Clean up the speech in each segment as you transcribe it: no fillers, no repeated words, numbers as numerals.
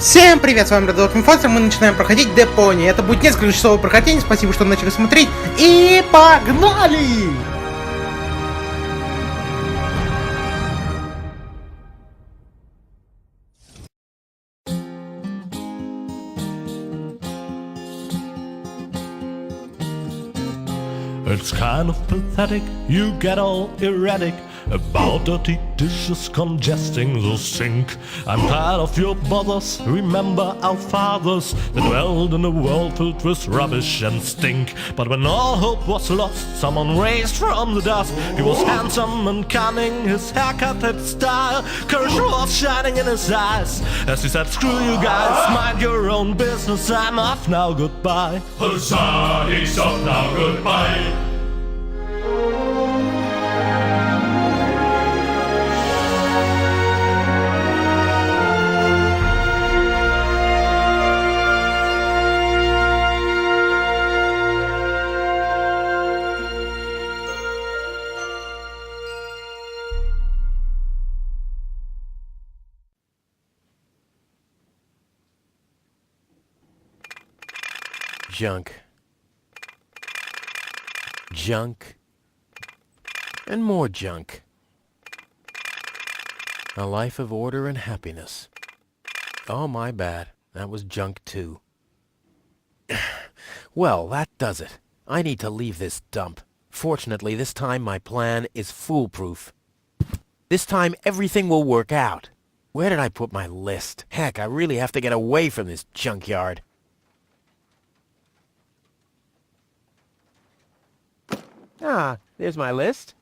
Всем привет, с вами Финал, мы начинаем проходить Deponia. Это будет несколько часового прохождения, спасибо, что начали смотреть, и погнали! It's kind of pathetic, you get all erratic about dirty dishes congesting the sink. I'm tired of your bothers, remember our fathers that dwelled in a world filled with rubbish and stink. But when all hope was lost, someone raised from the dust. He was handsome and cunning, his haircut had style, courage was shining in his eyes as he said, screw you guys, mind your own business, I'm off now, goodbye. Huzzah, he's off now, goodbye. Junk. Junk. And more junk. A life of order and happiness. Oh, my bad. That was junk too. Well, that does it. I need to leave this dump. Fortunately, this time my plan is foolproof. This time everything will work out. Where did I put my list? Heck, I really have to get away from this junkyard. Ah, there's my list.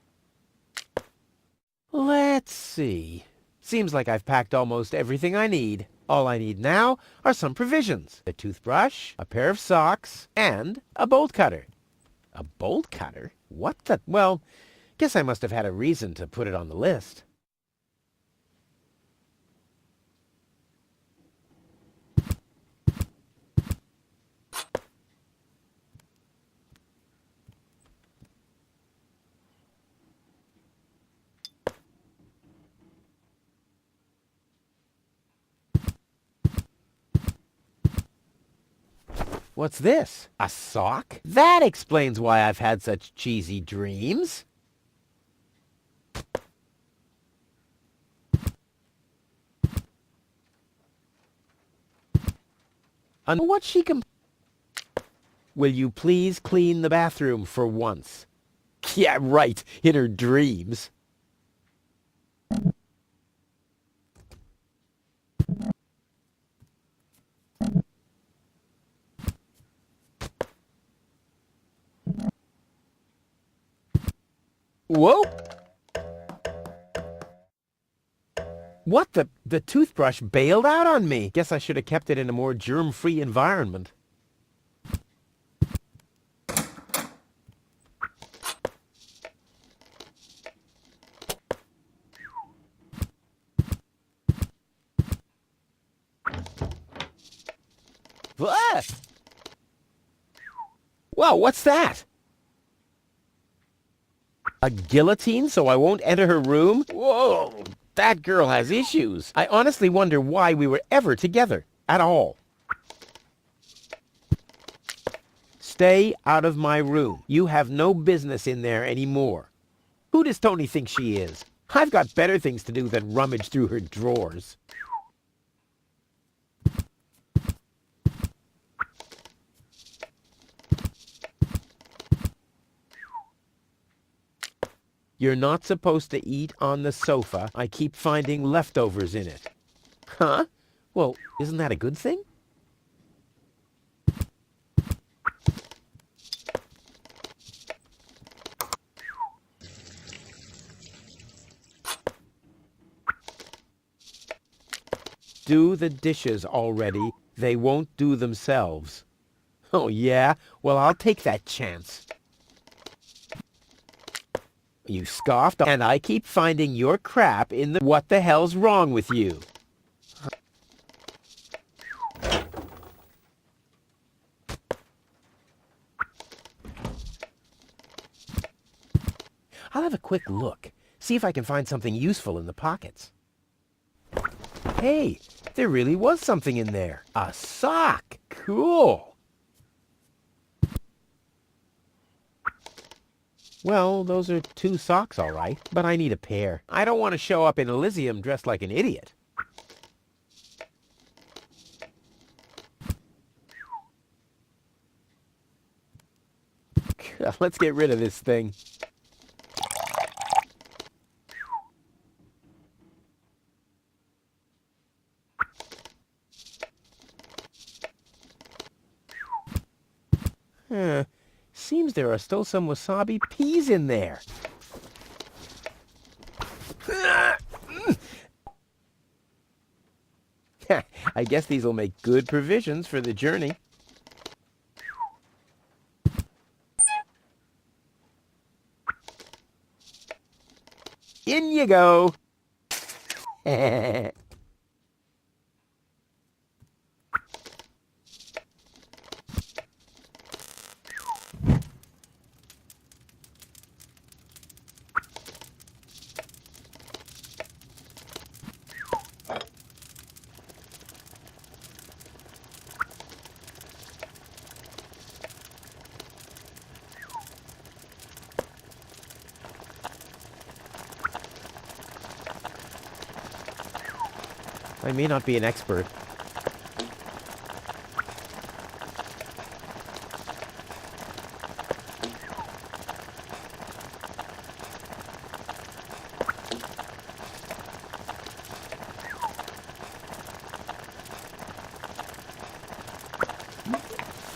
Let's see. Seems like I've packed almost everything I need. All I need now are some provisions. A toothbrush, a pair of socks, and a bolt cutter. A bolt cutter? What the... Well, guess I must have had a reason to put it on the list. What's this? A sock? That explains why I've had such cheesy dreams. What she Will you please clean the bathroom for once? Yeah, right, in her dreams. Whoa! What the toothbrush bailed out on me. Guess I should have kept it in a more germ-free environment. Ah! Whoa, what's that? A guillotine so I won't enter her room? Whoa, that girl has issues. I honestly wonder why we were ever together at all. Stay out of my room. You have no business in there anymore. Who does Tony think she is? I've got better things to do than rummage through her drawers. You're not supposed to eat on the sofa. I keep finding leftovers in it. Huh? Well, isn't that a good thing? Do the dishes already. They won't do themselves. Oh, yeah? Well, I'll take that chance. You scoffed, and I keep finding your crap in the... What the hell's wrong with you? I'll have a quick look. See if I can find something useful in the pockets. Hey, There really was something in there. A sock. Cool. Well, those are 2 socks, all right, but I need a pair. I don't want to show up in Elysium dressed like an idiot. Let's get rid of this thing. Seems there are still some wasabi peas in there. I guess these will make good provisions for the journey. In you go. I may not be an expert.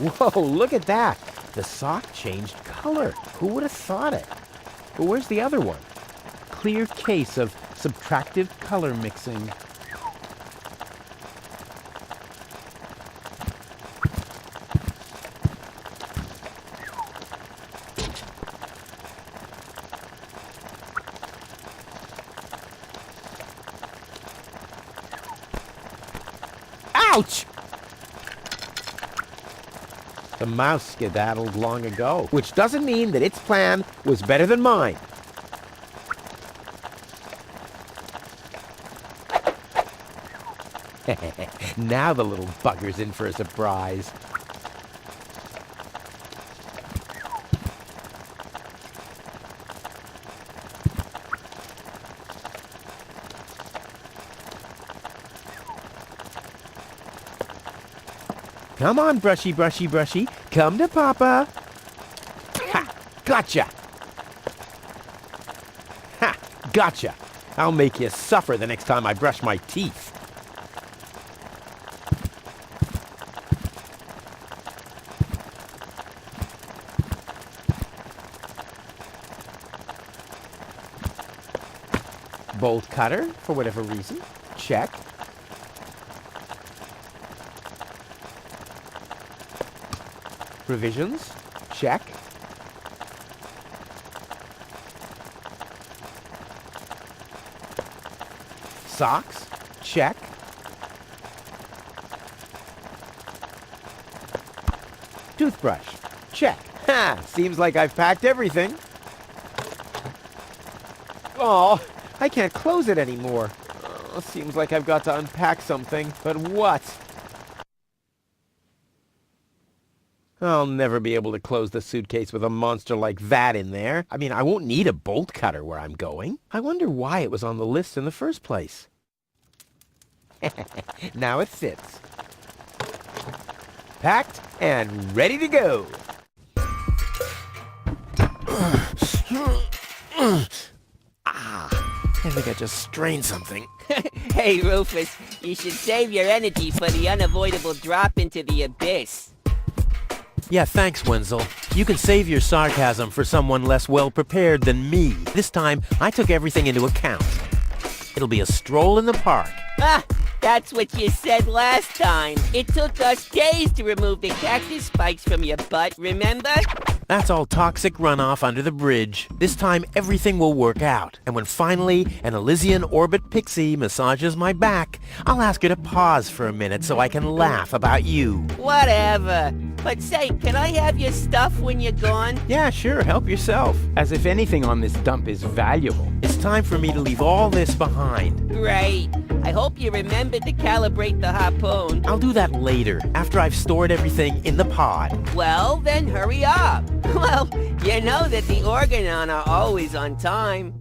Whoa, look at that! The sock changed color. Who would have thought it? But where's the other one? Clear case of subtractive color mixing. Ouch! The mouse skedaddled long ago, which doesn't mean that its plan was better than mine. Now the little bugger's in for a surprise. Come on, brushy, brushy, brushy. Come to Papa. Ha! Gotcha! Ha! Gotcha! I'll make you suffer the next time I brush my teeth. Bolt cutter, for whatever reason. Check. Provisions, check. Socks, check. Toothbrush, check. Ha! Seems like I've packed everything. Oh, I can't close it anymore. Oh, seems like I've got to unpack something, but what? I'll never be able to close the suitcase with a monster like that in there. I mean, I won't need a bolt cutter where I'm going. I wonder why it was on the list in the first place. Now it sits. Packed and ready to go. I think I just strained something. Hey, Rufus, you should save your energy for the unavoidable drop into the abyss. Yeah, thanks, Wenzel. You can save your sarcasm for someone less well-prepared than me. This time, I took everything into account. It'll be a stroll in the park. Ah, that's what you said last time. It took us days to remove the cactus spikes from your butt, remember? That's all toxic runoff under the bridge. This time, everything will work out. And when finally an Elysian orbit pixie massages my back, I'll ask her to pause for a minute so I can laugh about you. Whatever. But say, can I have your stuff when you're gone? Yeah, sure, help yourself. As if anything on this dump is valuable. It's time for me to leave all this behind. Right. I hope you remembered to calibrate the harpoon. I'll do that later, after I've stored everything in the pod. Well, then hurry up. Well, you know that the Organon are always on time.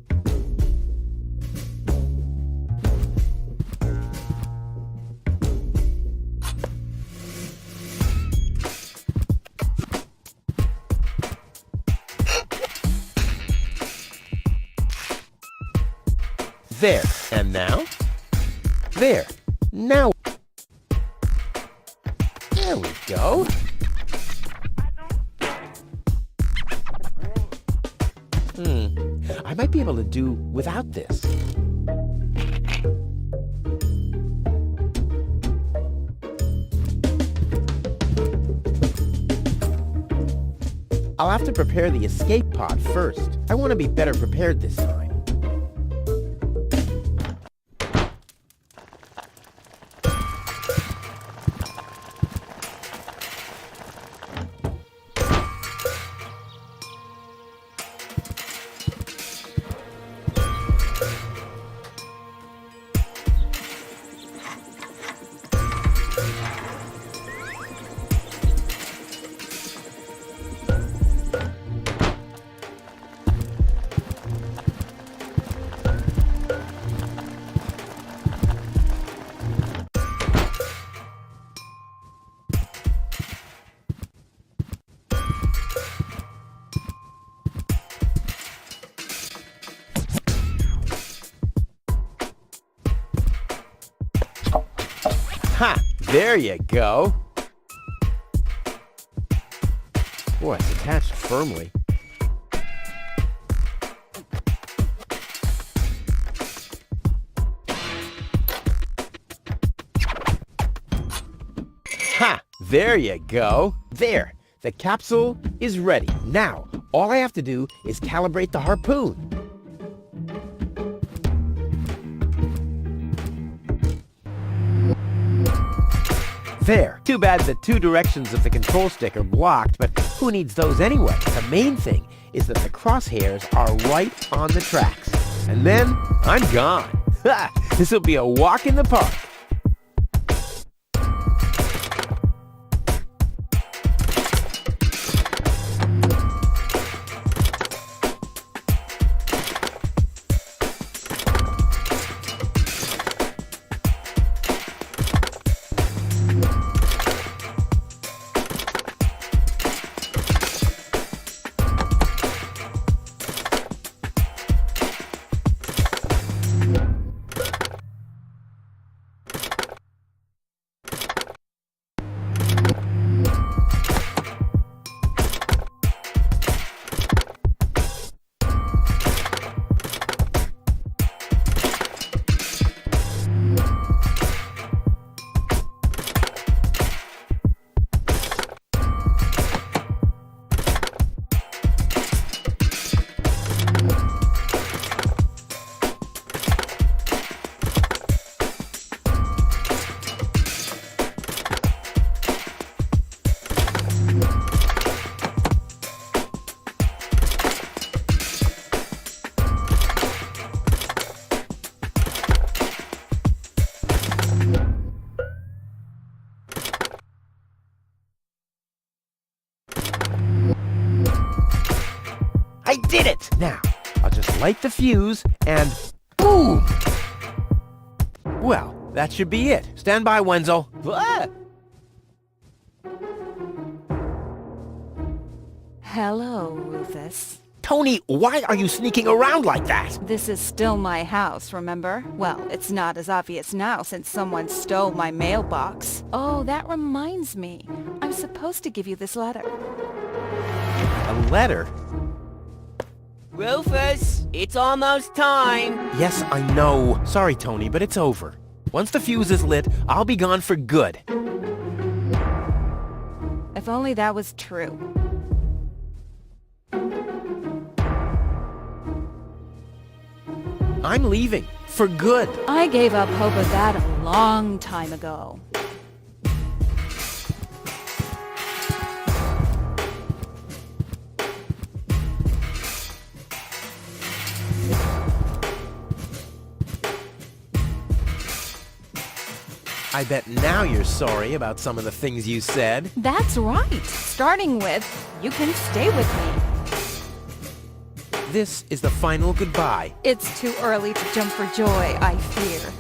There. And now? There. Now. There we go. I might be able to do without this. I'll have to prepare the escape pod first. I want to be better prepared this time. Ha! There you go. Boy, it's attached firmly. Ha! There you go. There. The capsule is ready. Now, all I have to do is calibrate the harpoon. There. Too bad the two directions of the control stick are blocked, but who needs those anyway? The main thing is that the crosshairs are right on the tracks. And then I'm gone. Ha! This will be a walk in the park. I did it! Now, I'll just light the fuse and boom! Well, that should be it. Stand by, Wenzel. Ah! Hello, Rufus. Tony, why are you sneaking around like that? This is still my house, remember? Well, it's not as obvious now since someone stole my mailbox. Oh, that reminds me. I'm supposed to give you this letter. A letter? Rufus, it's almost time. Yes, I know. Sorry, Tony, but it's over. Once the fuse is lit, I'll be gone for good. If only that was true. I'm leaving. For good. I gave up hope of that a long time ago. I bet now you're sorry about some of the things you said. That's right. Starting with, you can stay with me. This is the final goodbye. It's too early to jump for joy, I fear.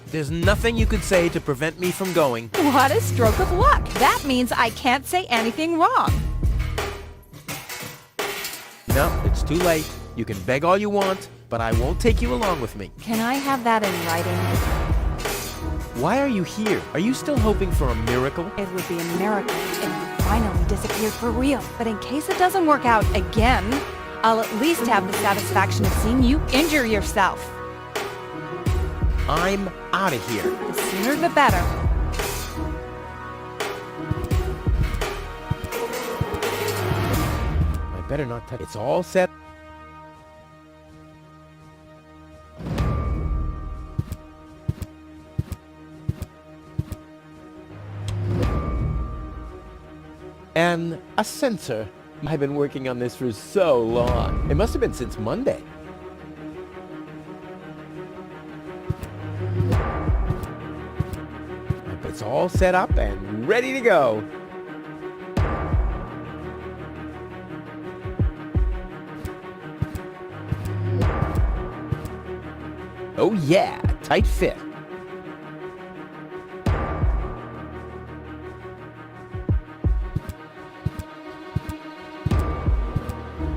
There's nothing you could say to prevent me from going. What a stroke of luck. That means I can't say anything wrong. No, it's too late. You can beg all you want, but I won't take you along with me. Can I have that in writing? Why are you here? Are you still hoping for a miracle? It would be a miracle if you finally disappeared for real. But in case it doesn't work out again, I'll at least have the satisfaction of seeing you injure yourself. I'm out of here. The sooner the better. I better not touch. It's all set. And a sensor. I've been working on this for so long. It must have been since Monday. It's all set up and ready to go. Oh yeah, tight fit.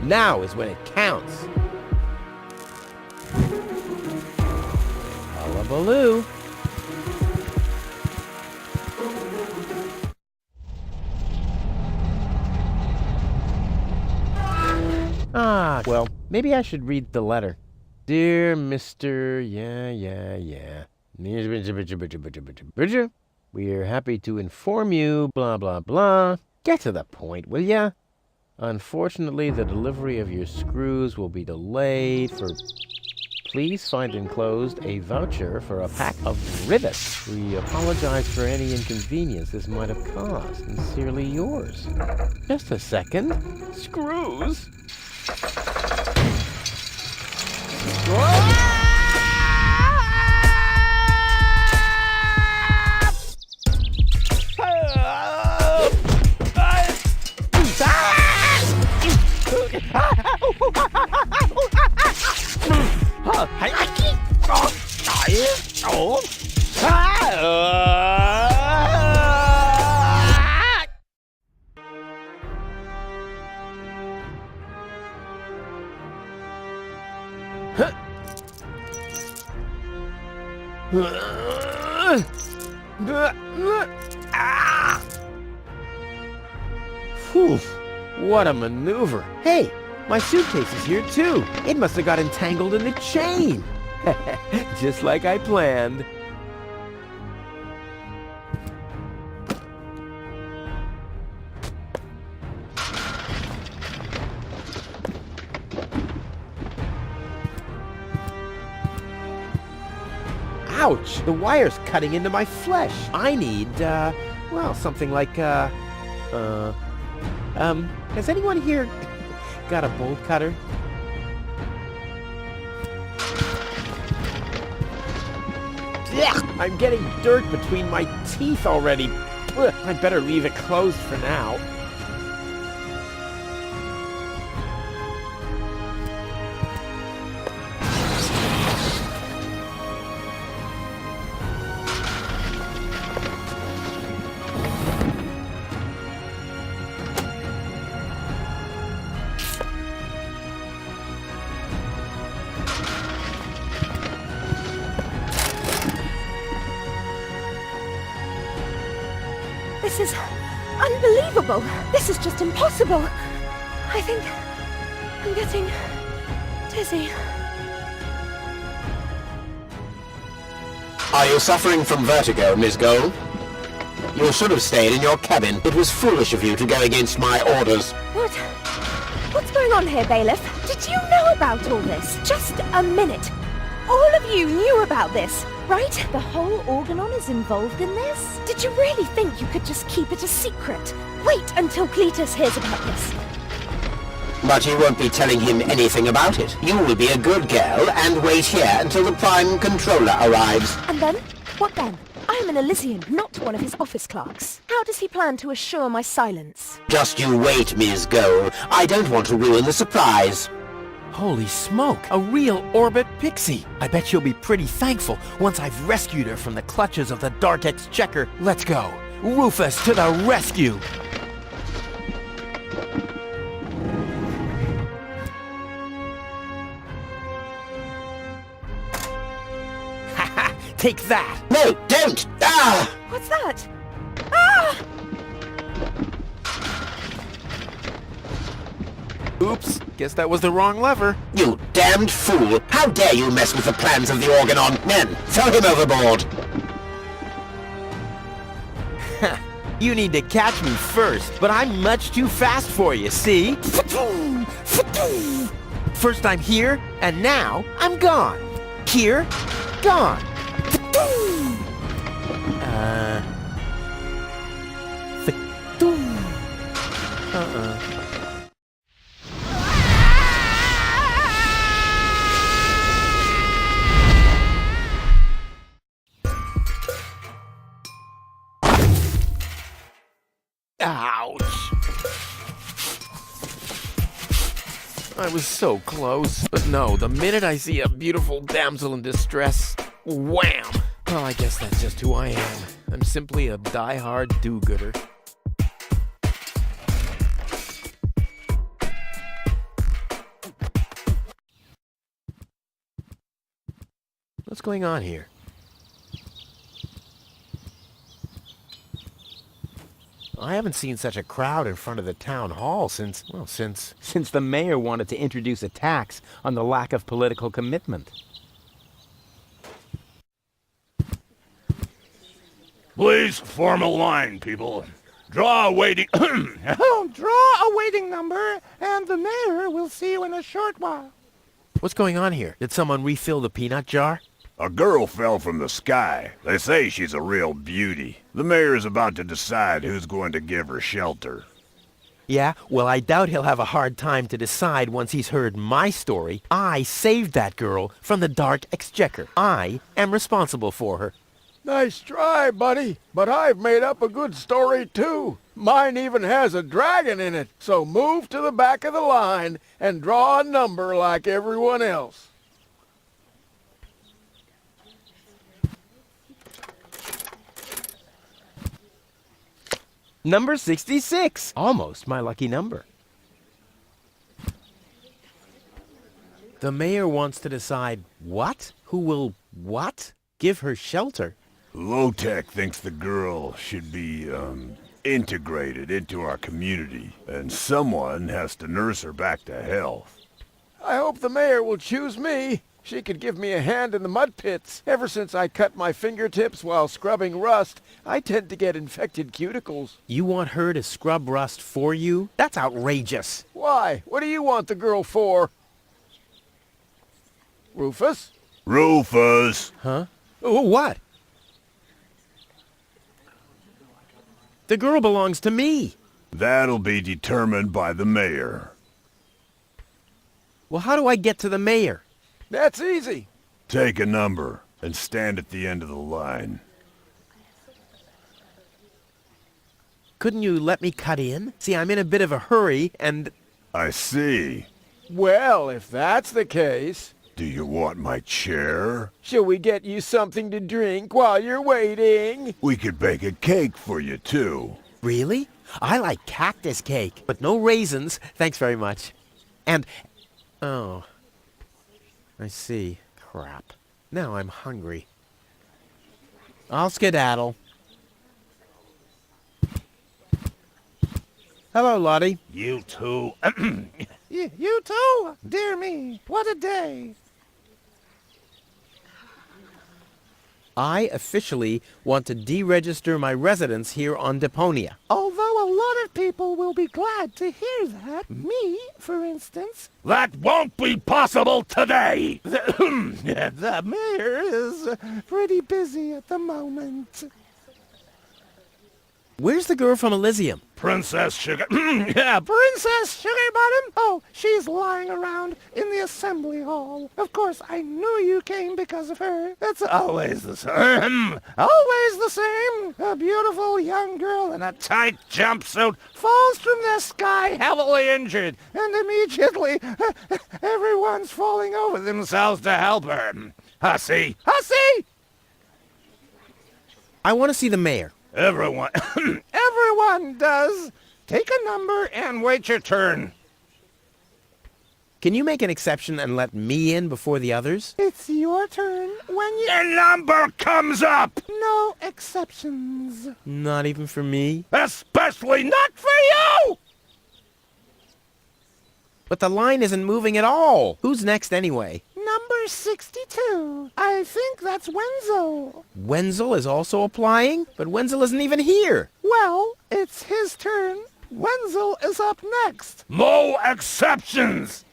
Now is when it counts. Hullabaloo. Ah, well, maybe I should read the letter. Dear Mr. We're happy to inform you, blah, blah, blah. Get to the point, will ya? Unfortunately, the delivery of your screws will be delayed for... Please find enclosed a voucher for a pack of rivets. We apologize for any inconvenience this might have caused. Sincerely yours. Just a second. Screws? Phew, what a maneuver. Hey, my suitcase is here too. It must have got entangled in the chain. Just like I planned. Ouch! The wire's cutting into my flesh. I need, well, something like, has anyone here got a bolt cutter? Ugh, I'm getting dirt between my teeth already. Ugh, I'd better leave it closed for now. This is unbelievable. This is just impossible. I think I'm getting dizzy. Are you suffering from vertigo, Miss Gold? You should have stayed in your cabin. It was foolish of you to go against my orders. What's going on here, Bailiff? Did you know about all this? Just a minute. All of you knew about this, right? The whole Organon is involved in this? Did you really think you could just keep it a secret? Wait until Cletus hears about this. But you won't be telling him anything about it. You will be a good girl and wait here until the Prime Controller arrives. And then? What then? I am an Elysian, not one of his office clerks. How does he plan to assure my silence? Just you wait, Ms. Gold. I don't want to ruin the surprise. Holy smoke, a real orbit pixie. I bet she'll be pretty thankful once I've rescued her from the clutches of the Dark Exchequer. Let's go. Rufus to the rescue. Haha, take that. No, don't! Ah! What's that? Ah! Oops, guess that was the wrong lever. You damned fool! How dare you mess with the plans of the Organon? Men, throw him overboard! You need to catch me first, but I'm much too fast for you, see? First I'm here, and now I'm gone. Here, gone. Ouch! I was so close, but no, the minute I see a beautiful damsel in distress, wham! Well, I guess that's just who I am. I'm simply a die-hard do-gooder. What's going on here? I haven't seen such a crowd in front of the town hall since the mayor wanted to introduce a tax on the lack of political commitment. Please form a line, people. Draw a waiting... Draw a waiting number, and the mayor will see you in a short while. What's going on here? Did someone refill the peanut jar? A girl fell from the sky. They say she's a real beauty. The mayor is about to decide who's going to give her shelter. Yeah, well, I doubt he'll have a hard time to decide once he's heard my story. I saved that girl from the Dark Exchequer. I am responsible for her. Nice try, buddy, but I've made up a good story too. Mine even has a dragon in it, so move to the back of the line and draw a number like everyone else. Number 66. Almost my lucky number. The mayor wants to decide what? Who will what? Give her shelter. Low-Tech thinks the girl should be, integrated into our community, and someone has to nurse her back to health. I hope the mayor will choose me. She could give me a hand in the mud pits. Ever since I cut my fingertips while scrubbing rust, I tend to get infected cuticles. You want her to scrub rust for you? That's outrageous. Why? What do you want the girl for? Rufus? Rufus! Huh? Oh, what? The girl belongs to me. That'll be determined by the mayor. Well, how do I get to the mayor? That's easy. Take a number and stand at the end of the line. Couldn't you let me cut in? See, I'm in a bit of a hurry, and... I see. Well, if that's the case... Do you want my chair? Shall we get you something to drink while you're waiting? We could bake a cake for you, too. Really? I like cactus cake, but no raisins. Thanks very much. And... Oh... I see. Crap. Now I'm hungry. I'll skedaddle. Hello, Lottie. You too. You too? Dear me, what a day. I officially want to deregister my residence here on Deponia. Although a lot of people will be glad to hear that. Me, for instance. That won't be possible today! The mayor is pretty busy at the moment. Where's the girl from Elysium? Princess Sugar... Yeah, Princess Sugar Bottom? Oh, she's lying around in the assembly hall. Of course, I knew you came because of her. It's always the same. Always the same. A beautiful young girl in a tight jumpsuit falls from the sky heavily injured, and immediately everyone's falling over themselves to help her. Hussy! Hussy! I want to see the mayor. Everyone... Everyone does. Take a number and wait your turn. Can you make an exception and let me in before the others? It's your turn when Your number comes up! No exceptions. Not even for me? Especially not for you! But the line isn't moving at all. Who's next anyway? Number 62. I think that's Wenzel. Wenzel is also applying? But Wenzel isn't even here. Well, it's his turn. Wenzel is up next. No exceptions!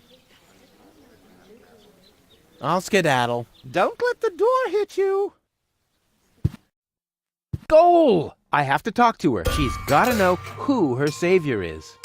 I'll skedaddle. Don't let the door hit you. Goal! I have to talk to her. She's got to know who her savior is.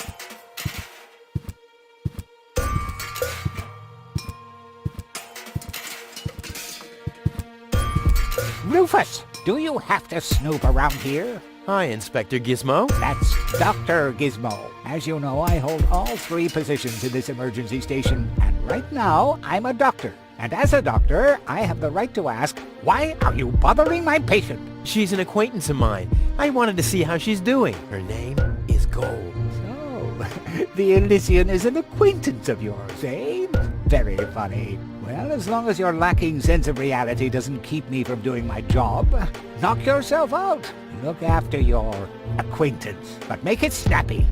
Rufus, do you have to snoop around here? Hi, Inspector Gizmo. That's Dr. Gizmo. As you know, I hold all 3 positions in this emergency station, and right now, I'm a doctor. And as a doctor, I have the right to ask, why are you bothering my patient? She's an acquaintance of mine. I wanted to see how she's doing. Her name is Gold. So, the Elysian is an acquaintance of yours, eh? Very funny. Well, as long as your lacking sense of reality doesn't keep me from doing my job, knock yourself out. Look after your acquaintance, but make it snappy.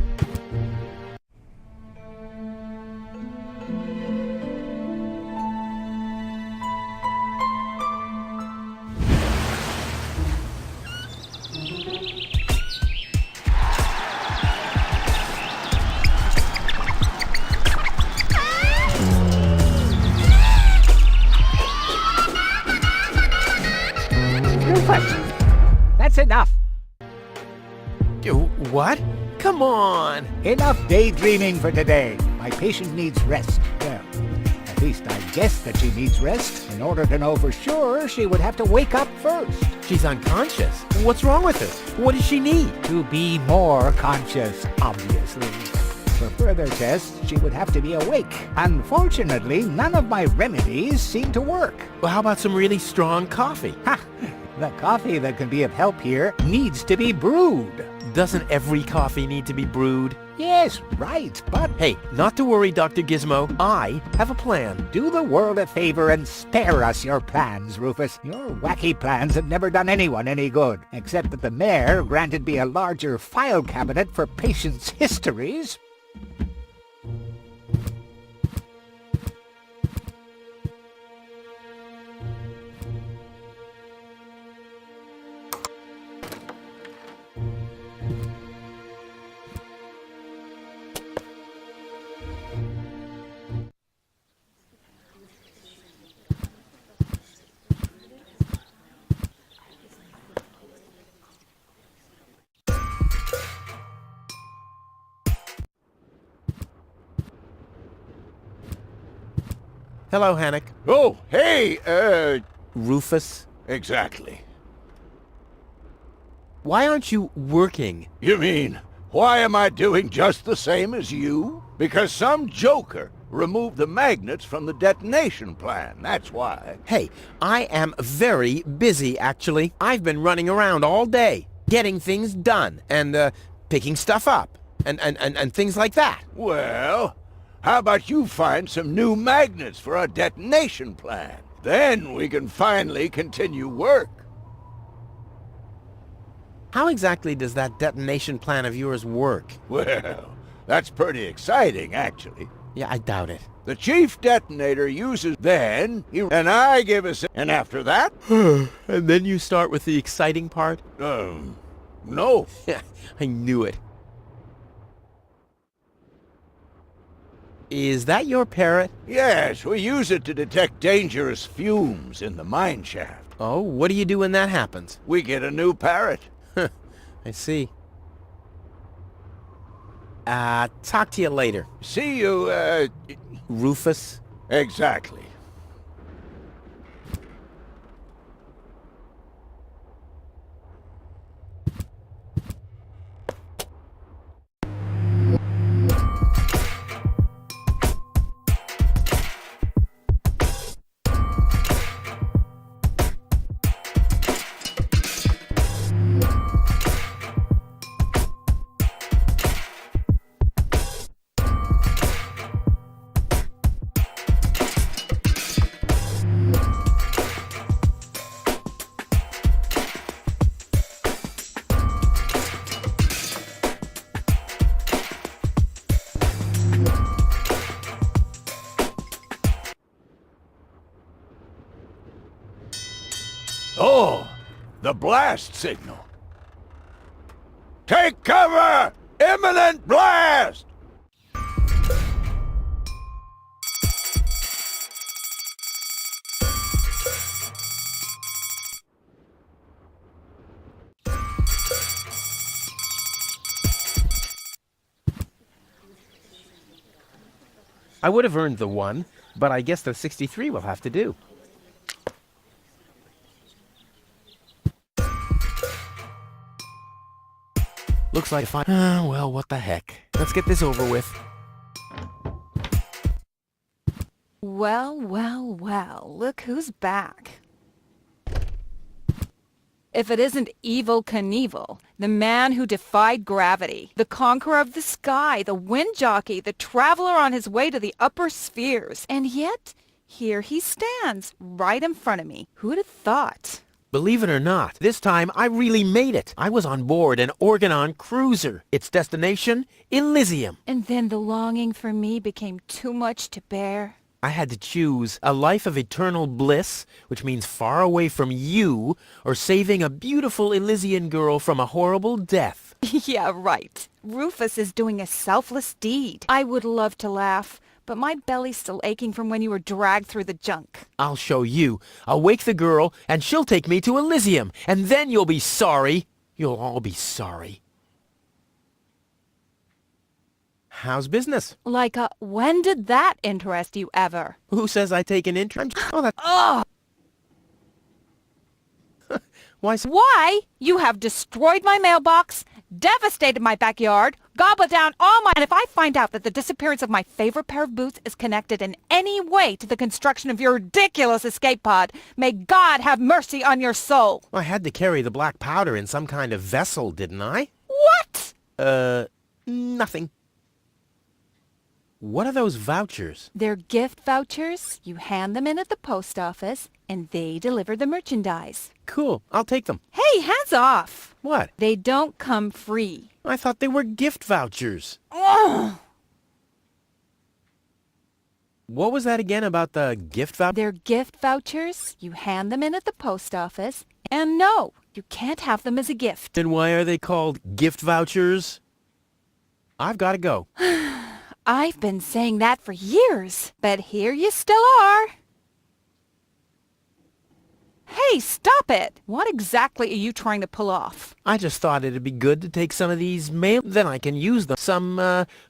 That's enough. What? Come on! Enough daydreaming for today. My patient needs rest. Well, at least I guess that she needs rest. In order to know for sure, she would have to wake up first. She's unconscious. What's wrong with her? What does she need? To be more conscious, obviously. For further tests, she would have to be awake. Unfortunately, none of my remedies seem to work. Well, how about some really strong coffee? Ha! The coffee that can be of help here needs to be brewed. Doesn't every coffee need to be brewed? Yes, right, but... Hey, not to worry, Dr. Gizmo. I have a plan. Do the world a favor and spare us your plans, Rufus. Your wacky plans have never done anyone any good, except that the mayor granted me a larger file cabinet for patients' histories. Hello, Hannock. Oh, hey, Rufus. exactly. Why aren't you working? You mean, why am I doing just the same as you? Because some joker removed the magnets from the detonation plan, that's why. Hey, I am very busy, actually. I've been running around all day, getting things done, and, picking stuff up, and things like that. Well, how about you find some new magnets for our detonation plan? Then we can finally continue work. How exactly does that detonation plan of yours work? Well, that's pretty exciting, actually. Yeah, I doubt it. The chief detonator uses then, and I give us, and after that? And then you start with the exciting part? No. Yeah, I knew it. Is that your parrot? Yes, we use it to detect dangerous fumes in the mine shaft. Oh, what do you do when that happens? We get a new parrot. I see. Talk to you later. See you, Rufus? exactly. Oh, the blast signal. Take cover! Imminent blast! I would have earned the 1, but I guess the 63 will have to do. Looks like well, what the heck. Let's get this over with. Well, well, well, look who's back. If it isn't Evil Knievel, the man who defied gravity, the conqueror of the sky, the wind jockey, the traveler on his way to the upper spheres. And yet, here he stands, right in front of me. Who'd have thought? Believe it or not, this time I really made it. I was on board an Organon cruiser. Its destination, Elysium. And then the longing for me became too much to bear. I had to choose a life of eternal bliss, which means far away from you, or saving a beautiful Elysian girl from a horrible death. Yeah, right. Rufus is doing a selfless deed. I would love to laugh, but my belly's still aching from when you were dragged through the junk. I'll show you. I'll wake the girl, and she'll take me to Elysium, and then you'll be sorry. You'll all be sorry. How's business? Like, when did that interest you ever? Who says I take an interest? Oh, that... Ugh! Why? You have destroyed my mailbox, devastated my backyard, gobbled down all mine. If I find out that the disappearance of my favorite pair of boots is connected in any way to the construction of your ridiculous escape pod, may God have mercy on your soul. I had to carry the black powder in some kind of vessel, didn't I? What? Nothing. What are those vouchers? They're gift vouchers. You hand them in at the post office, and they deliver the merchandise. Cool. I'll take them. Hey, hands off! What? They don't come free. I thought they were gift vouchers. Ugh! What was that again about the gift voucher? They're gift vouchers. You hand them in at the post office, and no, you can't have them as a gift. Then why are they called gift vouchers? I've got to go. I've been saying that for years, but here you still are. Hey, stop it! What exactly are you trying to pull off? I just thought it'd be good to take some of these mail, then I can use them. Some,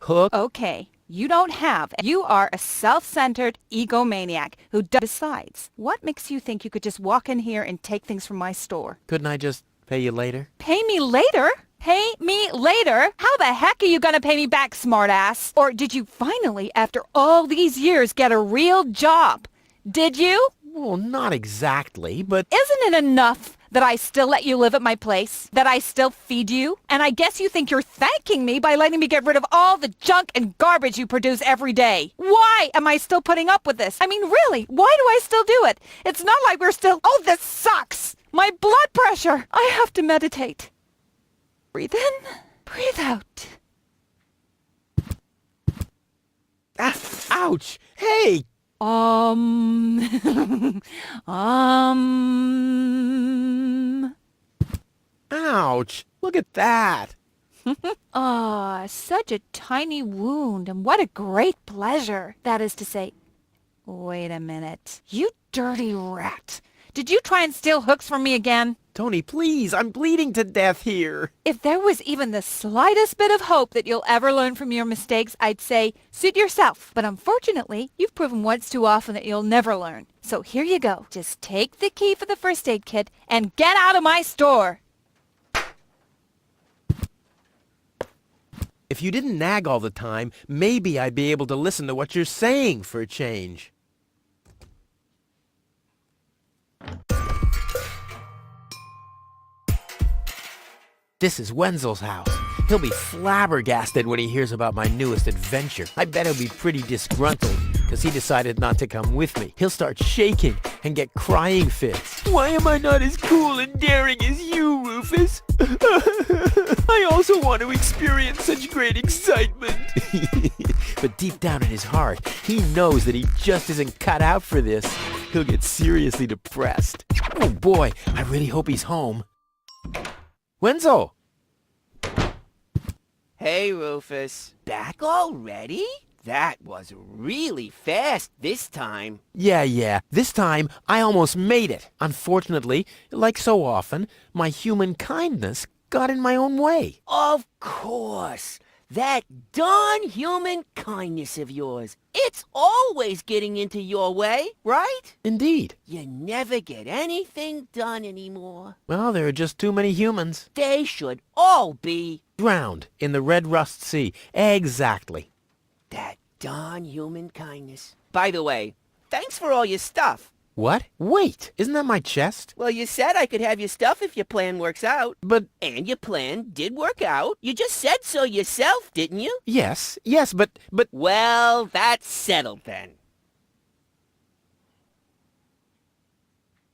hook. Okay, you don't have. You are a self-centered egomaniac who does. Besides, what makes you think you could just walk in here and take things from my store? Couldn't I just pay you later? Pay me later? Pay me later? How the heck are you gonna pay me back, smartass? Or did you finally, after all these years, get a real job? Did you? Well, not exactly, but... Isn't it enough that I still let you live at my place? That I still feed you? And I guess you think you're thanking me by letting me get rid of all the junk and garbage you produce every day. Why am I still putting up with this? I mean, really, why do I still do it? It's not like we're still... Oh, this sucks! My blood pressure! I have to meditate. Breathe in, breathe out. Ouch! Hey! Ouch! Look at that! Such a tiny wound, and what a great pleasure. That is to say... Wait a minute. You dirty rat. Did you try and steal hooks from me again? Tony, please, I'm bleeding to death here. If there was even the slightest bit of hope that you'll ever learn from your mistakes, I'd say, suit yourself. But unfortunately, you've proven once too often that you'll never learn. So here you go. Just take the key for the first aid kit and get out of my store. If you didn't nag all the time, maybe I'd be able to listen to what you're saying for a change. This is Wenzel's house. He'll be flabbergasted when he hears about my newest adventure. I bet he'll be pretty disgruntled, because he decided not to come with me. He'll start shaking and get crying fits. Why am I not as cool and daring as you, Rufus? I also want to experience such great excitement. But deep down in his heart, he knows that he just isn't cut out for this. He'll get seriously depressed. Oh boy, I really hope he's home. Wenzel! Hey, Rufus. Back already? That was really fast this time. Yeah. This time, I almost made it. Unfortunately, like so often, my human kindness got in my own way. Of course. That darn human kindness of yours. It's always getting into your way, right? Indeed. You never get anything done anymore. Well, there are just too many humans. They should all be Drowned in the Red Rust Sea. Exactly. that darn human kindness. By the way, thanks for all your stuff. What? Wait, isn't that my chest? Well, you said I could have your stuff if your plan works out. But... And your plan did work out. You just said so yourself, didn't you? Yes, but... Well, that's settled then.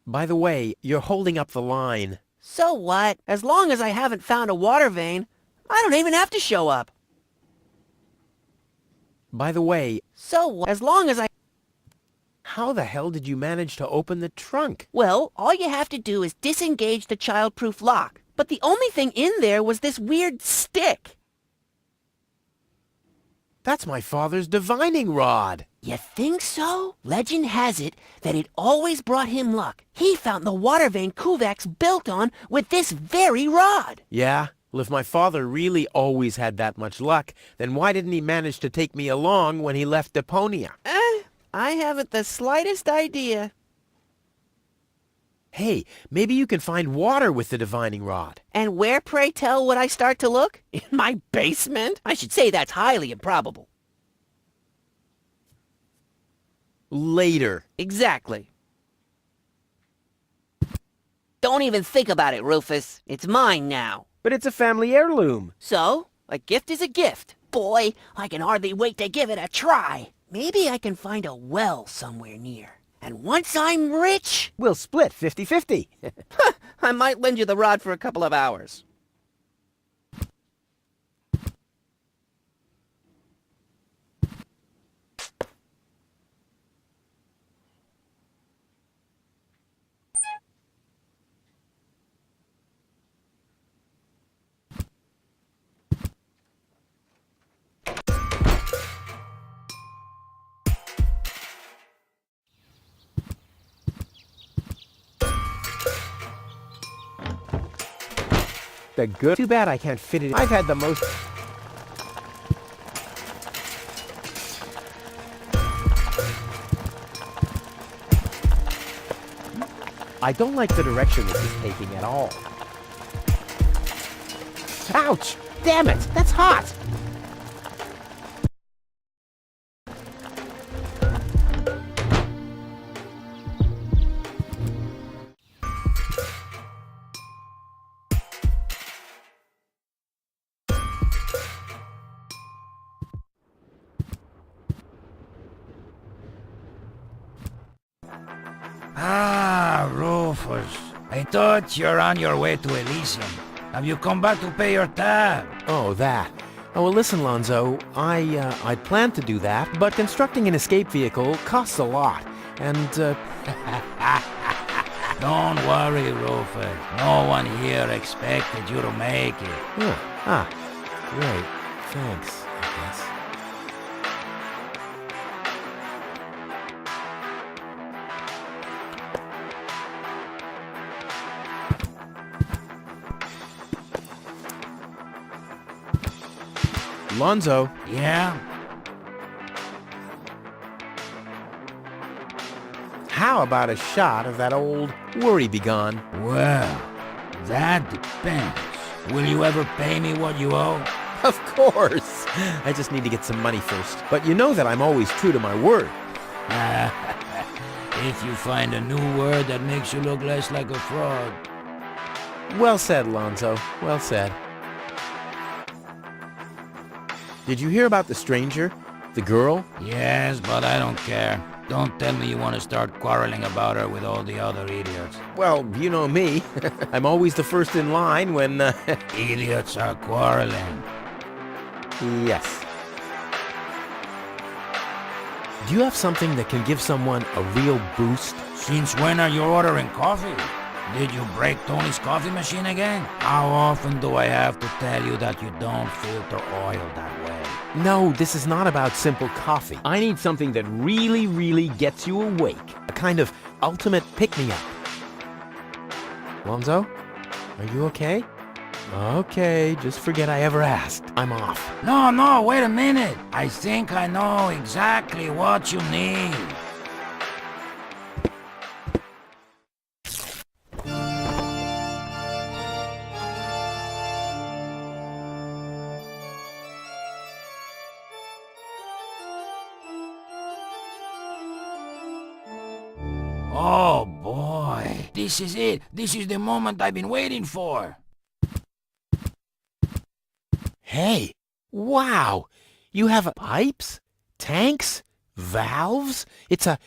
By the way, you're holding up the line. So what? As long as I haven't found a water vein, I don't even have to show up. By the way, So what? As long as I... how the hell did you manage to open the trunk? Well, all you have to do is disengage the child-proof lock. But the only thing in there was this weird stick. That's my father's divining rod. You think so? Legend has it that it always brought him luck. He found the water vein Kuvak's built on with this very rod. Yeah? Well, if my father really always had that much luck, then why didn't he manage to take me along when he left Deponia? I haven't the slightest idea. Hey, maybe you can find water with the divining rod. And where, pray tell, would I start to look? In my basement? I should say that's highly improbable. Later. Exactly. Don't even think about it, Rufus. It's mine now. But it's a family heirloom. So, a gift is a gift. Boy, I can hardly wait to give it a try. Maybe I can find a well somewhere near. And once I'm rich, We'll split 50-50. I might lend you the rod for a couple of hours. The good. Too bad I can't fit it. I've had the most... I don't like the direction this is taking at all. Ouch! Damn it! That's hot! Ah, Rufus. I thought you're on your way to Elysium. Have you come back to pay your tab? Oh, that. Oh, well, listen, Lonzo. I'd planned to do that, but constructing an escape vehicle costs a lot, and, Don't worry, Rufus. No one here expected you to make it. Great. Thanks, I guess. Lonzo. Yeah? How about a shot of that old Worry Begone? Well, that depends. Will you ever pay me what you owe? Of course. I just need to get some money first. But you know that I'm always true to my word. If you find a new word that makes you look less like a fraud. Well said, Lonzo. Well said. Did you hear about the stranger? The girl? Yes, but I don't care. Don't tell me you want to start quarreling about her with all the other idiots. Well, you know me. I'm always the first in line when, Idiots are quarreling. Yes. Do you have something that can give someone a real boost? Since when are you ordering coffee? Did you break Tony's coffee machine again? How often do I have to tell you that you don't filter oil that way? No, this is not about simple coffee. I need something that really gets you awake. A kind of ultimate pick-me-up. Lonzo, are you okay? Okay, just forget I ever asked. I'm off. No, wait a minute. I think I know exactly what you need. Oh boy, this is it. This is the moment I've been waiting for. Hey, wow! You have pipes? Tanks? Valves? It's a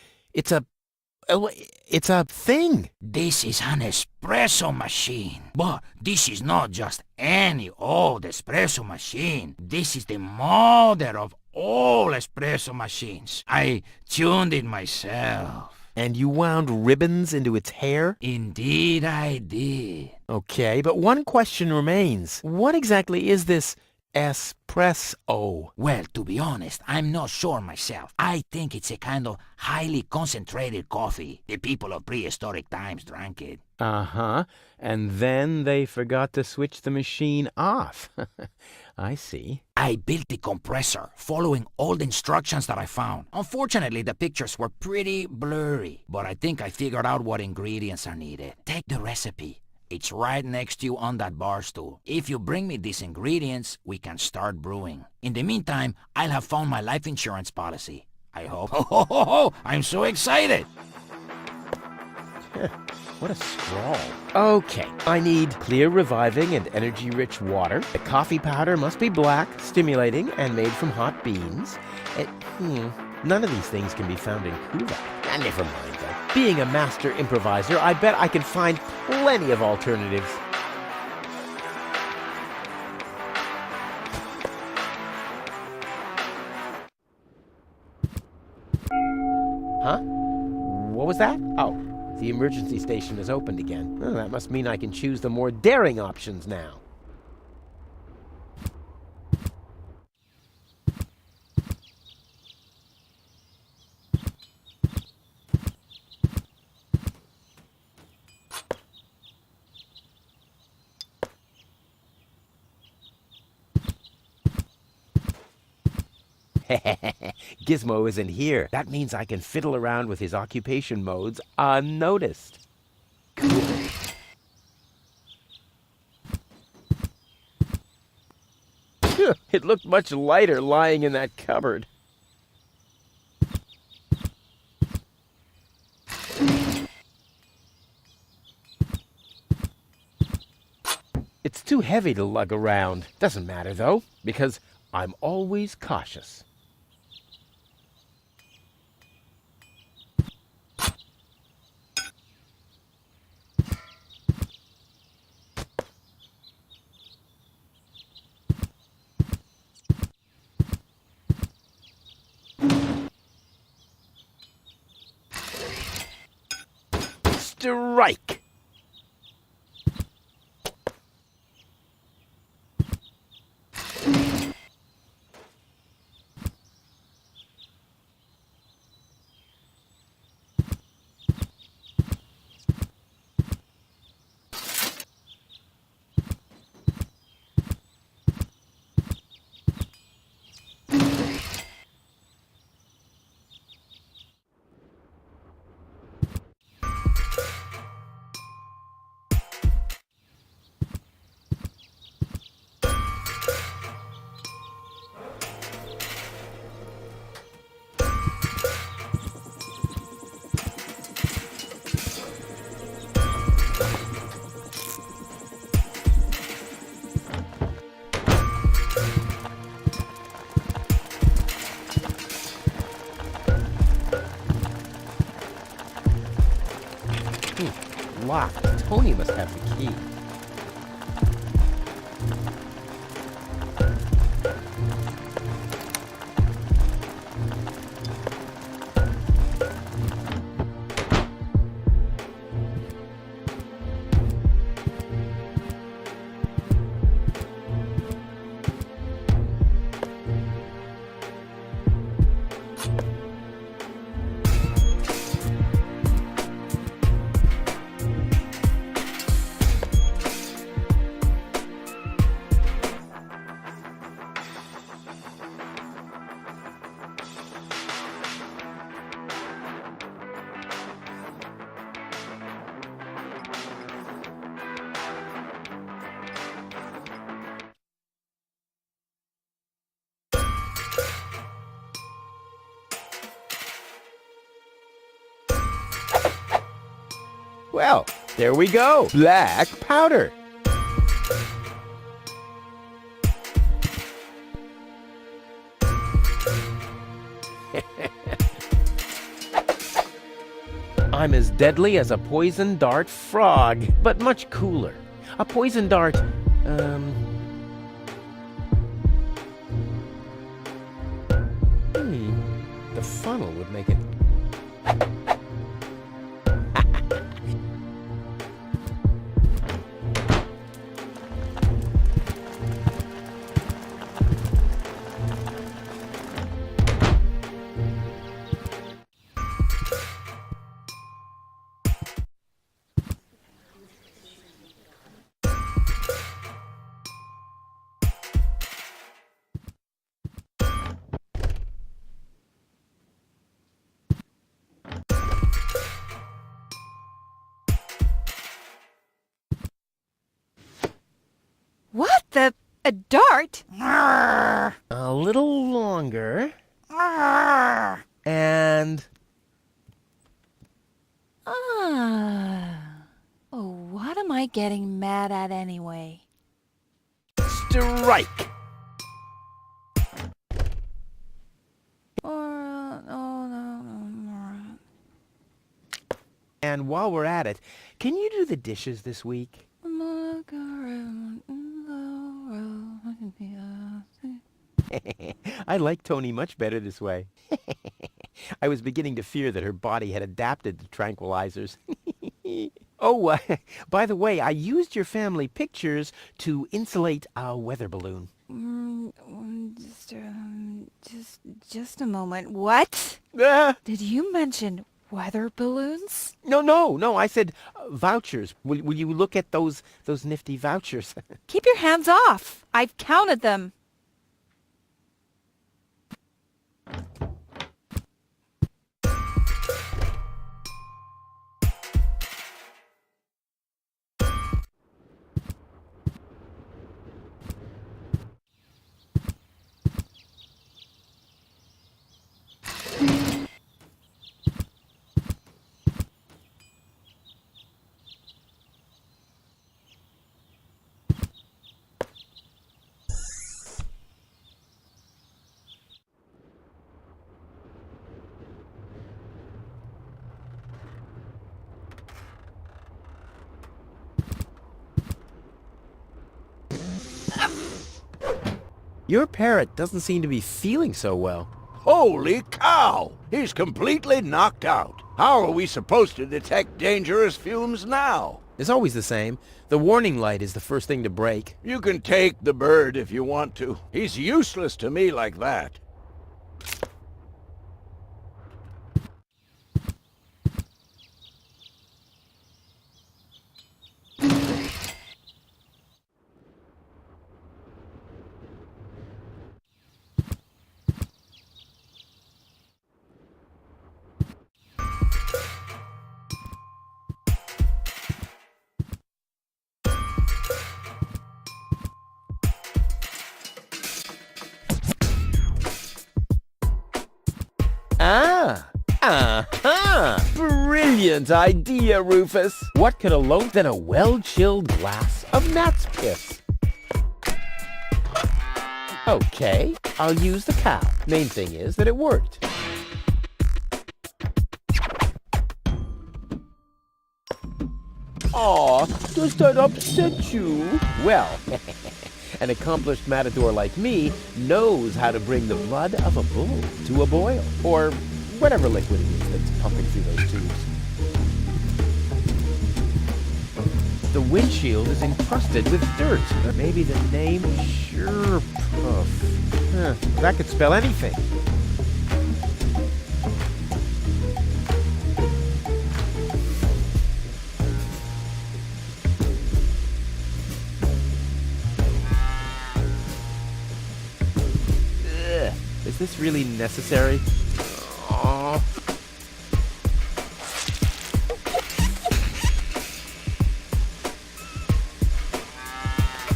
thing. This is an espresso machine. But this is not just any old espresso machine. This is the mother of all espresso machines. I tuned it myself. And you wound ribbons into its hair? Indeed I did. Okay, but one question remains. What exactly is this espresso? Well, to be honest, I'm not sure myself. I think it's a kind of highly concentrated coffee. The people of prehistoric times drank it. Uh-huh. And then they forgot to switch the machine off. I see. I built the compressor, following all the instructions that I found. Unfortunately, the pictures were pretty blurry, but I think I figured out what ingredients are needed. Take the recipe. It's right next to you on that bar stool. If you bring me these ingredients, we can start brewing. In the meantime, I'll have found my life insurance policy. I hope. Oh, I'm so excited! What a scrawl. Okay, I need clear, reviving, and energy-rich water. The coffee powder must be black, stimulating, and made from hot beans. None of these things can be found in Cuba. Never mind, though. Being a master improviser, I bet I can find plenty of alternatives. Huh? What was that? Oh. The emergency station is opened again. Oh, that must mean I can choose the more daring options now. Gizmo isn't here. That means I can fiddle around with his occupation modes unnoticed. It looked much lighter lying in that cupboard. It's too heavy to lug around. Doesn't matter, though, because I'm always cautious. Strike! locked. Tony must have the key. Well, there we go. Black powder. I'm as deadly as a poison dart frog, but much cooler. A poison dart, the funnel would make it... What the? A dart? A little longer. And... Oh, what am I getting mad at anyway? strike! And while we're at it, can you do the dishes this week? I like Tony much better this way. I was beginning to fear that her body had adapted to tranquilizers. Oh, by the way, I used your family pictures to insulate a weather balloon. Just a moment. What? Did you mention weather balloons? No, I said vouchers. Will you look at those nifty vouchers? Keep your hands off. I've counted them. Your parrot doesn't seem to be feeling so well. Holy cow! He's completely knocked out. How are we supposed to detect dangerous fumes now? It's always the same. The warning light is the first thing to break. You can take the bird if you want to. He's useless to me like that. Brilliant idea, Rufus. What could elope than a well-chilled glass of gnat's piss? Okay, I'll use the cow. Main thing is that it worked. Aw, does that upset you? Well, an accomplished matador like me knows how to bring the blood of a bull to a boil, or whatever liquid it is that's pumping through those tubes. The windshield is encrusted with dirt. Maybe the name Surepuff. That could spell anything. Is this really necessary? Aww.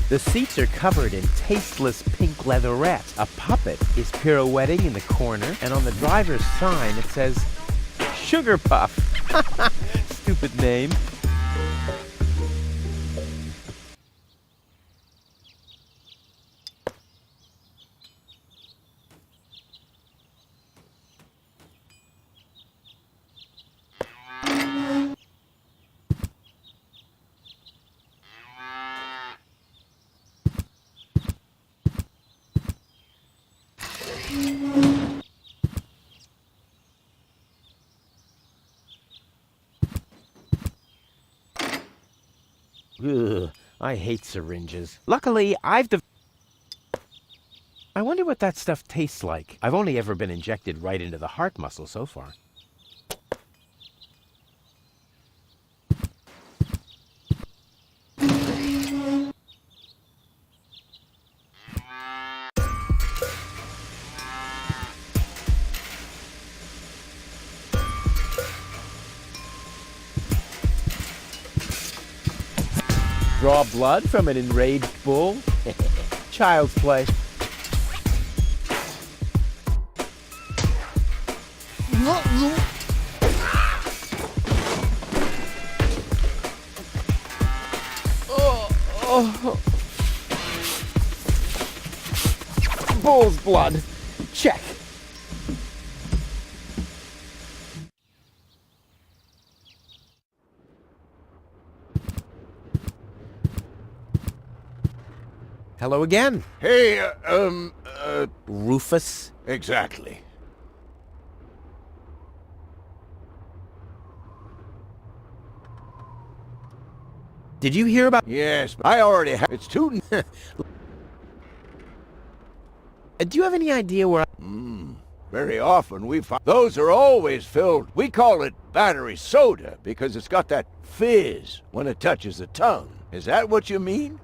The seats are covered in tasteless pink leatherette. A puppet is pirouetting in the corner, and on the driver's sign it says, Sugar Puff. Stupid name. Ugh, I hate syringes. Luckily, I wonder what that stuff tastes like. I've only ever been injected right into the heart muscle so far. Draw blood from an enraged bull? Child's play. Bull's blood. Check. Hello again. Hey, Rufus? exactly. Did you hear about... Yes, I already have. It's too... Do you have any idea where... Very often we find... Those are always filled. We call it battery soda because it's got that fizz when it touches the tongue. Is that what you mean?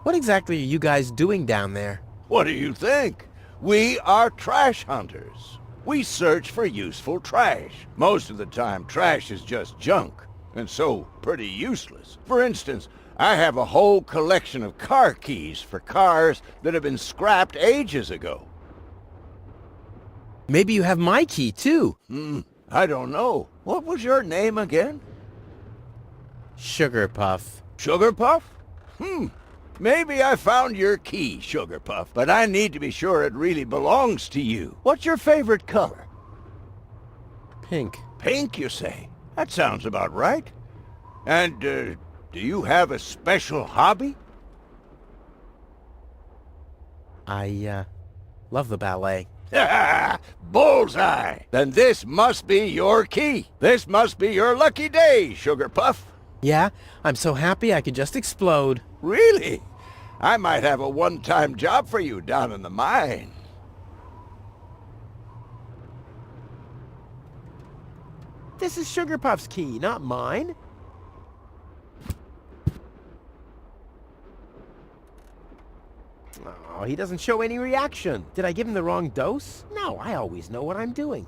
What exactly are you guys doing down there? What do you think? We are trash hunters. We search for useful trash. Most of the time, trash is just junk, and so pretty useless. For instance, I have a whole collection of car keys for cars that have been scrapped ages ago. Maybe you have my key, too. I don't know. What was your name again? Sugar Puff. Sugar Puff? Maybe I found your key, Sugar Puff, but I need to be sure it really belongs to you. What's your favorite color? Pink. Pink, you say? That sounds about right. And, do you have a special hobby? I, love the ballet. Bullseye! Then this must be your key. This must be your lucky day, Sugar Puff. Yeah, I'm so happy I could just explode. Really? I might have a one-time job for you down in the mine. This is Sugar Puff's key, not mine. Oh, he doesn't show any reaction. Did I give him the wrong dose? No, I always know what I'm doing.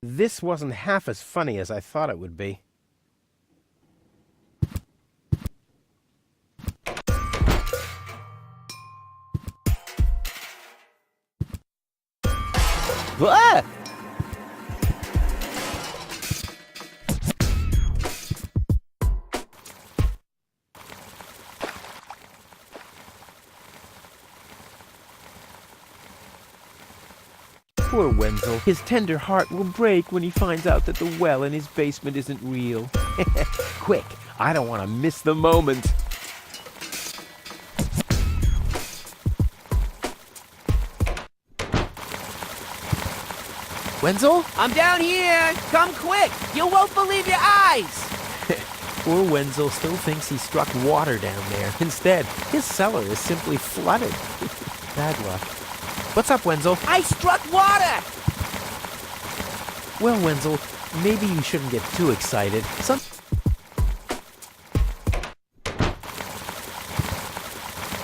This wasn't half as funny as I thought it would be. Ah! Poor Wenzel. His tender heart will break when he finds out that the well in his basement isn't real. Quick, I don't want to miss the moment. Wenzel? I'm down here! Come quick! You won't believe your eyes! Poor Wenzel still thinks he struck water down there. Instead, his cellar is simply flooded. Bad luck. What's up, Wenzel? I struck water! Well, Wenzel, maybe you shouldn't get too excited.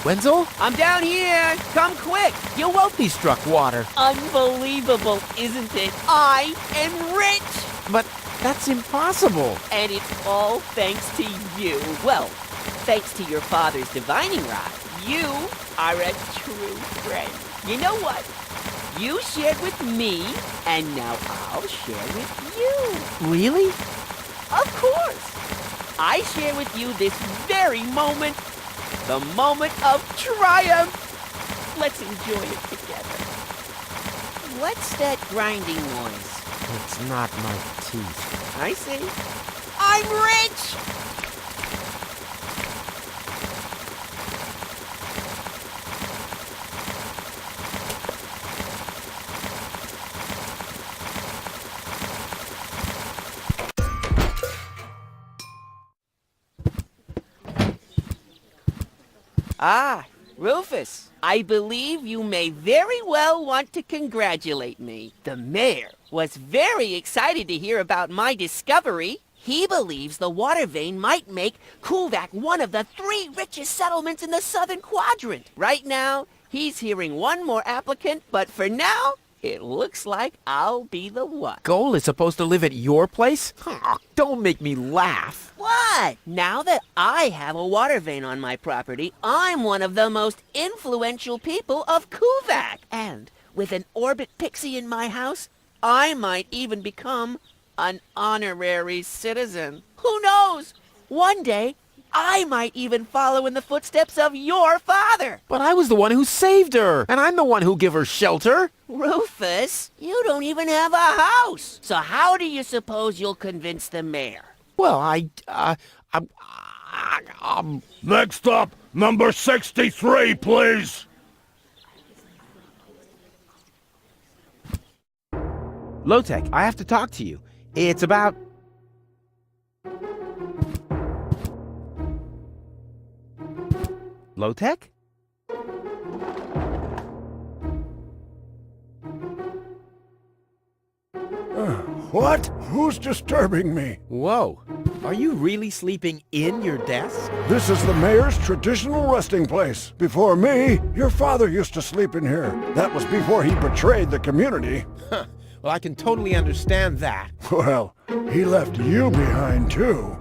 Wenzel? I'm down here! Come quick! You won't He struck water. Unbelievable, isn't it? I am rich! But that's impossible. And it's all thanks to you. Well, thanks to your father's divining rod. You are a true friend. You know what? You shared with me, and now I'll share with you. Really? Of course. I share with you this very moment. The moment of triumph. Let's enjoy it together. What's that grinding noise? It's not my teeth. I see. I'm rich! Ah, Rufus, I believe you may very well want to congratulate me. The mayor was very excited to hear about my discovery. He believes the water vein might make Kuvak one of the 3 richest settlements in the southern quadrant. Right now, he's hearing one more applicant, but for now, it looks like I'll be the one. Goal is supposed to live at your place? Oh, don't make me laugh. What? Now that I have a water vein on my property, I'm one of the most influential people of Kuvak. And with an orbit pixie in my house, I might even become an honorary citizen. Who knows? One day, I might even follow in the footsteps of your father. But I was the one who saved her, and I'm the one who gave her shelter. Rufus, you don't even have a house. So how do you suppose you'll convince the mayor? Well, Next up, number 63, please. Low-Tech, I have to talk to you. It's about... Low-Tech? What? Who's disturbing me? Whoa. Are you really sleeping in your desk? This is the mayor's traditional resting place. Before me, your father used to sleep in here. That was before he betrayed the community. Huh. Well, I can totally understand that. Well, he left you behind, too.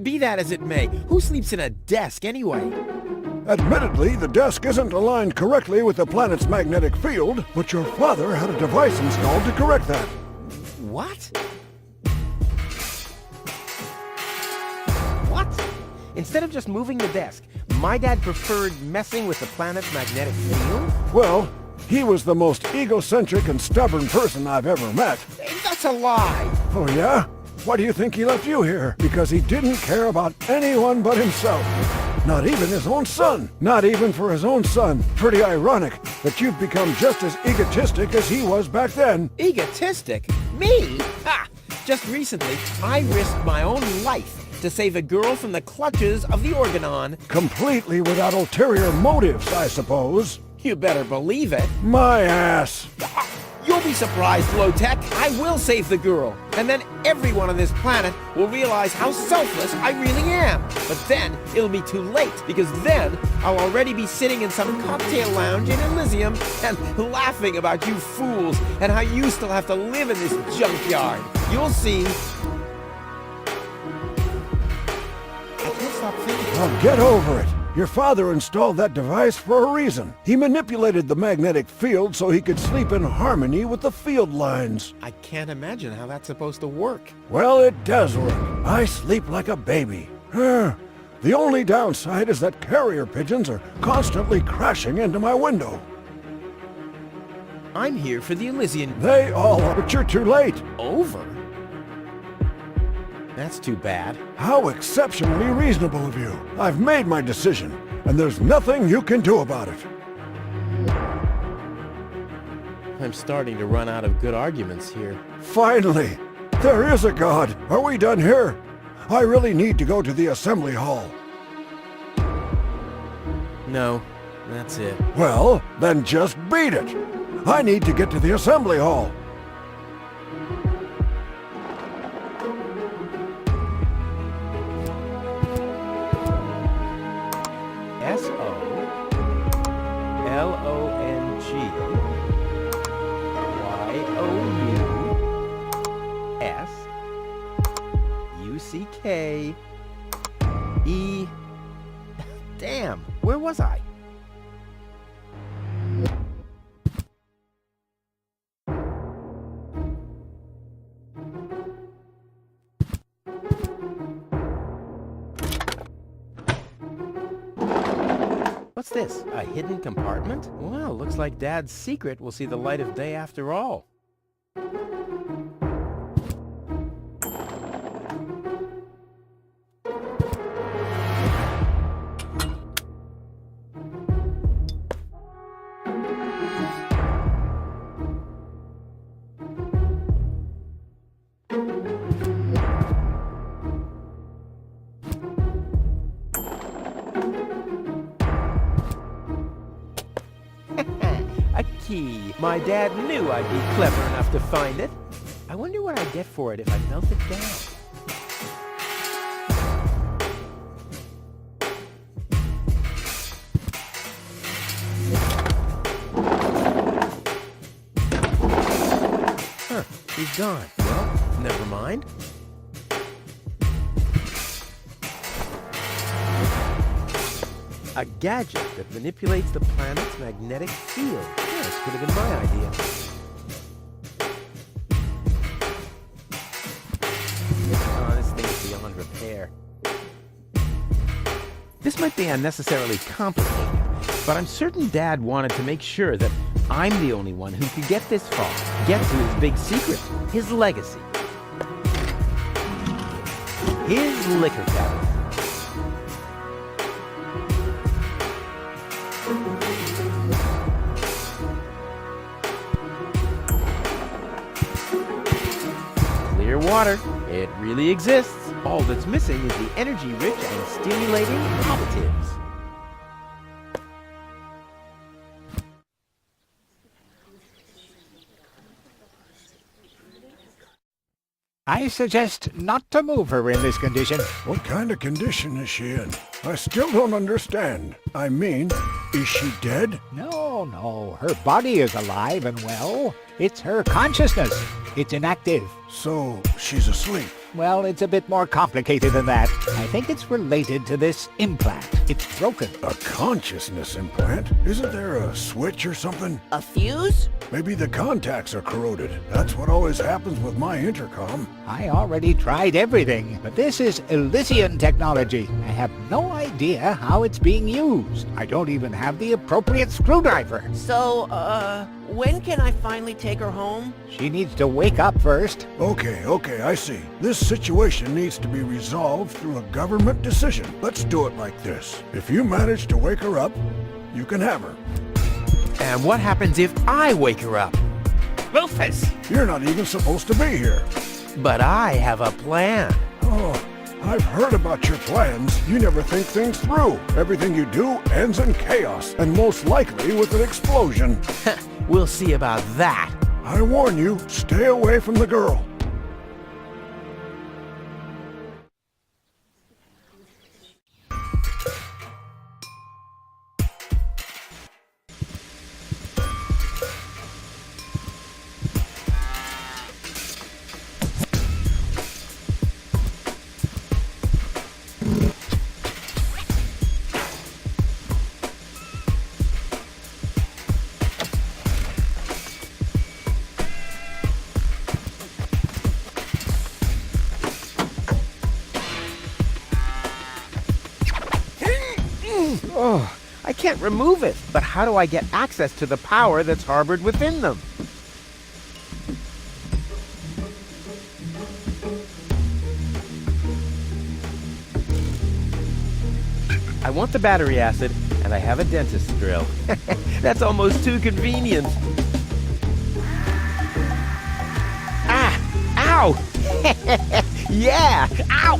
Be that as it may, who sleeps in a desk anyway? Admittedly, the desk isn't aligned correctly with the planet's magnetic field, but your father had a device installed to correct that. What? What? Instead of just moving the desk, my dad preferred messing with the planet's magnetic field? Well, he was the most egocentric and stubborn person I've ever met. That's a lie! Oh, yeah? Why do you think he left you here? Because he didn't care about anyone but himself. Not even his own son. Not even for his own son. Pretty ironic that you've become just as egotistic as he was back then. Egotistic? Me? Ha! Just recently, I risked my own life to save a girl from the clutches of the Organon. Completely without ulterior motives, I suppose. You better believe it. My ass. You're Don't be surprised, Low-Tech. I will save the girl. And then everyone on this planet will realize how selfless I really am. But then it'll be too late, because then I'll already be sitting in some cocktail lounge in Elysium and laughing about you fools and how you still have to live in this junkyard. You'll see. I can't stop thinking. Oh, get over it. Your father installed that device for a reason. He manipulated the magnetic field so he could sleep in harmony with the field lines. I can't imagine how that's supposed to work. Well, it does work. I sleep like a baby. The only downside is that carrier pigeons are constantly crashing into my window. I'm here for the Elysian. They all are, but you're too late. Over? That's too bad. How exceptionally reasonable of you. I've made my decision, and there's nothing you can do about it. I'm starting to run out of good arguments here. Finally! There is a God! Are we done here? I really need to go to the assembly hall. No, that's it. Well, then just beat it! I need to get to the assembly hall. Solongus. Damn, where was I? What's this? A hidden compartment? Well, looks like Dad's secret will see the light of day after all. A key. My dad knew I'd be clever enough to find it. I wonder what I'd get for it if I melt it down. Huh, he's gone. Well, never mind. A gadget that manipulates the planet's magnetic field. Yeah, this could have been my idea. Oh, this thing is beyond repair. This might be unnecessarily complicated, but I'm certain Dad wanted to make sure that I'm the only one who could get this far. Get to his big secret, his legacy. His liquor cabinet. Clear water. It really exists. All that's missing is the energy-rich and stimulating additives. I suggest not to move her in this condition. What kind of condition is she in? I still don't understand. I mean, is she dead? No. Her body is alive and well. It's her consciousness. It's inactive. So, she's asleep. Well, it's a bit more complicated than that. I think it's related to this implant. It's broken. A consciousness implant? Isn't there a switch or something? A fuse? Maybe the contacts are corroded. That's what always happens with my intercom. I already tried everything, but this is Elysian technology. I have no idea how it's being used. I don't even have the appropriate screwdriver. So, when can I finally take her home? She needs to wake up first. Okay, I see. This situation needs to be resolved through a government decision. Let's do it like this. If you manage to wake her up, you can have her. And what happens if I wake her up? Rufus! You're not even supposed to be here. But I have a plan. Oh, I've heard about your plans. You never think things through. Everything you do ends in chaos, and most likely with an explosion. We'll see about that. I warn you, stay away from the girl. Oh, I can't remove it. But how do I get access to the power that's harbored within them? I want the battery acid, and I have a dentist's drill. That's almost too convenient. Ah! Ow! Yeah! Ow!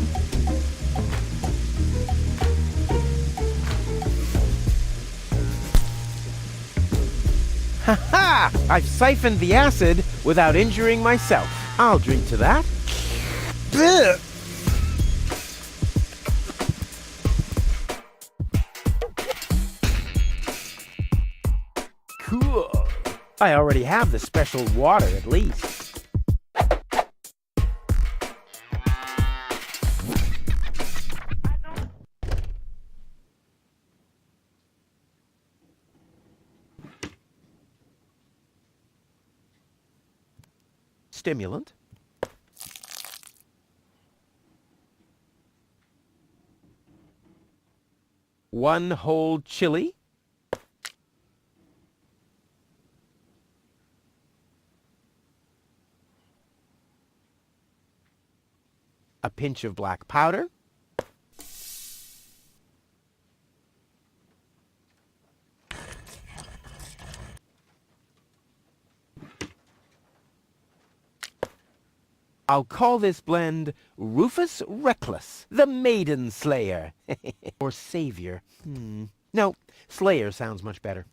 Ha-ha! I've siphoned the acid without injuring myself. I'll drink to that. Blech. Cool. I already have the special water at least. Stimulant. One whole chili. A pinch of black powder. I'll call this blend Rufus Reckless, the Maiden Slayer. Or Savior. No, Slayer sounds much better.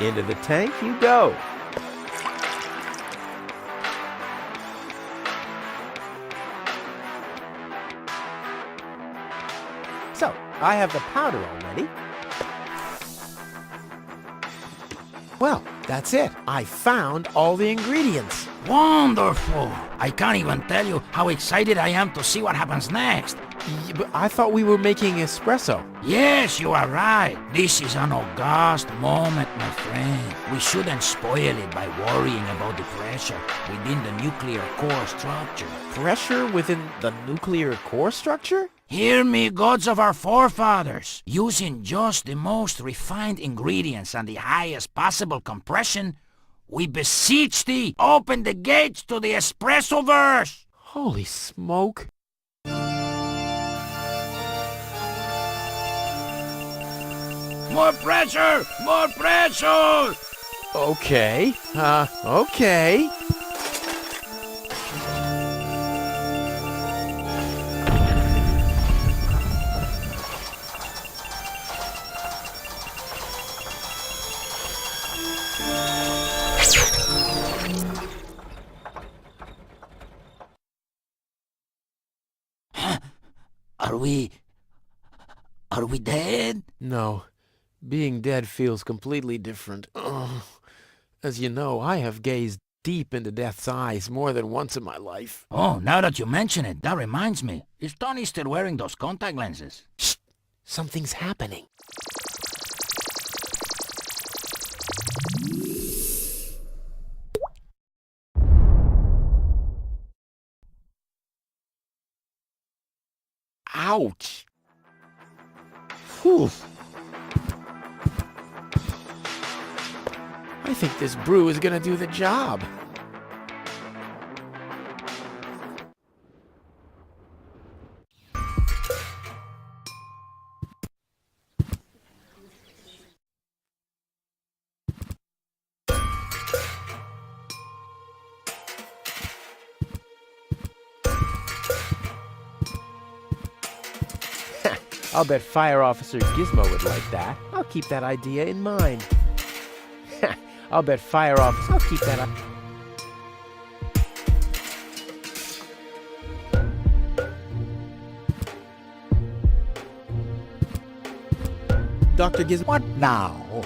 Into the tank you go. So, I have the powder already. Well, that's it. I found all the ingredients. Wonderful! I can't even tell you how excited I am to see what happens next. But I thought we were making espresso. Yes, you are right. This is an august moment, my friend. We shouldn't spoil it by worrying about the pressure within the nuclear core structure. Pressure within the nuclear core structure? Hear me, gods of our forefathers. Using just the most refined ingredients and the highest possible compression, we beseech thee, open the gates to the espressoverse! Holy smoke. More pressure! More pressure! Okay. Okay. Are we dead? No. Being dead feels completely different. Ugh. As you know, I have gazed deep into death's eyes more than once in my life. Oh, now that you mention it, that reminds me. Is Tony still wearing those contact lenses? Shh! Something's happening. Ouch! Whew. I think this brew is gonna do the job. I'll bet Fire Officer Gizmo would like that. I'll keep that idea in mind. I'll bet Fire Officer... I'll keep that up. Dr. Gizmo... What now?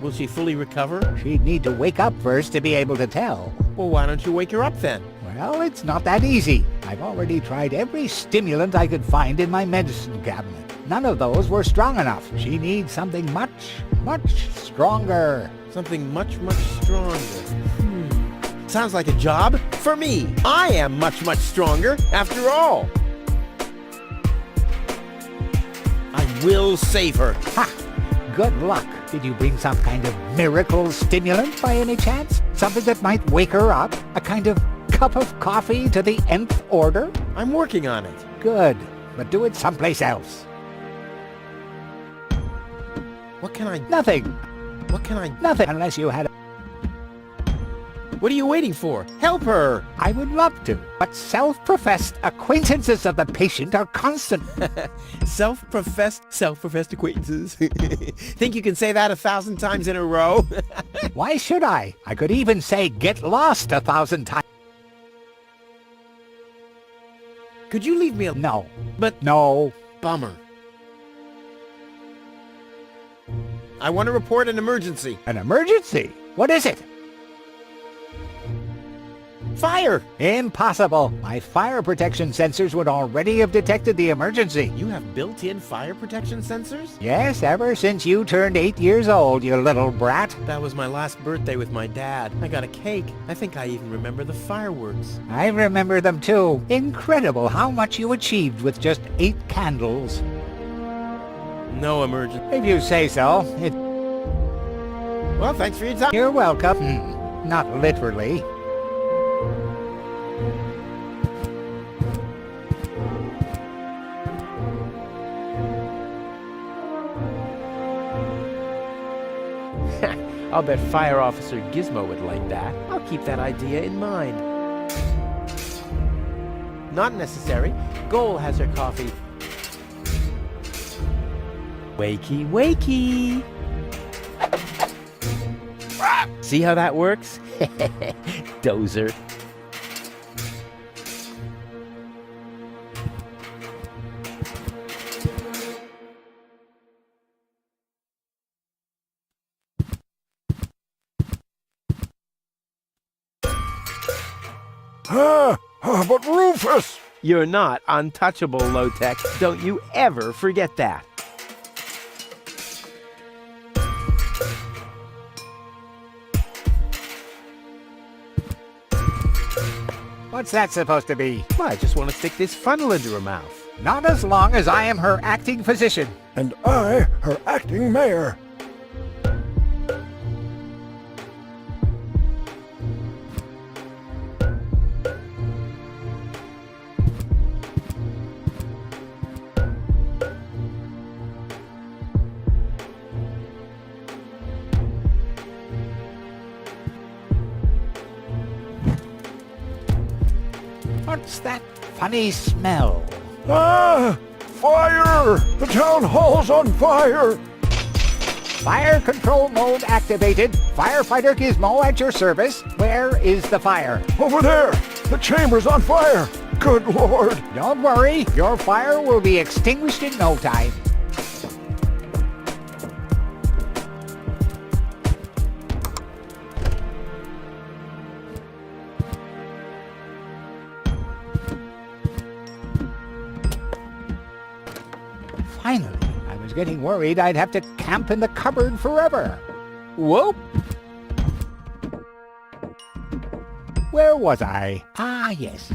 Will she fully recover? She'd need to wake up first to be able to tell. Well, why don't you wake her up then? Well, it's not that easy. I've already tried every stimulant I could find in my medicine cabinet. None of those were strong enough. She needs something much, much stronger. Something much, much stronger. Sounds like a job for me. I am much, much stronger, after all. I will save her. Ha! Good luck. Did you bring some kind of miracle stimulant by any chance? Something that might wake her up? A kind of cup of coffee to the nth order? I'm working on it. Good, but do it someplace else. What can I... Nothing. What can I... Nothing unless you had... What are you waiting for? Help her! I would love to, but self-professed acquaintances of the patient are constant. Self-professed acquaintances. Think you can say that 1,000 times in a row? Why should I? I could even say get lost 1,000 times. Could you leave me alone? No. But... No. Bummer. I want to report an emergency. An emergency? What is it? Fire! Impossible. My fire protection sensors would already have detected the emergency. You have built-in fire protection sensors? Yes, ever since you turned 8 years old, you little brat. That was my last birthday with my dad. I got a cake. I think I even remember the fireworks. I remember them too. Incredible how much you achieved with just 8 candles. No emergency. If you say so. Well, thanks for your time. You're welcome. Not literally. I'll bet Fire Officer Gizmo would like that. I'll keep that idea in mind. Not necessary. Goal has her coffee. Wakey, wakey! See how that works? Dozer. But Rufus! You're not untouchable, Low-Tech. Don't you ever forget that. What's that supposed to be? Well, I just want to stick this funnel into her mouth. Not as long as I am her acting physician. And I, her acting mayor. What's that funny smell? Ah! Fire! The town hall's on fire! Fire control mode activated. Firefighter Gizmo at your service. Where is the fire? Over there! The chamber's on fire! Good Lord! Don't worry. Your fire will be extinguished in no time. Finally, I was getting worried I'd have to camp in the cupboard forever. Whoop! Where was I? Ah, yes.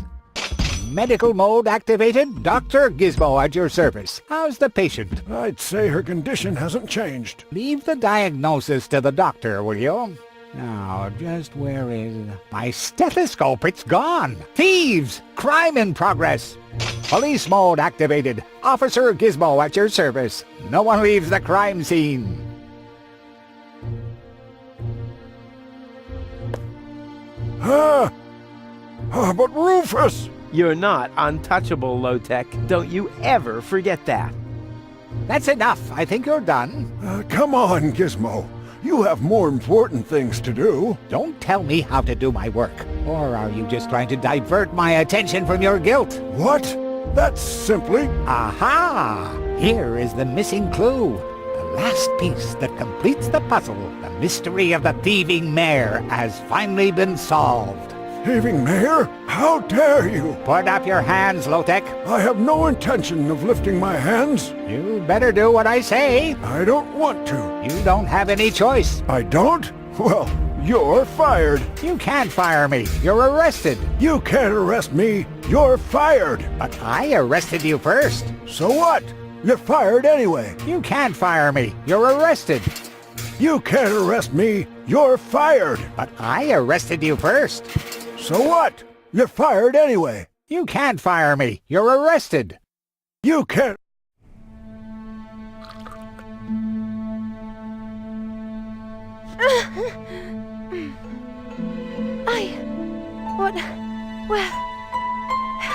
Medical mode activated. Dr. Gizmo at your service. How's the patient? I'd say her condition hasn't changed. Leave the diagnosis to the doctor, will you? Now, just where is... My stethoscope, it's gone! Thieves! Crime in progress! Police mode activated. Officer Gizmo at your service. No one leaves the crime scene. Ah! But Rufus! You're not untouchable, Low-Tech. Don't you ever forget that. That's enough. I think you're done. Come on, Gizmo. You have more important things to do. Don't tell me how to do my work. Or are you just trying to divert my attention from your guilt? What? That's simply... Aha! Here is the missing clue. The last piece that completes the puzzle. The mystery of the thieving mare has finally been solved. Thieving mare? How dare you? Put up your hands, Low-Tech. I have no intention of lifting my hands. You better do what I say. I don't want to. You don't have any choice. I don't? Well, you're fired. You can't fire me. You're arrested. You can't arrest me. You're fired. But I arrested you first. So what? You're fired anyway. You can't fire me. You're arrested. You can't arrest me. You're fired. But I arrested you first. So what? You're fired anyway. You can't fire me. You're arrested. You can't...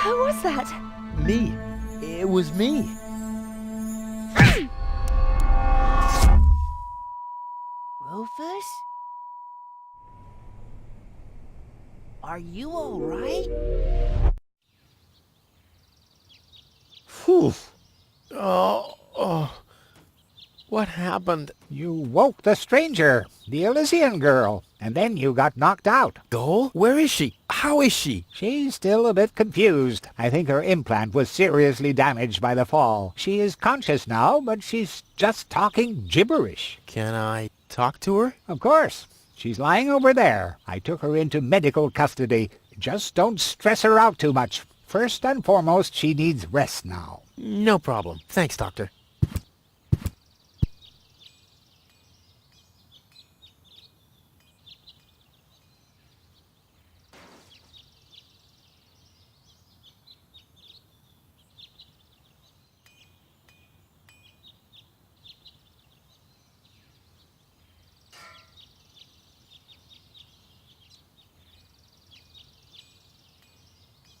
Where was that? Me. It was me. Rufus? Are you all right? Whew. What happened? You woke the stranger, the Elysian girl, and then you got knocked out. Goal? Where is she? How is she? She's still a bit confused. I think her implant was seriously damaged by the fall. She is conscious now, but she's just talking gibberish. Can I talk to her? Of course. She's lying over there. I took her into medical custody. Just don't stress her out too much. First and foremost, she needs rest now. No problem. Thanks, Doctor.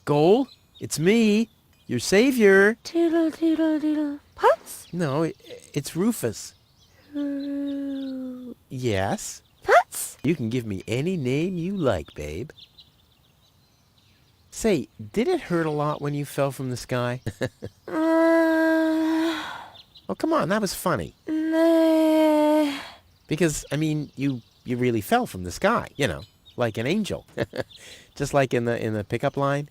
Goal? It's me, your savior. Doodle doodle doodle. Putz? No, it's Rufus. Putz? Yes? You can give me any name you like, babe. Say, did it hurt a lot when you fell from the sky? Oh, come on, that was funny. Nah. Because, I mean, you really fell from the sky, you know, like an angel. Just like in the pickup line.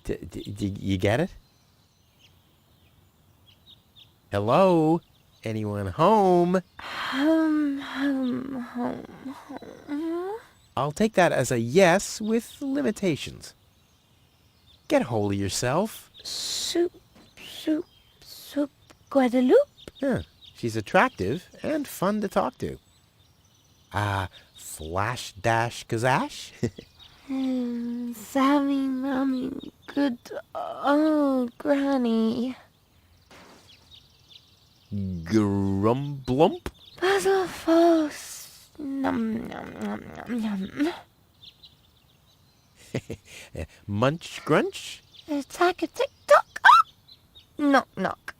You get it? Hello? Anyone home? Home. I'll take that as a yes with limitations. Get hold of yourself. Soup, Guadeloupe? Yeah, she's attractive and fun to talk to. Flash dash kazash? Sammy, Mommy, good old Granny. Grumblump? Puzzle false. Num num num num num. Munch grunch? Attack a tick tock. Knock knock.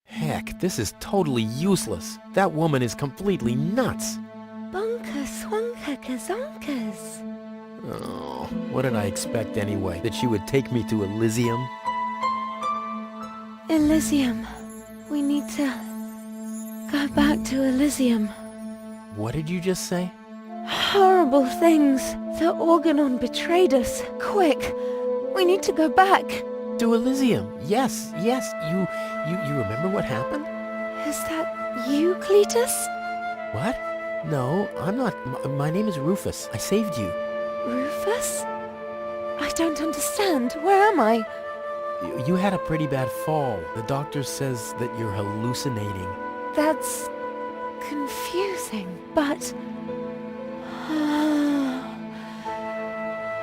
Heck, this is totally useless. That woman is completely nuts. Bonka swanka kazonkas. Oh, what did I expect anyway? That she would take me to Elysium? Elysium. We need to go back to Elysium. What did you just say? Horrible things. The Organon betrayed us. Quick. We need to go back. To Elysium. Yes. You remember what happened? Is that you, Cletus? What? No, I'm not. My name is Rufus. I saved you. Rufus? I don't understand. Where am I? You had a pretty bad fall. The doctor says that you're hallucinating. That's confusing, but...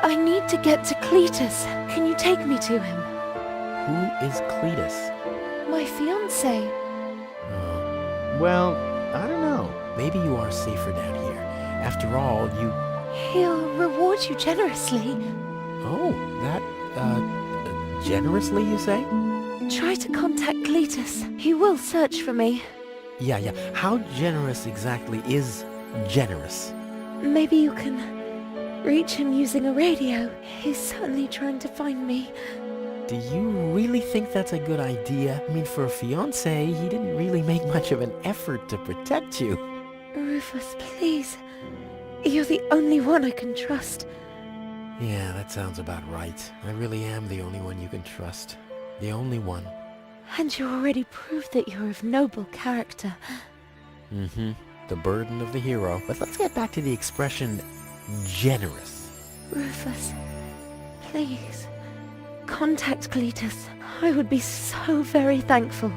I need to get to Cletus. Can you take me to him? Who is Cletus? My fiancé. Well, I don't know. Maybe you are safer down here. After all, He'll reward you generously. Oh, that, generously, you say? Try to contact Cletus. He will search for me. Yeah. How generous exactly is generous? Maybe you can reach him using a radio. He's certainly trying to find me. Do you really think that's a good idea? I mean, for a fiancé, he didn't really make much of an effort to protect you. Rufus, please. You're the only one I can trust. Yeah, that sounds about right. I really am the only one you can trust. The only one. And you already proved that you're of noble character. Mm-hmm. The burden of the hero. But let's get back to the expression generous. Rufus, please. Contact Cletus. I would be so very thankful.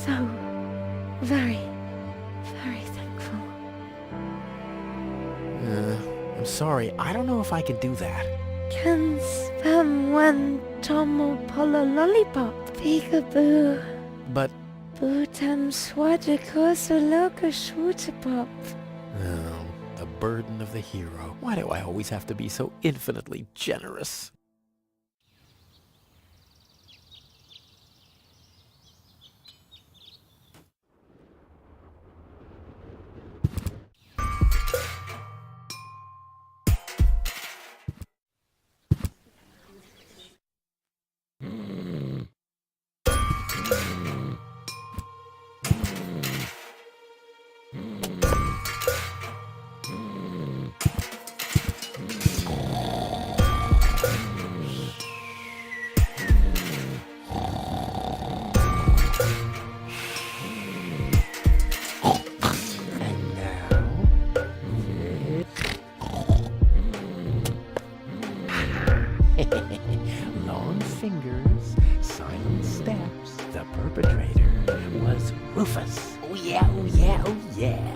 So very, very thankful. I'm sorry. I don't know if I can do that. Can spam when tomo polo lollipop. Peekaboo. But... Bootam swadiko soloka shootapop. Oh, the burden of the hero. Why do I always have to be so infinitely generous? Long fingers, silent steps. The perpetrator was Rufus. Oh yeah, oh yeah, oh yeah.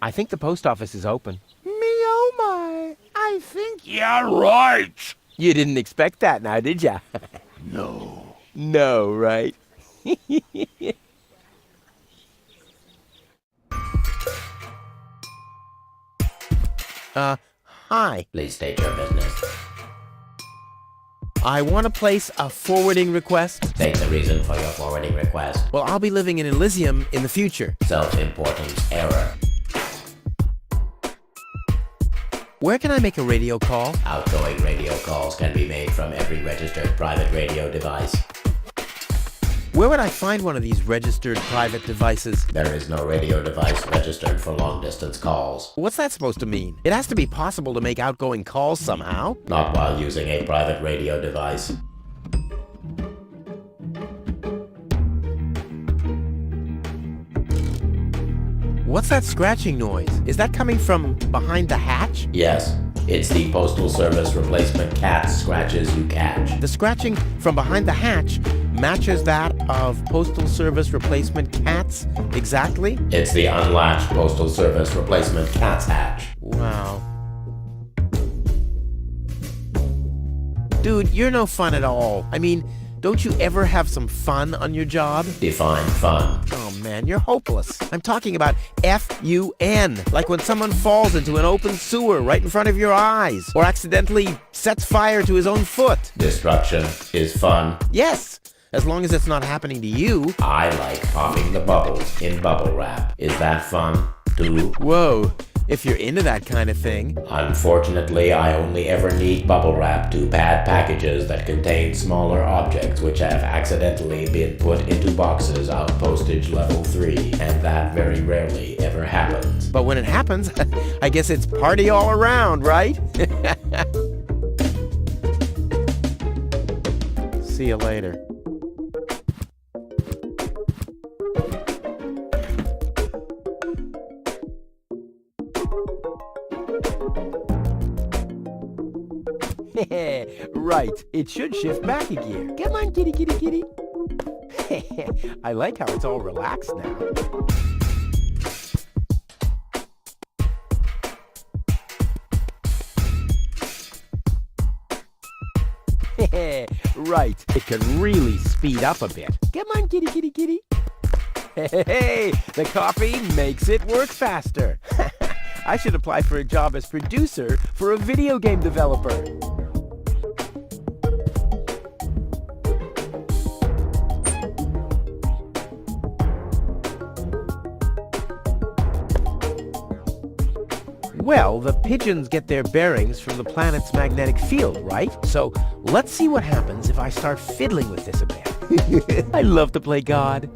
I think the post office is open. Me oh my, I think... Yeah, right! You didn't expect that now, did ya? No. No, right? Hi. Please state your business. I want to place a forwarding request. State the reason for your forwarding request. Well, I'll be living in Elysium in the future. Self-importance error. Where can I make a radio call? Outgoing radio calls can be made from every registered private radio device. Where would I find one of these registered private devices? There is no radio device registered for long-distance calls. What's that supposed to mean? It has to be possible to make outgoing calls somehow. Not while using a private radio device. What's that scratching noise? Is that coming from behind the hatch? Yes, it's the Postal Service replacement cat scratches you catch. The scratching from behind the hatch matches that of Postal Service replacement cats exactly? It's the unlatched Postal Service replacement cat's hatch. Wow. Dude, you're no fun at all. I mean, don't you ever have some fun on your job? Define fun. Oh man, you're hopeless. I'm talking about F-U-N. Like when someone falls into an open sewer right in front of your eyes, or accidentally sets fire to his own foot. Destruction is fun. Yes, as long as it's not happening to you. I like popping the bubbles in bubble wrap. Is that fun, too? Whoa, if you're into that kind of thing. Unfortunately, I only ever need bubble wrap to pad packages that contain smaller objects which have accidentally been put into boxes of postage level 3, and that very rarely ever happens. But when it happens, I guess it's party all around, right? See you later. Right, it should shift back a gear. Come on, kitty, kitty, kitty. I like how it's all relaxed now. Right, it can really speed up a bit. Come on, kitty, kitty, kitty. Hey, the coffee makes it work faster. I should apply for a job as producer for a video game developer. Well, the pigeons get their bearings from the planet's magnetic field, right? So let's see what happens if I start fiddling with this a bit. I love to play God.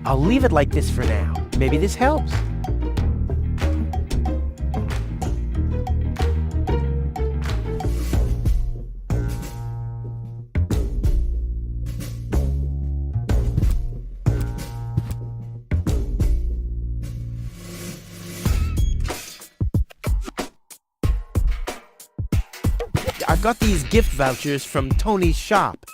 I'll leave it like this for now. Maybe this helps. I've got these gift vouchers from Tony's shop.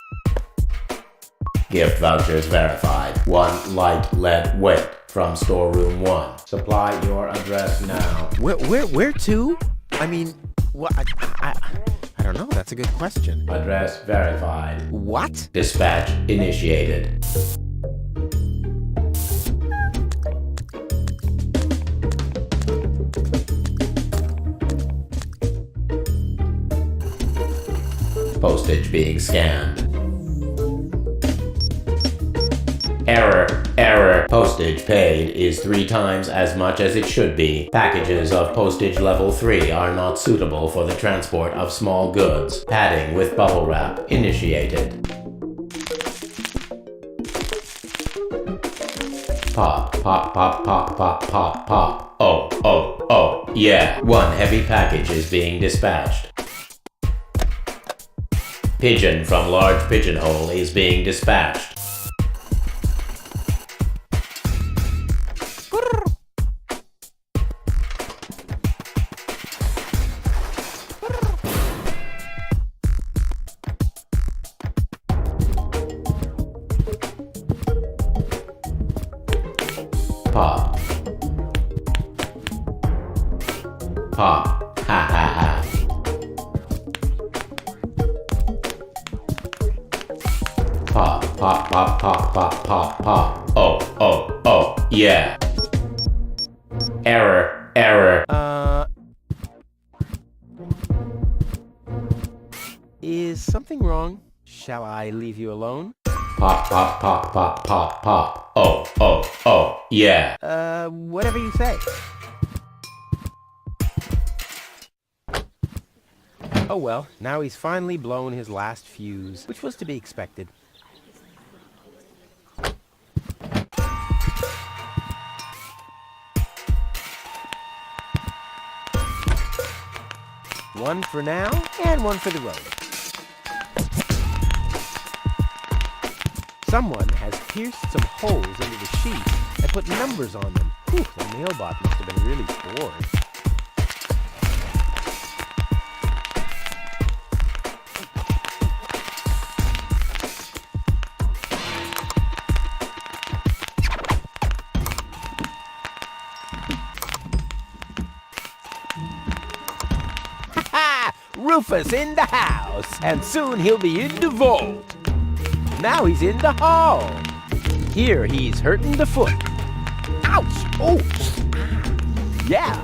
Gift vouchers verified. 1 light lead weight from storeroom 1. Supply your address now. Where to? I mean, what? I don't know. That's a good question. Address verified. What? Dispatch initiated. Postage being scanned. Error. Postage paid is 3 times as much as it should be. Packages of postage level 3 are not suitable for the transport of small goods. Padding with bubble wrap initiated. Pop. Oh, yeah. 1 heavy package is being dispatched. Pigeon from large pigeonhole is being dispatched. Pop. Ha. Pop. Oh, yeah. Error. Is something wrong? Shall I leave you alone? Pop. Oh, yeah. Whatever you say. Oh well, now he's finally blown his last fuse, which was to be expected. One for now, and one for the road. Someone has pierced some holes into the sheet and put numbers on them. Whew, the mailbot must have been really bored. Rufus in the house, and soon he'll be in the vault. Now he's in the hall. Here he's hurting the foot. Ouch! Oh! Yeah!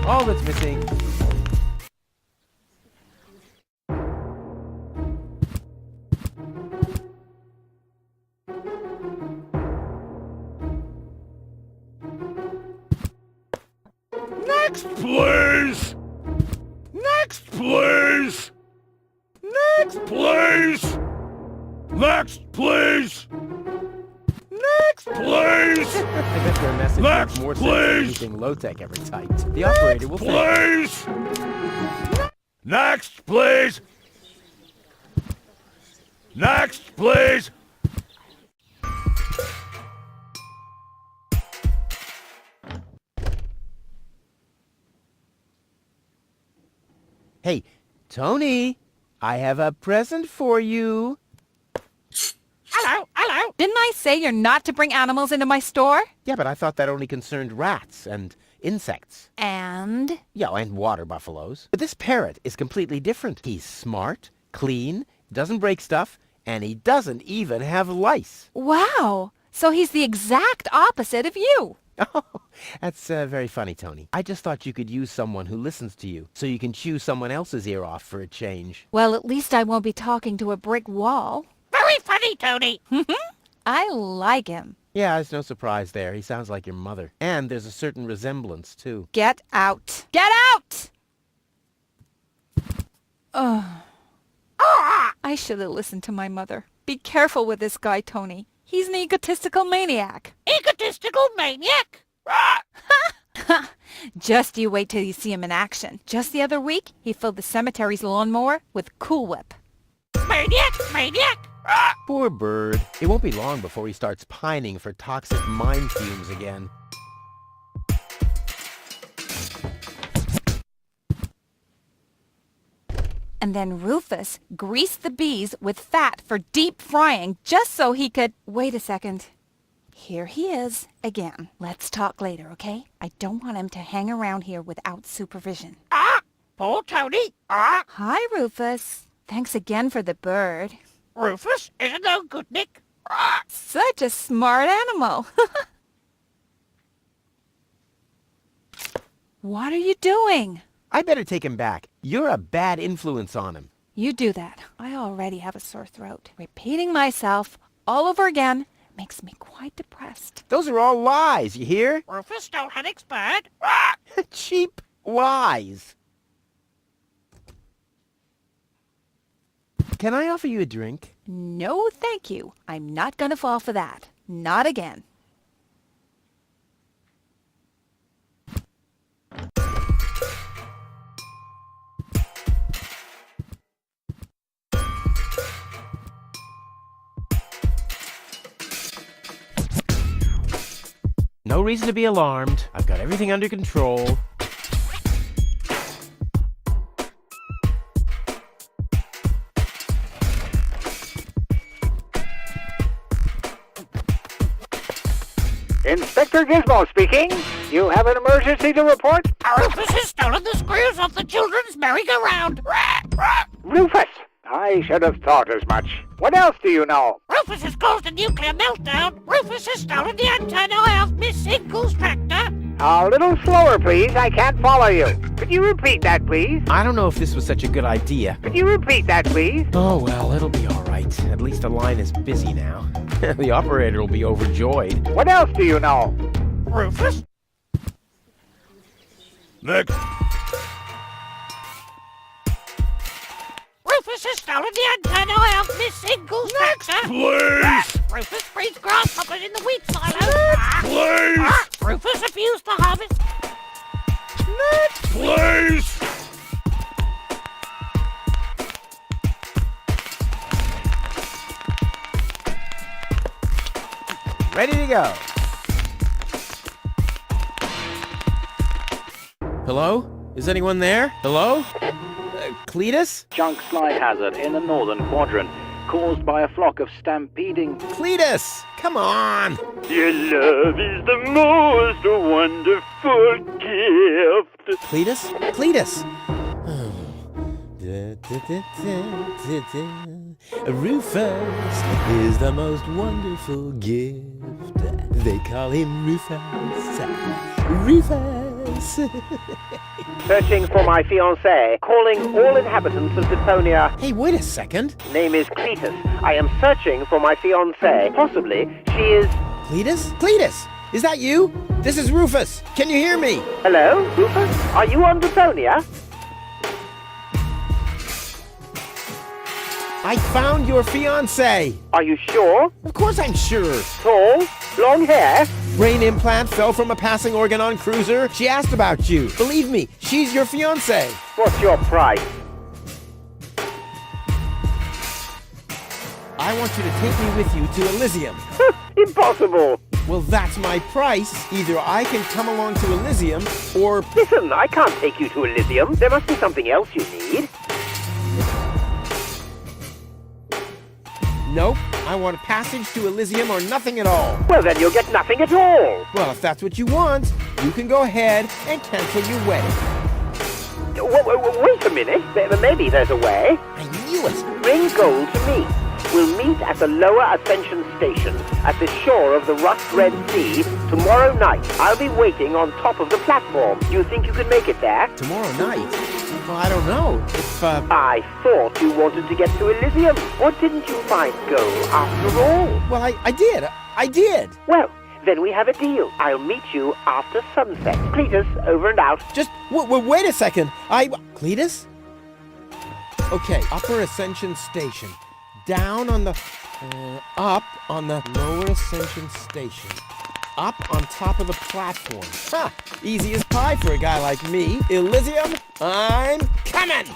All that's missing. Next, please! Next, please! Next, please! Next, please! Next, please! I bet their message makes more sense than anything low-tech ever typed. The operator will Please! Next, please! Next, please! Hey, Tony, I have a present for you. Hello, hello. Didn't I say you're not to bring animals into my store? Yeah, but I thought that only concerned rats and insects. And? Yeah, and water buffaloes. But this parrot is completely different. He's smart, clean, doesn't break stuff, and he doesn't even have lice. Wow. So he's the exact opposite of you. Oh, that's very funny, Tony. I just thought you could use someone who listens to you, so you can chew someone else's ear off for a change. Well, at least I won't be talking to a brick wall. Very funny, Tony. I like him. Yeah, there's no surprise there. He sounds like your mother. And there's a certain resemblance, too. Get out. Get out! Ugh. I should have listened to my mother. Be careful with this guy, Tony. He's an egotistical maniac. Egotistical maniac? Just you wait till you see him in action. Just the other week, he filled the cemetery's lawnmower with Cool Whip. Maniac! Maniac! Poor bird. It won't be long before he starts pining for toxic mine fumes again. And then Rufus greased the bees with fat for deep frying just so he could... Wait a second. Here he is again. Let's talk later, okay? I don't want him to hang around here without supervision. Poor Tony. Hi, Rufus. Thanks again for the bird. Rufus is no good, Nick. Such a smart animal. What are you doing? I better take him back. You're a bad influence on him. You do that. I already have a sore throat. Repeating myself all over again makes me quite depressed. Those are all lies, you hear? Rufus don't have expired. Cheap lies. Can I offer you a drink? No, thank you. I'm not gonna fall for that. Not again. No reason to be alarmed. I've got everything under control. Inspector Gizmo speaking. You have an emergency to report? Rufus has stolen the screws off the children's merry-go-round. Rufus! I should have thought as much. What else do you know? Rufus has caused a nuclear meltdown. Rufus has stolen the antenna of Miss Inkle's tractor. A little slower, please. I can't follow you. Could you repeat that, please? I don't know if this was such a good idea. Could you repeat that, please? Oh, well, it'll be all right. At least the line is busy now. The operator will be overjoyed. What else do you know? Rufus? Next. Rufus has stolen the antenna of Miss Inkle's works, huh? Please! Rufus breeds grasshoppers in the wheat silo. Please! Rufus refused to harvest. Please! Ready to go. Hello? Is anyone there? Hello? Cletus? Junk slide hazard in the northern quadrant, caused by a flock of stampeding... Cletus! Come on! Your love is the most wonderful gift. Cletus? Cletus! Rufus is the most wonderful gift. They call him Rufus. Rufus! Searching for my fiancée. Calling all inhabitants of Deponia. Hey, wait a second. Name is Cletus. I am searching for my fiancée. Possibly, she is... Cletus? Cletus! Is that you? This is Rufus. Can you hear me? Hello, Rufus? Are you on Deponia? I found your fiancée. Are you sure? Of course I'm sure. Tall? Long hair? Brain implant fell from a passing Organon cruiser. She asked about you. Believe me, she's your fiancée. What's your price? I want you to take me with you to Elysium. Impossible. Well, that's my price. Either I can come along to Elysium, or... Listen, I can't take you to Elysium. There must be something else you need. Nope. I want a passage to Elysium or nothing at all. Well, then you'll get nothing at all. Well, if that's what you want, you can go ahead and cancel your wedding. Wait a minute. Maybe there's a way. I knew it. Bring gold to me. We'll meet at the lower ascension station at the shore of the rust-red sea tomorrow night. I'll be waiting on top of the platform. Do you think you can make it there? Tomorrow night? Well, I don't know. If, I thought you wanted to get to Elysium. Or didn't you find gold after all? Well, I did. I did. Well, then we have a deal. I'll meet you after sunset. Cletus, over and out. Just, wait a second. Cletus? Okay, upper ascension station. Down on the... up on the lower ascension station. Up on top of the platform. Ha! Easy as pie for a guy like me. Elysium, I'm coming!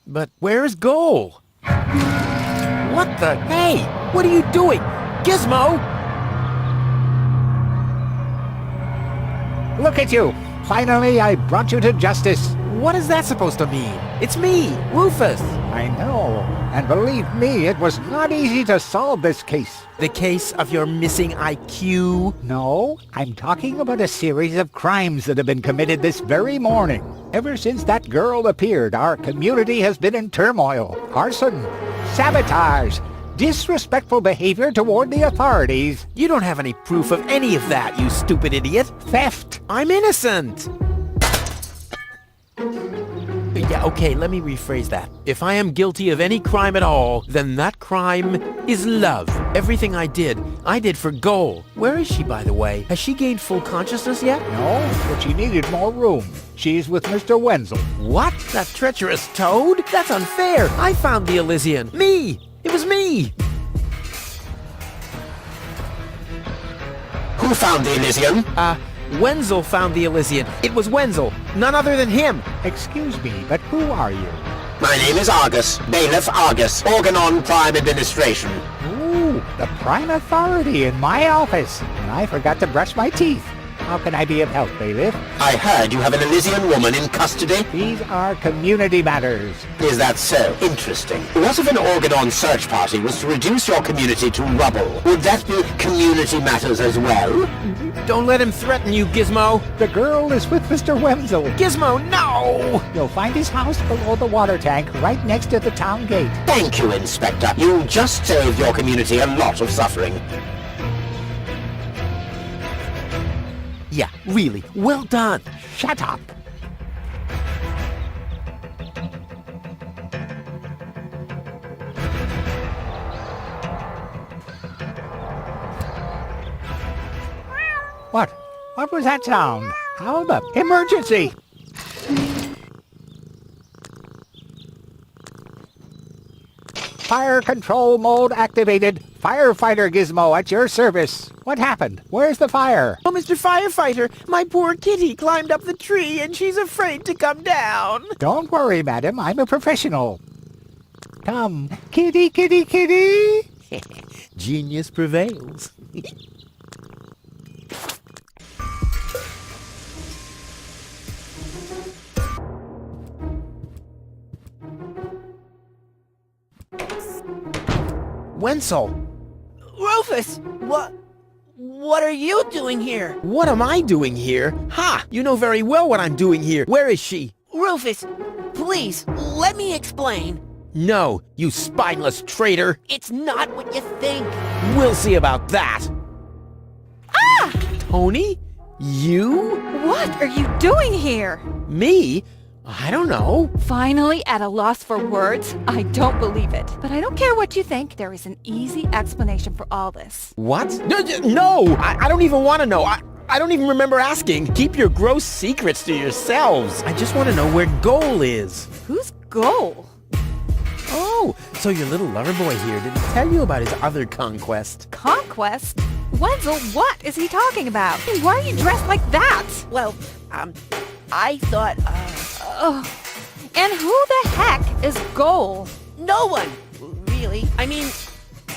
But where's Goal? What the? Hey! What are you doing? Gizmo! Look at you! Finally, I brought you to justice. What is that supposed to mean? It's me, Rufus. I know. And believe me, it was not easy to solve this case. The case of your missing IQ? No, I'm talking about a series of crimes that have been committed this very morning. Ever since that girl appeared, our community has been in turmoil. Arson, sabotage, disrespectful behavior toward the authorities. You don't have any proof of any of that, you stupid idiot. Theft. I'm innocent. Yeah, okay, let me rephrase that. If I am guilty of any crime at all, then that crime is love. Everything I did for Goal. Where is she, by the way? Has she gained full consciousness yet? No, but she needed more room. She's with Mr. Wenzel. What? That treacherous toad? That's unfair. I found the Elysian. Me! It was me! Who found the Elysian? Wenzel found the Elysian. It was Wenzel. None other than him. Excuse me, but who are you? My name is Argus. Bailiff Argus. Organon Prime Administration. Ooh, the prime authority in my office. And I forgot to brush my teeth. How can I be of help, Bailiff? I heard you have an Elysian woman in custody. These are community matters. Is that so? Interesting. What if an Organon search party was to reduce your community to rubble? Would that be community matters as well? Don't let him threaten you, Gizmo. The girl is with Mr. Wenzel. Gizmo, no! You'll find his house below the water tank, right next to the town gate. Thank you, Inspector. You just saved your community a lot of suffering. Yeah, Really, well done. Shut up. What? What was that sound? How the emergency? Fire control mode activated. Firefighter Gizmo at your service. What happened? Where's the fire? Oh, Mr. Firefighter, my poor kitty climbed up the tree and she's afraid to come down. Don't worry, madam. I'm a professional. Come, kitty, kitty, kitty. Genius prevails. Wenzel! Rufus! What are you doing here? What am I doing here? Ha! You know very well what I'm doing here. Where is she? Rufus, please, let me explain. No, you spineless traitor. It's not what you think. We'll see about that. Ah! Tony? You? What are you doing here? Me? I don't know. Finally at a loss for words? I don't believe it. But I don't care what you think. There is an easy explanation for all this. What? No! I don't even want to know. I don't even remember asking. Keep your gross secrets to yourselves. I just want to know where Goal is. Who's Goal? Oh, so your little lover boy here didn't tell you about his other conquest. Conquest? Wenzel, what is he talking about? And why are you dressed like that? Well, I thought, Oh, and who the heck is Goal? no one, really. I mean,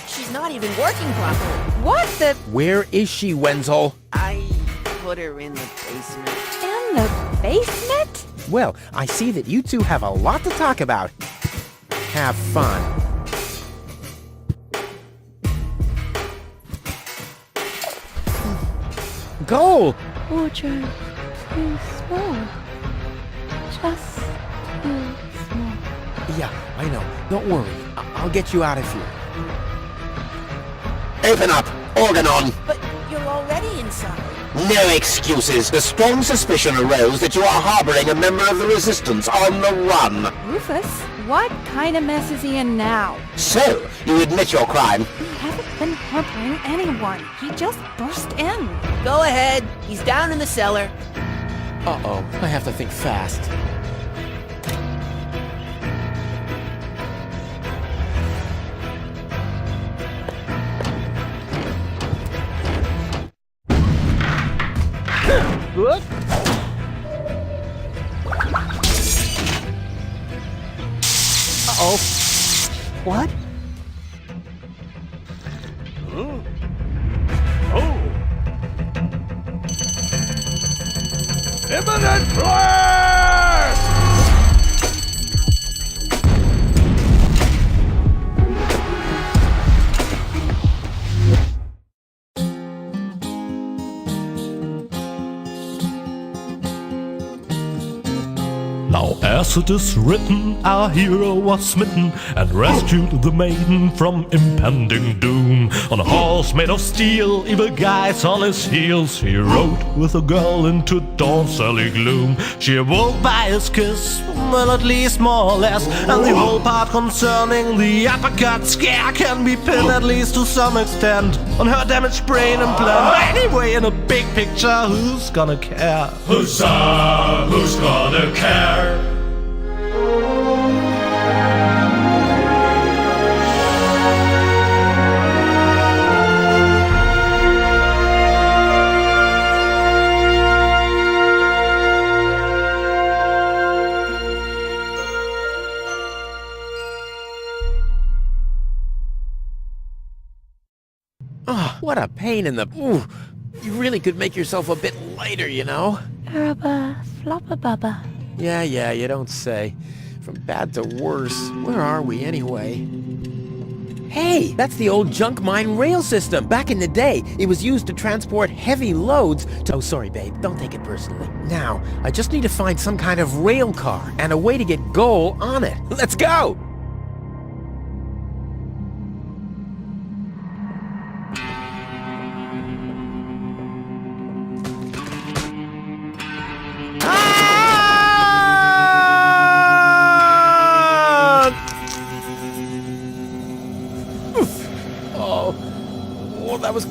she's not even working properly. What the... Where is she, Wenzel? I put her in the basement. In the basement? Well, I see that you two have a lot to talk about. Have fun. Goal! Wardrobe too small. Just too small. Yeah, I know. Don't worry. I'll get you out of here. Open up! Organon! But you're already inside. No excuses. The strong suspicion arose that you are harboring a member of the Resistance on the run. Rufus, what kind of mess is he in now? So, you admit your crime. We haven't been harboring anyone. He just burst in. Go ahead. He's down in the cellar. Uh-oh. I have to think fast. Good. Uh-oh. What? Imminent blast! Now as it is written, our hero was smitten and rescued the maiden from impending doom. On a horse made of steel, evil guys on his heels, he rode with a girl into dawn's early gloom. She awoke by his kiss, well at least more or less, and the whole part concerning the uppercut scare can be pinned at least to some extent on her damaged brain implant. Anyway, in a big picture, who's gonna care? Huzzah, who's gonna care? Oh, what a pain in the... Ooh, you really could make yourself a bit lighter, you know? Araba, floppa bubba. Yeah, you don't say. From bad to worse. Where are we, anyway? Hey, that's the old junk mine rail system. Back in the day, it was used to transport heavy loads to... Oh, sorry, babe. Don't take it personally. Now, I just need to find some kind of rail car and a way to get Goal on it. Let's go!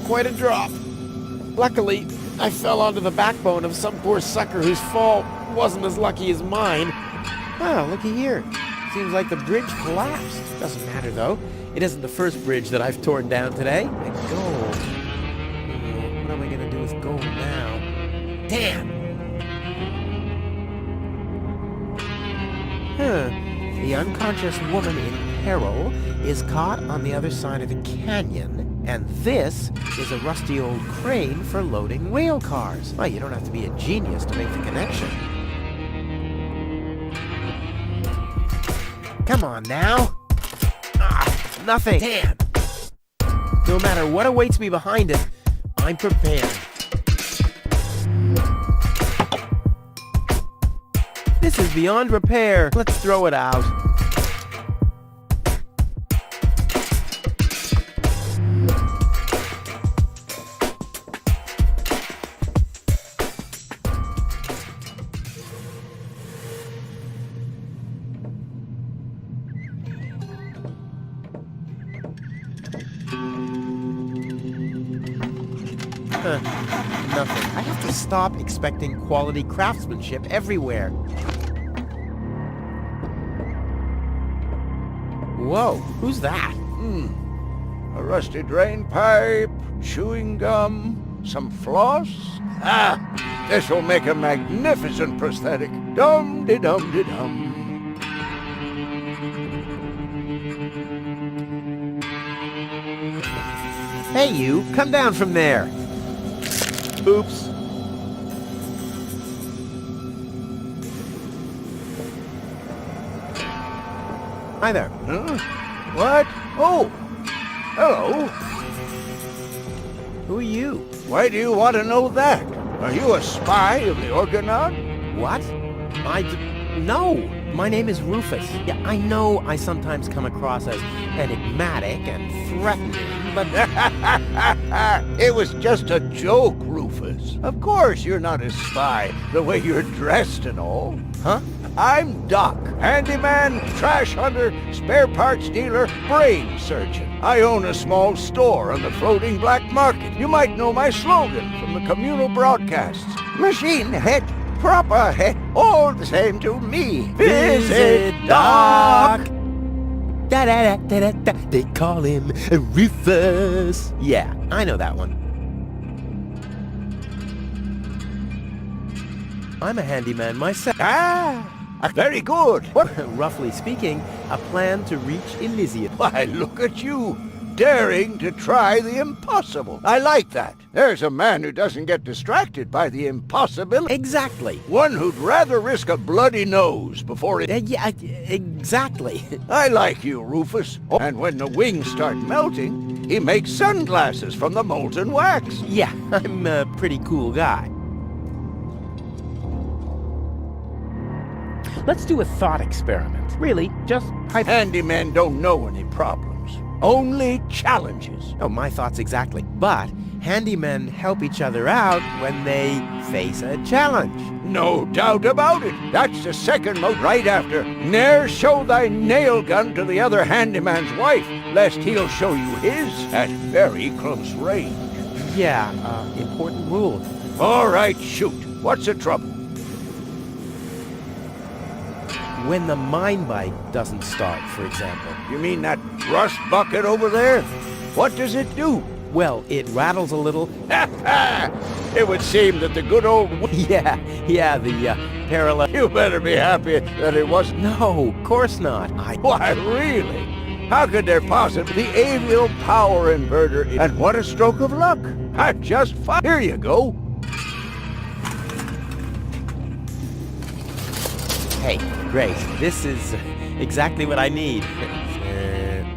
quite a drop. Luckily, I fell onto the backbone of some poor sucker whose fall wasn't as lucky as mine. Oh, looky here. Seems like the bridge collapsed. Doesn't matter, though. It isn't the first bridge that I've torn down today. And gold. What am I going to do with gold now? Damn! The unconscious woman in peril is caught on the other side of the canyon, and this is a rusty old crane for loading rail cars. Well, you don't have to be a genius to make the connection. Come on now. Nothing. Damn. No matter what awaits me behind it, I'm prepared. This is beyond repair. Let's throw it out. Nothing. I have to stop expecting quality craftsmanship everywhere. Whoa, who's that? A rusty drain pipe, chewing gum, some floss. This will make a magnificent prosthetic. Dum-de-dum-de-dum. Hey, you, come down from there. Oops. Hi there. Huh? What? Oh! Hello. Who are you? Why do you want to know that? Are you a spy of the Organon? What? No. My name is Rufus. Yeah, I know I sometimes come across as enigmatic and threatening, but... It was just a joke, Rufus. Of course you're not a spy, the way you're dressed and all. Huh? I'm Doc, handyman, trash hunter, spare parts dealer, brain surgeon. I own a small store on the floating black market. You might know my slogan from the communal broadcasts. Machine head, proper head, all the same to me. Visit Doc! Da-da-da-da-da-da. They call him Rufus. Yeah, I know that one. I'm a handyman myself. Very good. What? Roughly speaking, a plan to reach Elysium. Why, look at you, daring to try the impossible. I like that. There's a man who doesn't get distracted by the impossibility. Exactly. One who'd rather risk a bloody nose before it... Yeah, exactly. I like you, Rufus. And when the wings start melting, he makes sunglasses from the molten wax. Yeah, I'm a pretty cool guy. Let's do a thought experiment. Really, just... Handymen don't know any problems. Only challenges. Oh, my thoughts exactly. But handymen help each other out when they face a challenge. No doubt about it. That's the second mode right after. Ne'er show thy nail gun to the other handyman's wife, lest he'll show you his at very close range. Yeah, important rule. All right, shoot. What's the trouble? When the mine bike doesn't start, for example. You mean that rust bucket over there? What does it do? Well, it rattles a little. It would seem that the good old... Yeah, the parallel... You better be happy that it wasn't... No, of course not. Why, really? How could there possibly be avial power inverter? And what a stroke of luck. Just fine. Here you go. Hey, great. This is exactly what I need.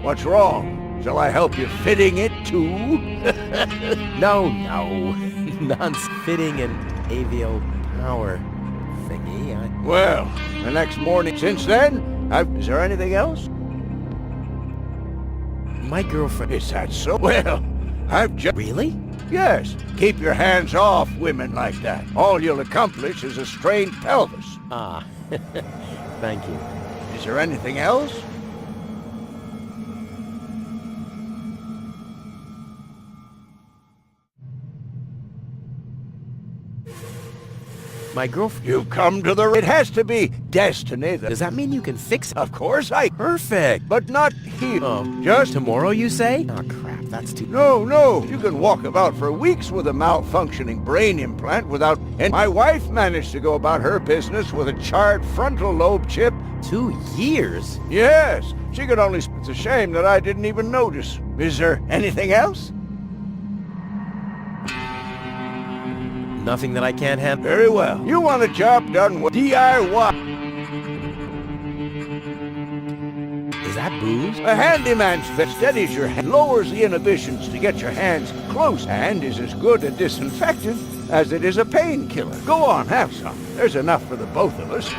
What's wrong? Shall I help you fitting it too? No. Non-fitting an avial power thingy. Well, the next morning. Since then, is there anything else? My girlfriend... Is that so? Well, I've just... Really? Yes. Keep your hands off women like that. All you'll accomplish is a strained pelvis. Ah. Thank you. Is there anything else? My girlfriend... You've come to the... It has to be destiny. Does that mean you can fix it? Of course Perfect. But not here. Oh, Just... tomorrow, you say? Oh, crap, that's too... No. You can walk about for weeks with a malfunctioning brain implant without... And my wife managed to go about her business with a charred frontal lobe chip. 2 years? Yes. She could only... It's a shame that I didn't even notice. Is there anything else? Nothing that I can't handle. Very well. You want a job done with DIY. Is that booze? A handyman's that steadies your hand, lowers the inhibitions to get your hands close, and is as good a disinfectant as it is a painkiller. Go on, have some. There's enough for the both of us.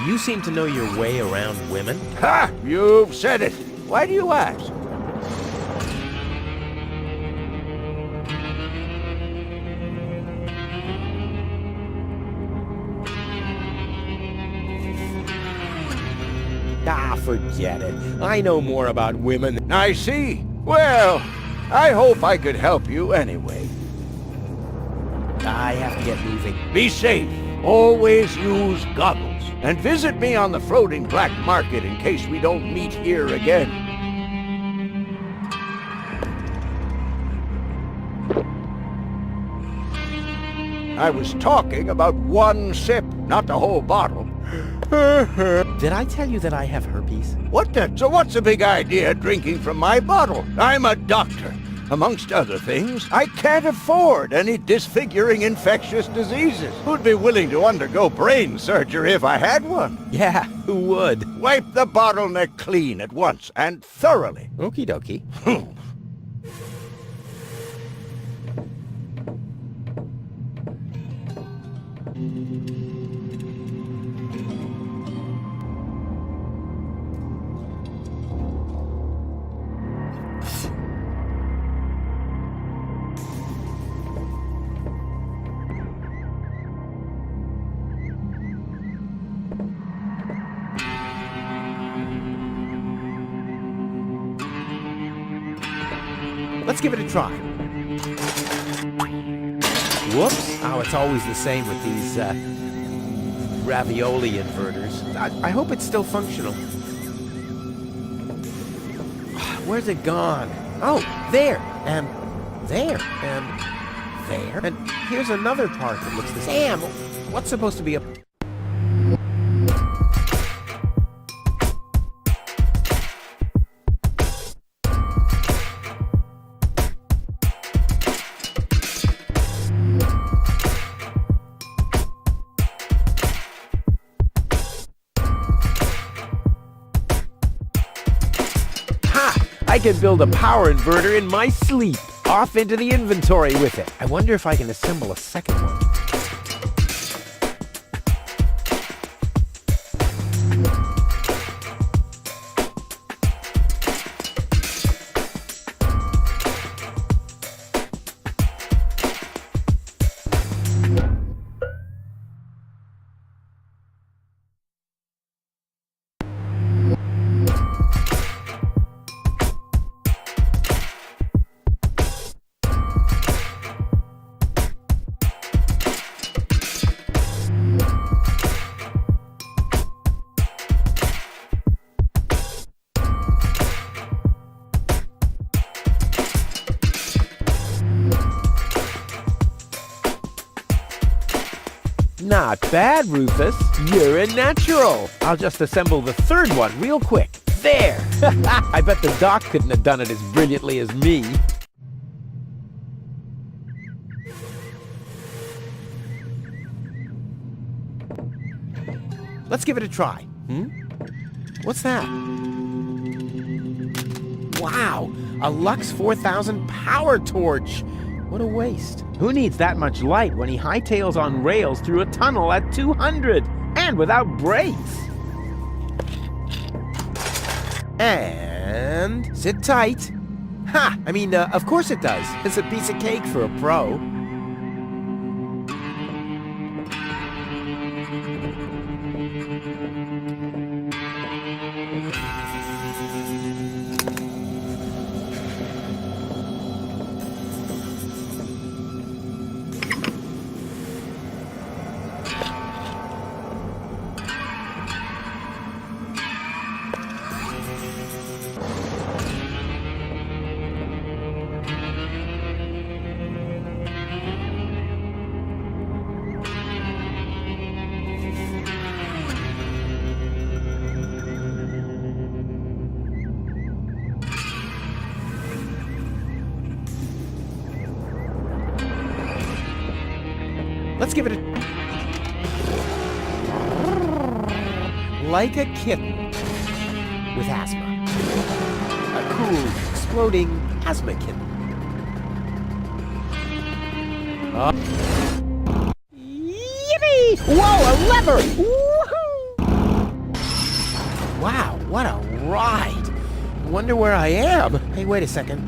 You seem to know your way around women. Ha! You've said it. Why do you ask? Ah, forget it. I know more about women. I see. Well, I hope I could help you anyway. I have to get moving. Be safe. Always use goggles. And visit me on the floating black market in case we don't meet here again. I was talking about one sip, not the whole bottle. Did I tell you that I have herpes? What the? So what's the big idea drinking from my bottle? I'm a doctor. Amongst other things, I can't afford any disfiguring infectious diseases. Who'd be willing to undergo brain surgery if I had one? Yeah, who would? Wipe the bottleneck clean at once and thoroughly. Okie dokie. Let's give it a try. Whoops. Oh, it's always the same with these, ravioli inverters. I hope it's still functional. Where's it gone? Oh, there, and there, and there. And here's another part that looks the same. What's supposed to be a... I can build a power inverter in my sleep. Off into the inventory with it. I wonder if I can assemble a second one. Not bad, Rufus. You're a natural. I'll just assemble the third one real quick. There! I bet the doc couldn't have done it as brilliantly as me. Let's give it a try. What's that? Wow! A Lux 4000 power torch! What a waste. Who needs that much light when he hightails on rails through a tunnel at 200 and without brakes? And sit tight. Ha! I mean, of course it does. It's a piece of cake for a pro. Let's give it a... Like a kitten with asthma. A cool, exploding asthma kitten. Yippee! Whoa, a lever! Woohoo! Wow, what a ride! Wonder where I am. Hey, wait a second.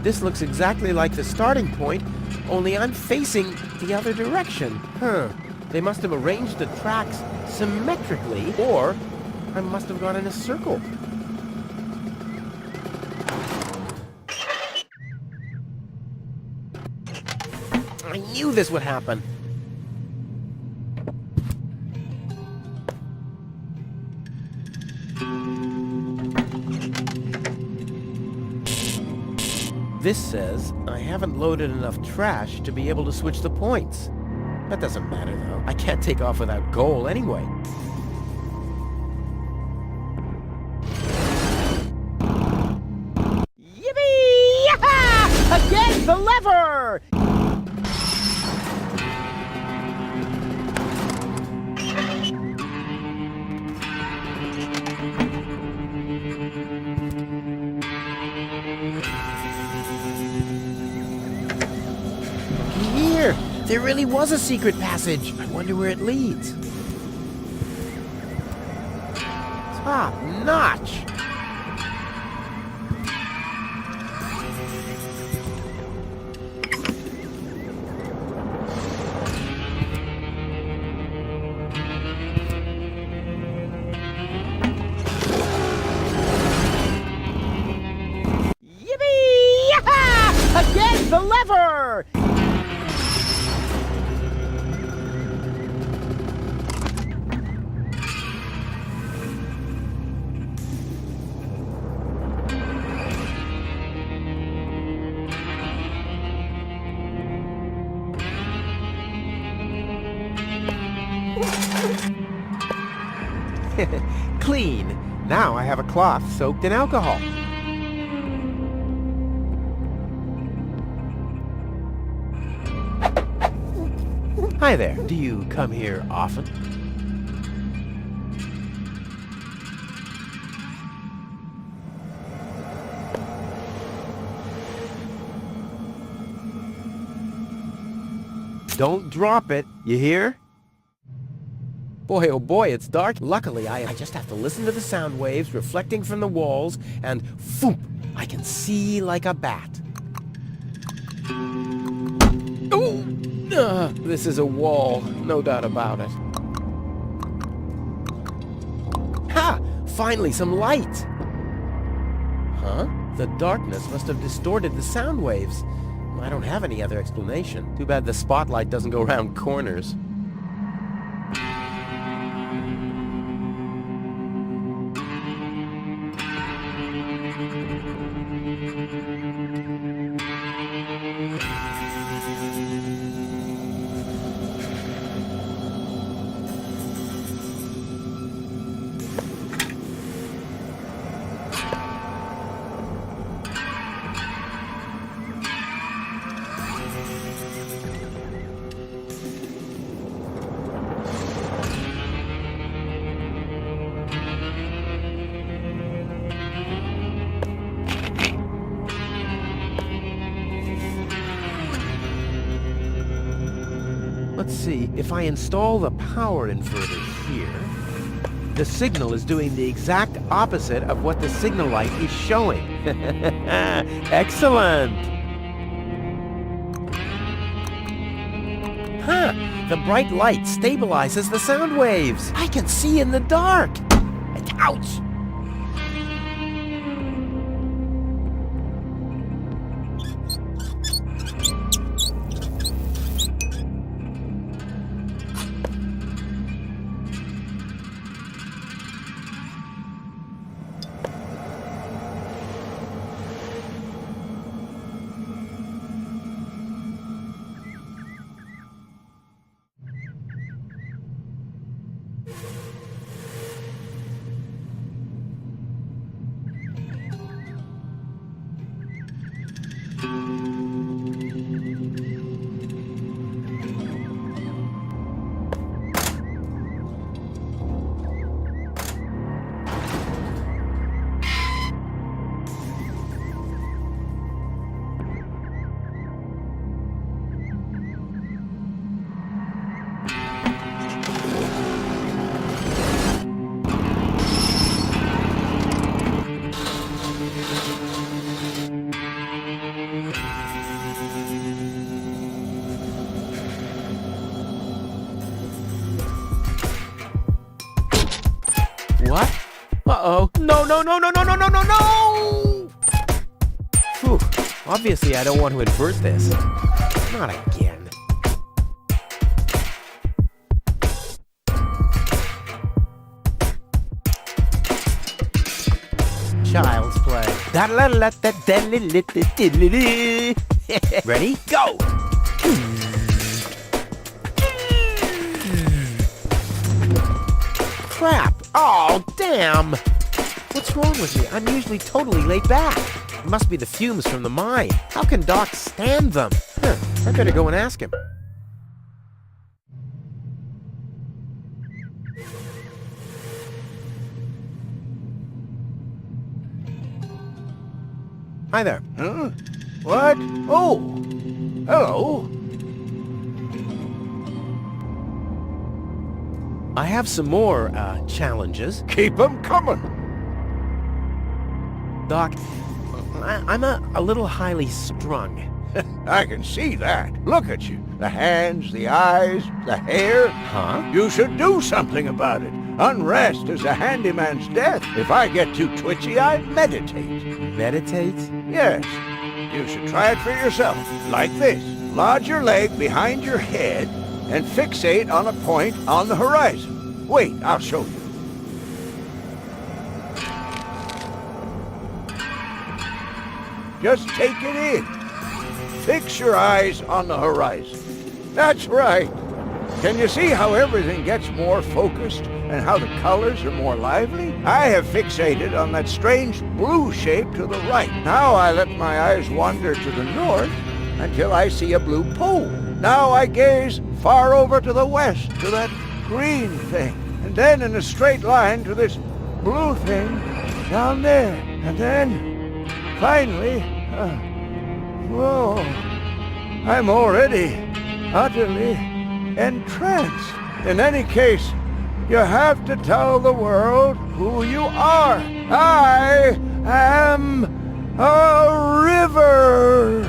This looks exactly like the starting point, only I'm facing the other direction. Huh. They must have arranged the tracks symmetrically, or I must have gone in a circle. I knew this would happen. This says I haven't loaded enough trash to be able to switch the points. That doesn't matter, though. I can't take off without goal anyway. Yippee! Yaha! Again, the lever! Here! There really was a secret passage. I wonder where it leads. Top notch! Yippee! Yaha! Again, the lever! Clean. Now I have a cloth soaked in alcohol. Hi there. Do you come here often? Don't drop it, you hear? Boy, oh boy, it's dark. Luckily, I just have to listen to the sound waves reflecting from the walls, and phoop, I can see like a bat. Oh! This is a wall, no doubt about it. Ha! Finally, some light! Huh? The darkness must have distorted the sound waves. I don't have any other explanation. Too bad the spotlight doesn't go around corners. Let's see, if I install the power inverter here, the signal is doing the exact opposite of what the signal light is showing. Excellent! Huh, the bright light stabilizes the sound waves. I can see in the dark. Ouch! no, no, no, no, no, no, no, no! Phew. Obviously, I don't want to invert this. Not again. Child's play. Ready? Go! Crap! Oh, damn! What's wrong with me? I'm usually totally laid back. It must be the fumes from the mine. How can Doc stand them? I better go and ask him. Hi there. Huh? What? Oh! Hello. I have some more, challenges. Keep 'em coming. Doc, I'm a little highly strung. I can see that. Look at you. The hands, the eyes, the hair. Huh? You should do something about it. Unrest is a handyman's death. If I get too twitchy, I meditate. Meditate? Yes. You should try it for yourself. Like this. Lodge your leg behind your head and fixate on a point on the horizon. Wait, I'll show you. Just take it in. Fix your eyes on the horizon. That's right. Can you see how everything gets more focused and how the colors are more lively? I have fixated on that strange blue shape to the right. Now I let my eyes wander to the north until I see a blue pole. Now I gaze far over to the west to that green thing. And then in a straight line to this blue thing down there. And then, finally, whoa, I'm already utterly entranced. In any case, you have to tell the world who you are. I am a river.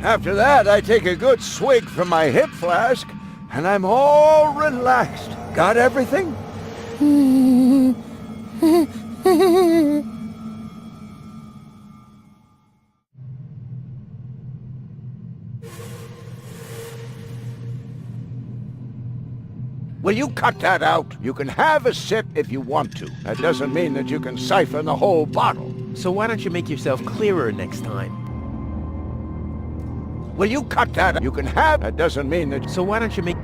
After that, I take a good swig from my hip flask, and I'm all relaxed. Got everything? Will you cut that out? You can have a sip if you want to. That doesn't mean that you can siphon the whole bottle. So why don't you make yourself clearer next time? Will you cut that out? You can have... That doesn't mean that... So why don't you make...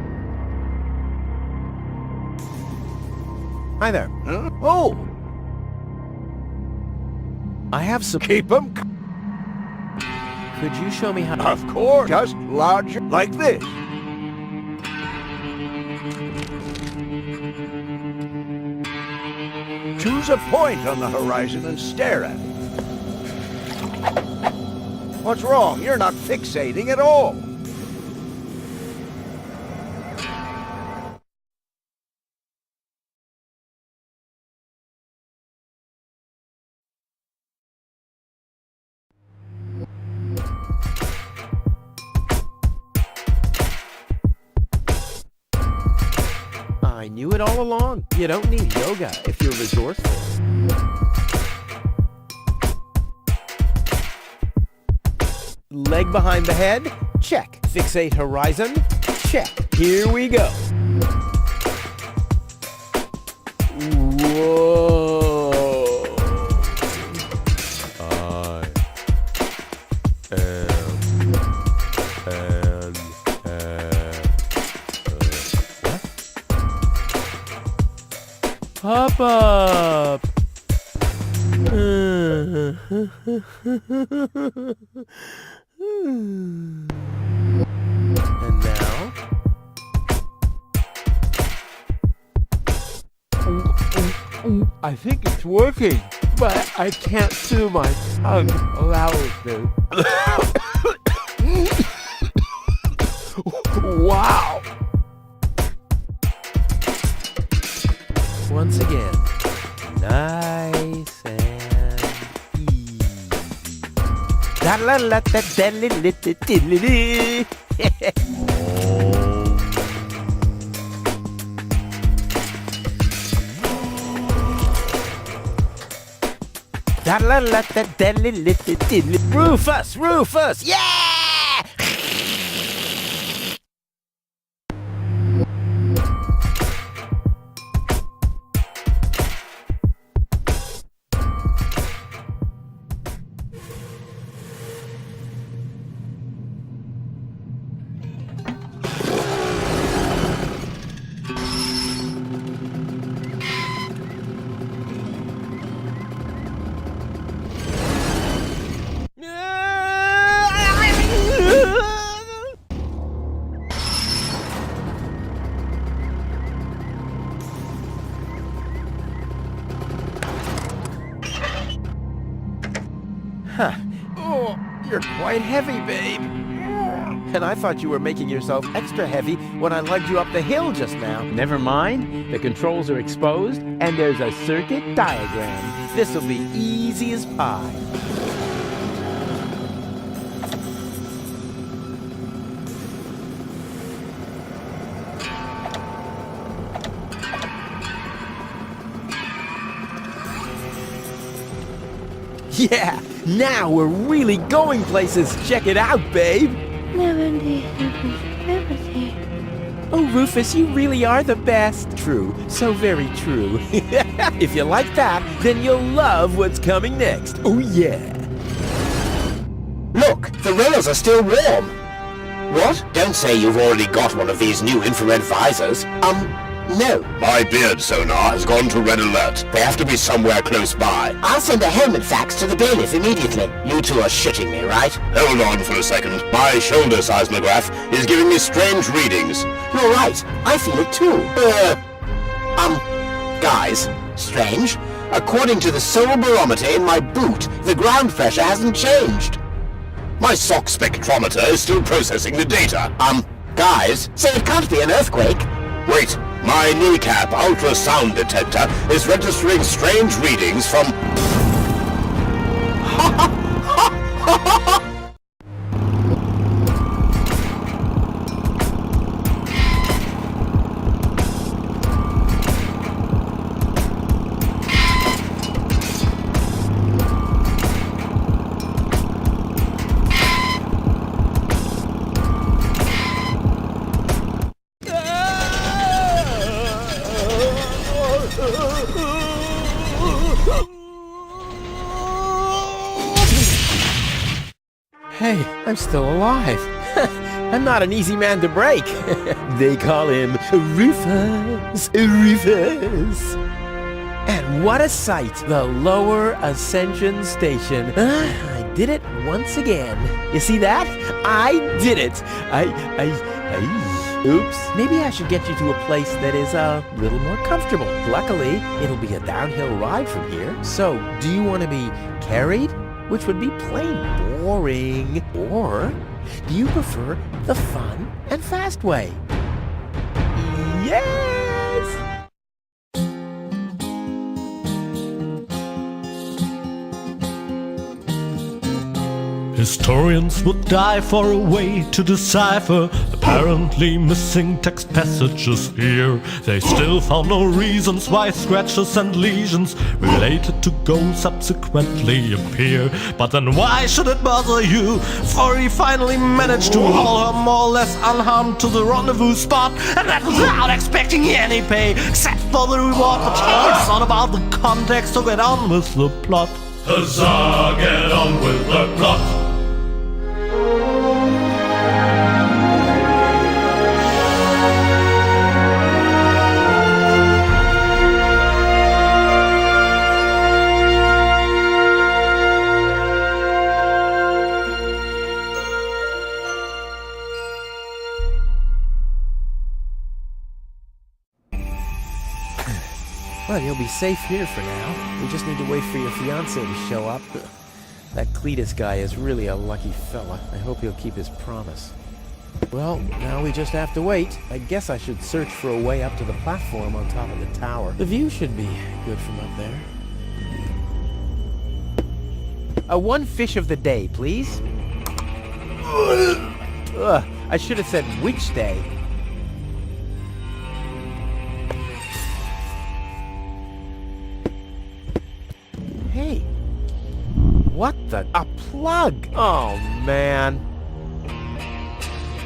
Hi there. Huh? Oh! I have some... Keep 'em... Could you show me how to... Of course. Just larger, like this. Choose a point on the horizon and stare at it. What's wrong? You're not fixating at all. I knew it all along. You don't need yoga if you're resourceful. Leg behind the head? Check. Fixate horizon? Check. Here we go. Whoa. Hop up. And now? I think it's working, but I can't feel my tongue allows me. Wow! Once again, nice and easy. Rufus! Rufus! Yeah! Huh. Oh, you're quite heavy, babe. And I thought you were making yourself extra heavy when I lugged you up the hill just now. Never mind. The controls are exposed, and there's a circuit diagram. This'll be easy as pie. Yeah! Now we're really going places! Check it out, babe! Oh, Rufus, you really are the best! True. So very true. If you like that, then you'll love what's coming next. Oh, yeah! Look, the rails are still warm. What? Don't say you've already got one of these new infrared visors. No. My beard sonar has gone to red alert. They have to be somewhere close by. I'll send a helmet fax to the bailiff immediately. You two are shitting me, right? Hold on for a second. My shoulder seismograph is giving me strange readings. You're right. I feel it too. Guys, strange. According to the soul barometer in my boot, the ground pressure hasn't changed. My sock spectrometer is still processing the data. Guys, so it can't be an earthquake. Wait, my kneecap ultrasound detector is registering strange readings from... Hey, I'm still alive. I'm not an easy man to break. They call him Rufus. Rufus. And what a sight! The Lower Ascension Station. I did it once again. You see that? I did it. Oops. Maybe I should get you to a place that is a little more comfortable. Luckily, it'll be a downhill ride from here. So, do you want to be carried? Which would be plain boring. Or do you prefer the fun and fast way? Yes! Historians would die for a way to decipher apparently missing text passages here. They still found no reasons why scratches and lesions related to ghosts subsequently appear. But then why should it bother you? For he finally managed to haul her more or less unharmed to the rendezvous spot, and that without expecting any pay except for the reward. But hey, it's not about the context, so get on with the plot. Huzzah, get on with the plot. Well, you'll be safe here for now. We just need to wait for your fiancé to show up. That Cletus guy is really a lucky fella. I hope he'll keep his promise. Well, now we just have to wait. I guess I should search for a way up to the platform on top of the tower. The view should be good from up there. One fish of the day, please. Ugh, I should have said which day. Hey, What the? A plug? Oh, man.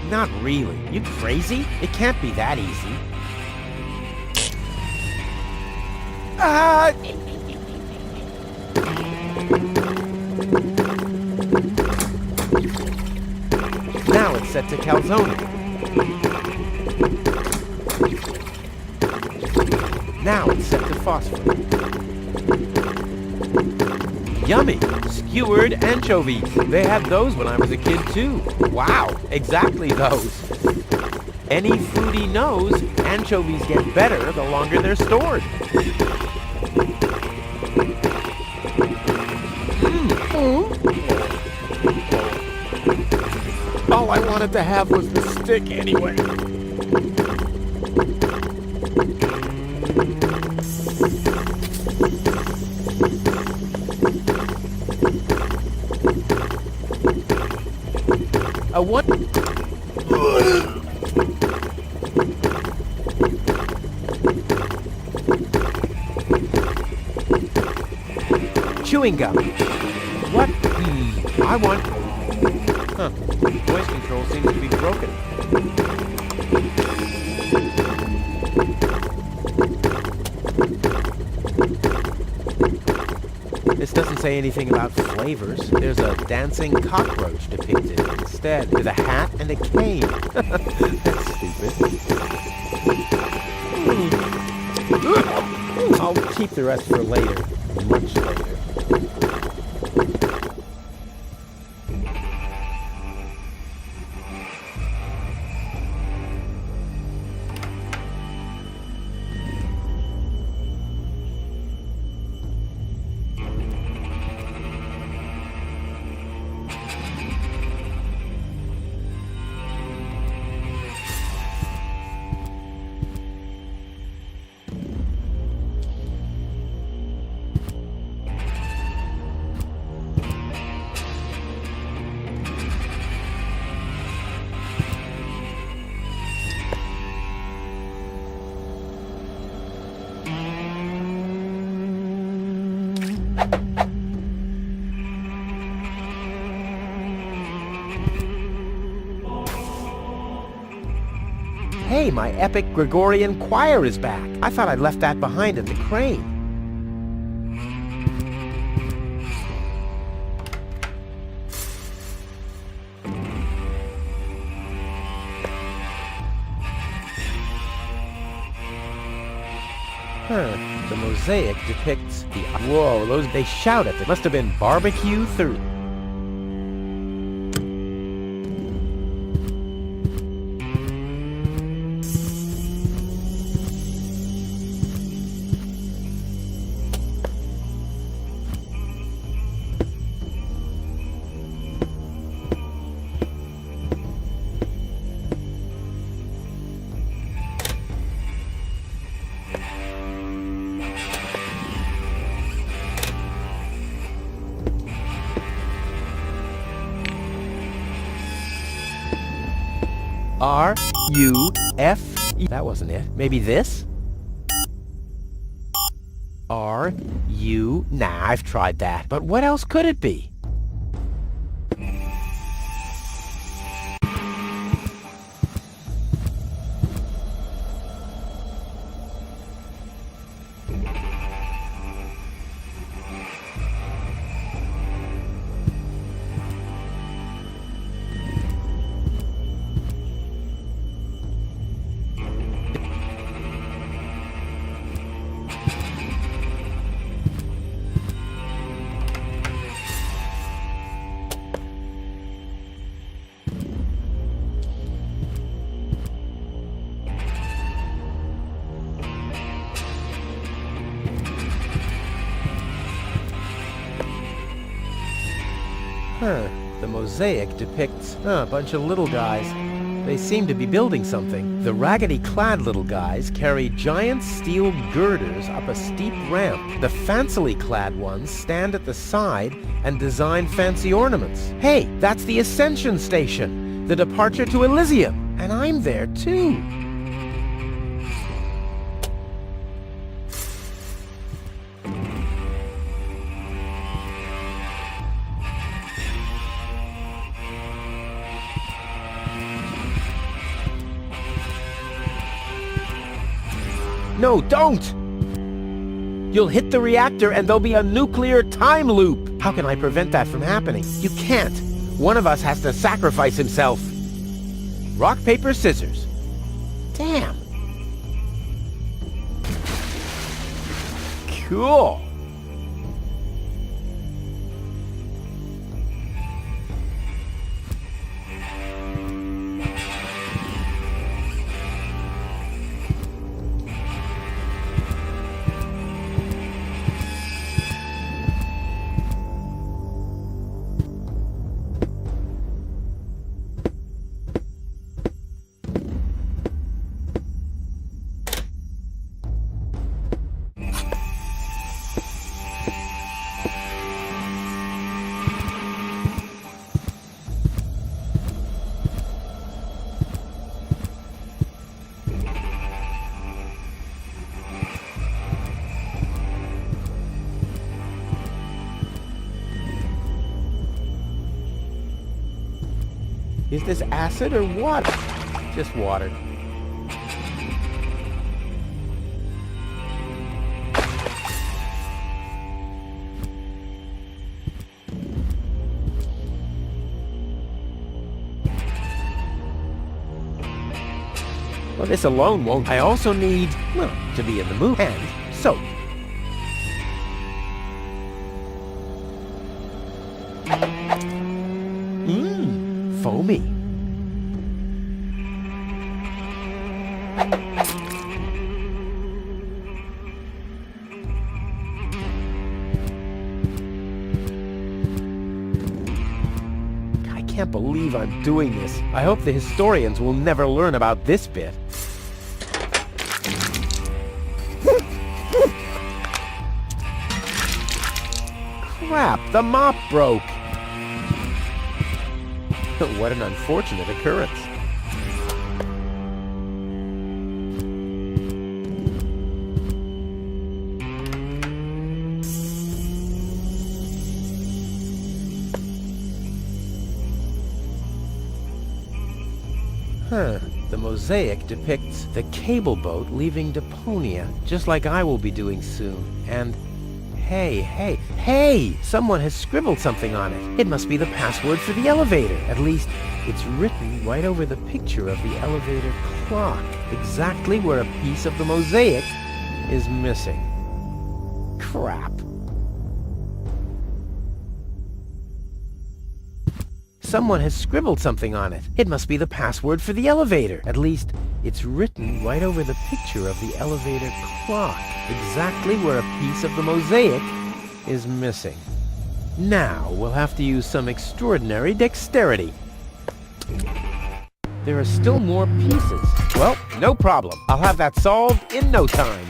Not really. You crazy? It can't be that easy. Ah! Now it's set to calzone. Now it's set to phosphorus. Yummy! Skewered anchovies. They had those when I was a kid too. Wow, exactly those. Any foodie knows anchovies get better the longer they're stored. All I wanted to have was the stick anyway. A what? Chewing gum. What? I want... Huh. Voice control seems to be broken. This doesn't say anything about flavors. There's a dancing cockroach depicted instead, with a hat and a cane. That's stupid. I'll keep the rest for later. Much later. Hey, my epic Gregorian choir is back. I thought I'd left that behind at the crane. The mosaic depicts the... Whoa, those... They shout at them. Must have been barbecue through. R-U-F-E. That wasn't it. Maybe this? R-U... Nah, I've tried that. But what else could it be? The mosaic depicts a bunch of little guys. They seem to be building something. The raggedy-clad little guys carry giant steel girders up a steep ramp. The fancily-clad ones stand at the side and design fancy ornaments. Hey, that's the Ascension Station, the departure to Elysium, and I'm there too. No, don't! You'll hit the reactor and there'll be a nuclear time loop. How can I prevent that from happening? You can't. One of us has to sacrifice himself. Rock, paper, scissors. Damn. Cool. Is this acid or water? Just water. Well, this alone won't. I also need, well, to be in the mood, and soap. Foamy. I can't believe I'm doing this. I hope the historians will never learn about this bit. Crap, the mop broke. What an unfortunate occurrence. The mosaic depicts the cable boat leaving Deponia, just like I will be doing soon. And hey! Someone has scribbled something on it. It must be the password for the elevator. At least, it's written right over the picture of the elevator clock, exactly where a piece of the mosaic is missing. Crap. Someone has scribbled something on it. It must be the password for the elevator. At least, it's written right over the picture of the elevator clock, exactly where a piece of the mosaic is missing. Now, we'll have to use some extraordinary dexterity. There are still more pieces. Well, no problem. I'll have that solved in no time.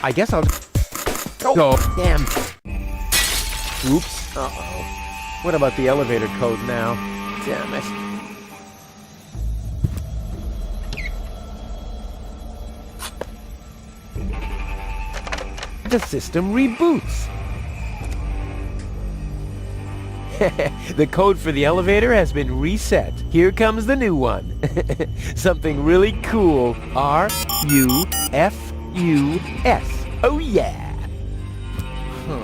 I guess I'll... Oh, damn. Oops. Uh-oh. What about the elevator code now? Damn it. The system reboots. The code for the elevator has been reset. Here comes the new one. Something really cool. R-U-F-U-S. Oh yeah. Huh.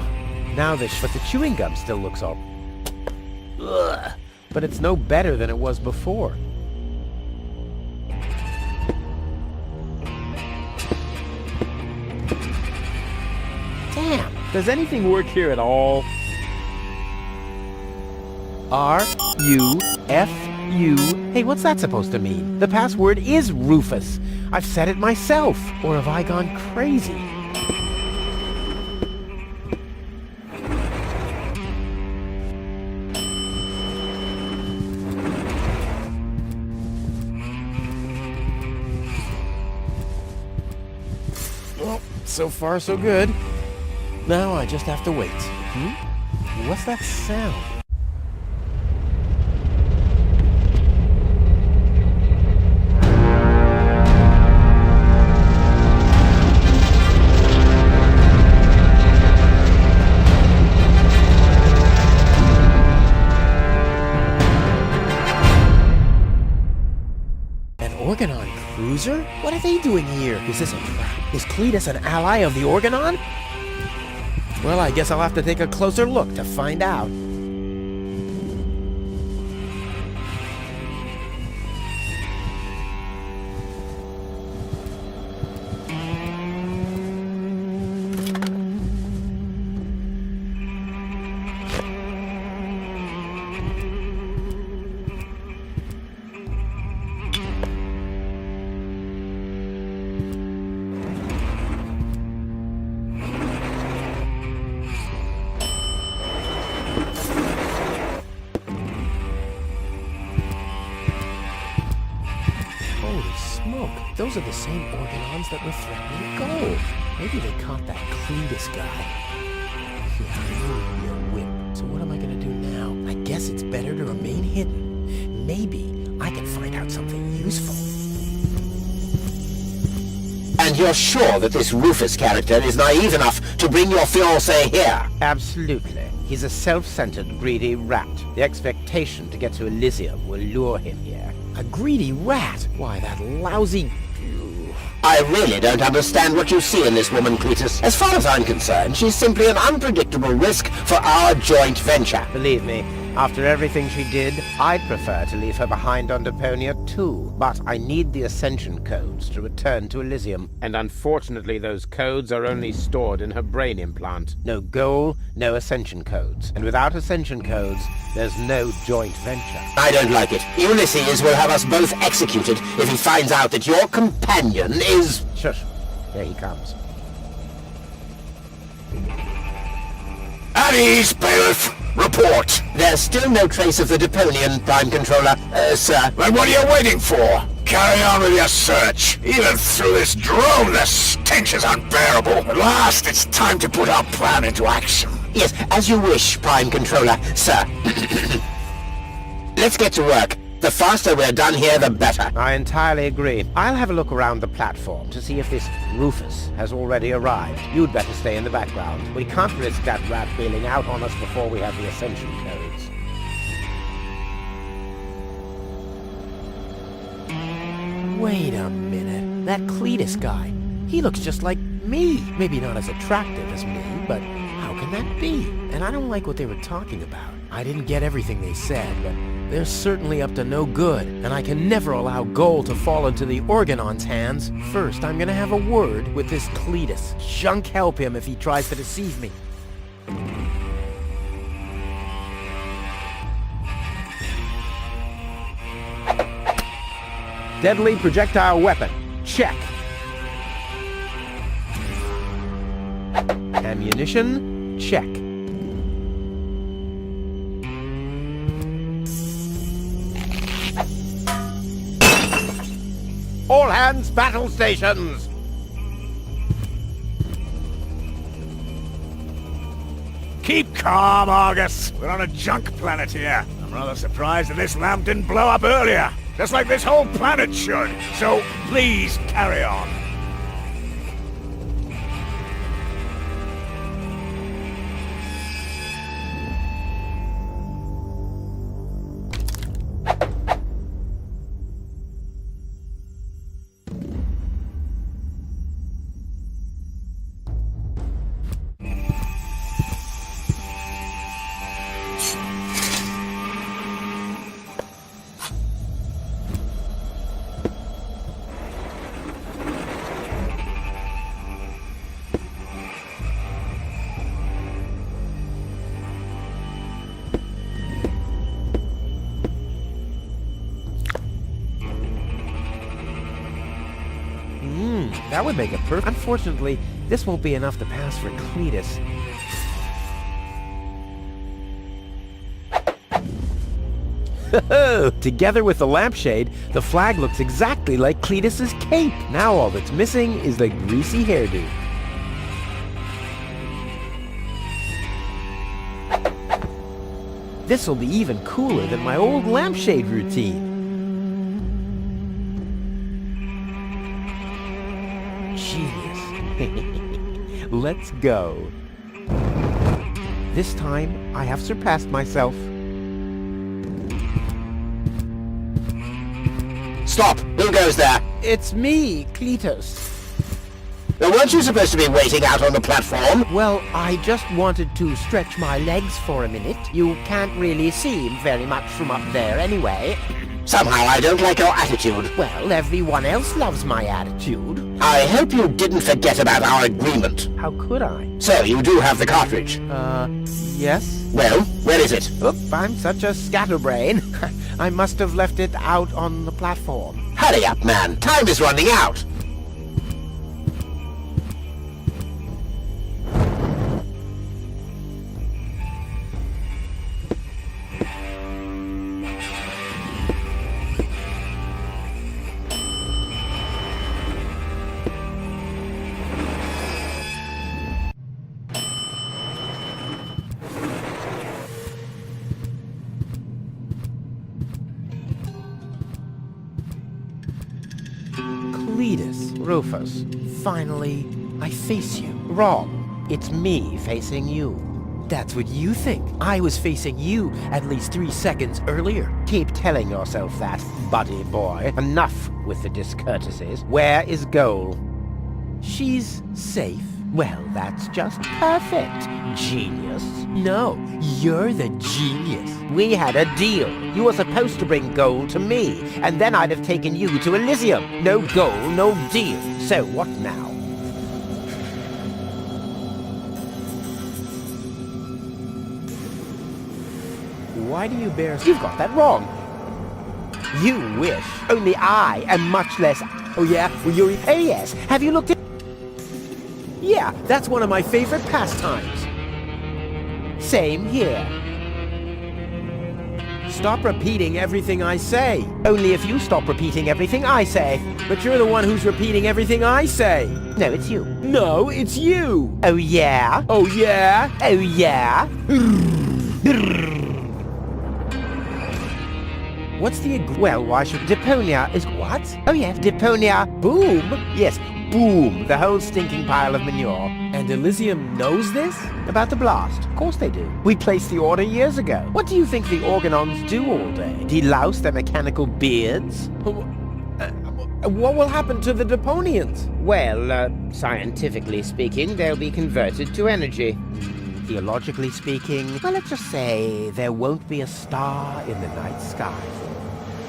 Now but the chewing gum still looks all... Ugh. But it's no better than it was before. Damn. Does anything work here at all? R-U-F-U... Hey, what's that supposed to mean? The password is Rufus. I've said it myself. Or have I gone crazy? Well, so far so good. Now I just have to wait. What's that sound? Organon cruiser? What are they doing here? Is this a trap? Is Cletus an ally of the Organon? Well, I guess I'll have to take a closer look to find out. Those are the same Organons that were threatening gold. Maybe they caught that Cletus guy. Yeah, I knew he'd be a whip. So what am I gonna do now? I guess it's better to remain hidden. Maybe I can find out something useful. And you're sure that this Rufus character is naive enough to bring your fiancé here? Absolutely. He's a self-centered, greedy rat. The expectation to get to Elysium will lure him here. A greedy rat? Why, that lousy... I really don't understand what you see in this woman, Cletus. As far as I'm concerned, she's simply an unpredictable risk for our joint venture. Believe me, after everything she did, I'd prefer to leave her behind on Deponia too. But I need the Ascension codes to return to Elysium. And unfortunately, those codes are only stored in her brain implant. No goal, no Ascension codes. And without Ascension codes, there's no joint venture. I don't like it. Ulysses will have us both executed if he finds out that your companion is... Shush. There he comes. At ease, bailiff. Report. There's still no trace of the Deponian, Prime Controller, sir. Then what are you waiting for? Carry on with your search. Even through this drone, the stench is unbearable. At last, it's time to put our plan into action. Yes, as you wish, Prime Controller, sir. Let's get to work. The faster we're done here, the better. I entirely agree. I'll have a look around the platform to see if this Rufus has already arrived. You'd better stay in the background. We can't risk that rat bailing out on us before we have the Ascension codes. Wait a minute. That Cletus guy. He looks just like me. Maybe not as attractive as me, but how can that be? And I don't like what they were talking about. I didn't get everything they said, but they're certainly up to no good, and I can never allow gold to fall into the Organon's hands. First, I'm gonna have a word with this Cletus. Junk help him if he tries to deceive me. Deadly projectile weapon. Check. Ammunition. Check. All hands, battle stations! Keep calm, Argus. We're on a junk planet here. I'm rather surprised that this lamp didn't blow up earlier. Just like this whole planet should. So, please, carry on. That would make it perfect. Unfortunately, this won't be enough to pass for Cletus. Together with the lampshade, the flag looks exactly like Cletus's cape. Now all that's missing is the greasy hairdo. This'll be even cooler than my old lampshade routine. Genius. Let's go. This time, I have surpassed myself. Stop! Who goes there? It's me, Cletus. Now, weren't you supposed to be waiting out on the platform? Well, I just wanted to stretch my legs for a minute. You can't really see very much from up there anyway. Somehow I don't like your attitude. Well, everyone else loves my attitude. I hope you didn't forget about our agreement. How could I? So, you do have the cartridge? Yes? Well, where is it? Oop, I'm such a scatterbrain. I must have left it out on the platform. Hurry up, man. Time is running out. Cletus, Rufus, finally, I face you. Wrong. It's me facing you. That's what you think. I was facing you at least 3 seconds earlier. Keep telling yourself that, buddy boy. Enough with the discourtesies. Where is Goal? She's safe. Well, that's just perfect. Genius. No, you're the genius. We had a deal. You were supposed to bring Goal to me, and then I'd have taken you to Elysium. No Goal, no deal. So what now? Why do you bear... You've got that wrong. You wish. Only I am much less... Oh yeah? Well, you're... Oh yes. Have you looked at... Yeah, that's one of my favorite pastimes. Same here. Stop repeating everything I say. Only if you stop repeating everything I say. But you're the one who's repeating everything I say. No, it's you. No, it's you. Oh yeah? Oh yeah? Oh yeah? What's the... Well, why should... Deponia is... What? Oh yes, Deponia... Boom? Yes, boom. The whole stinking pile of manure. And Elysium knows this? About the blast? Of course they do. We placed the order years ago. What do you think the Organons do all day? Delouse their mechanical beards? What will happen to the Deponians? Well, scientifically speaking, they'll be converted to energy. Theologically speaking, well, let's just say there won't be a star in the night sky.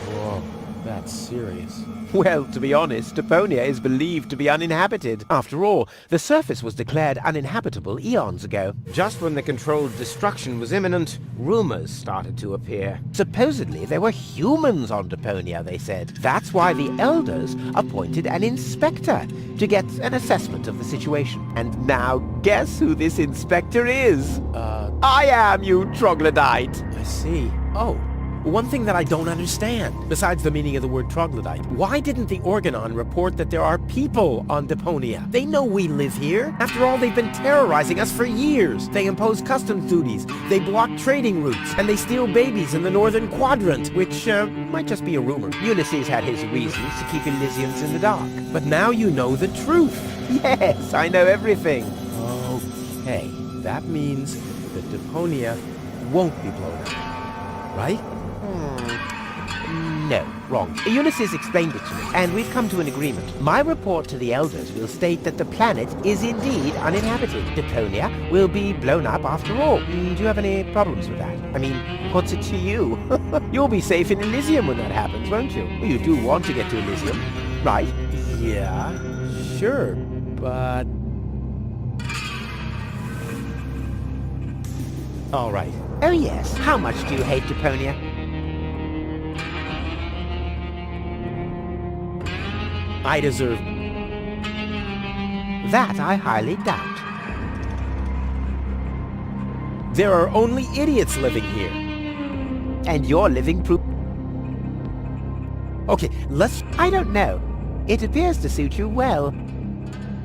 Whoa, that's serious. Well, to be honest, Deponia is believed to be uninhabited. After all, the surface was declared uninhabitable eons ago. Just when the controlled destruction was imminent, rumors started to appear. Supposedly, there were humans on Deponia, they said. That's why the Elders appointed an inspector to get an assessment of the situation. And now, guess who this inspector is? I am, you troglodyte. I see. Oh. one thing that I don't understand, besides the meaning of the word troglodyte, why didn't the Organon report that there are people on Deponia? They know we live here. After all, they've been terrorizing us for years. They impose customs duties, they block trading routes, and they steal babies in the northern quadrant, which might just be a rumor. Ulysses had his reasons to keep Elysians in the dark. But now you know the truth. Yes, I know everything. Okay, that means that Deponia won't be blown up, right? No, wrong. Ulysses explained it to me, and we've come to an agreement. My report to the elders will state that the planet is indeed uninhabited. Deponia will be blown up after all. Do you have any problems with that? I mean, what's it to you? You'll be safe in Elysium when that happens, won't you? You do want to get to Elysium, right? Yeah, sure, but... All right. Oh yes, how much do you hate Deponia? I deserve... That I highly doubt. There are only idiots living here. And you're living proof... Okay, let's... I don't know. It appears to suit you well.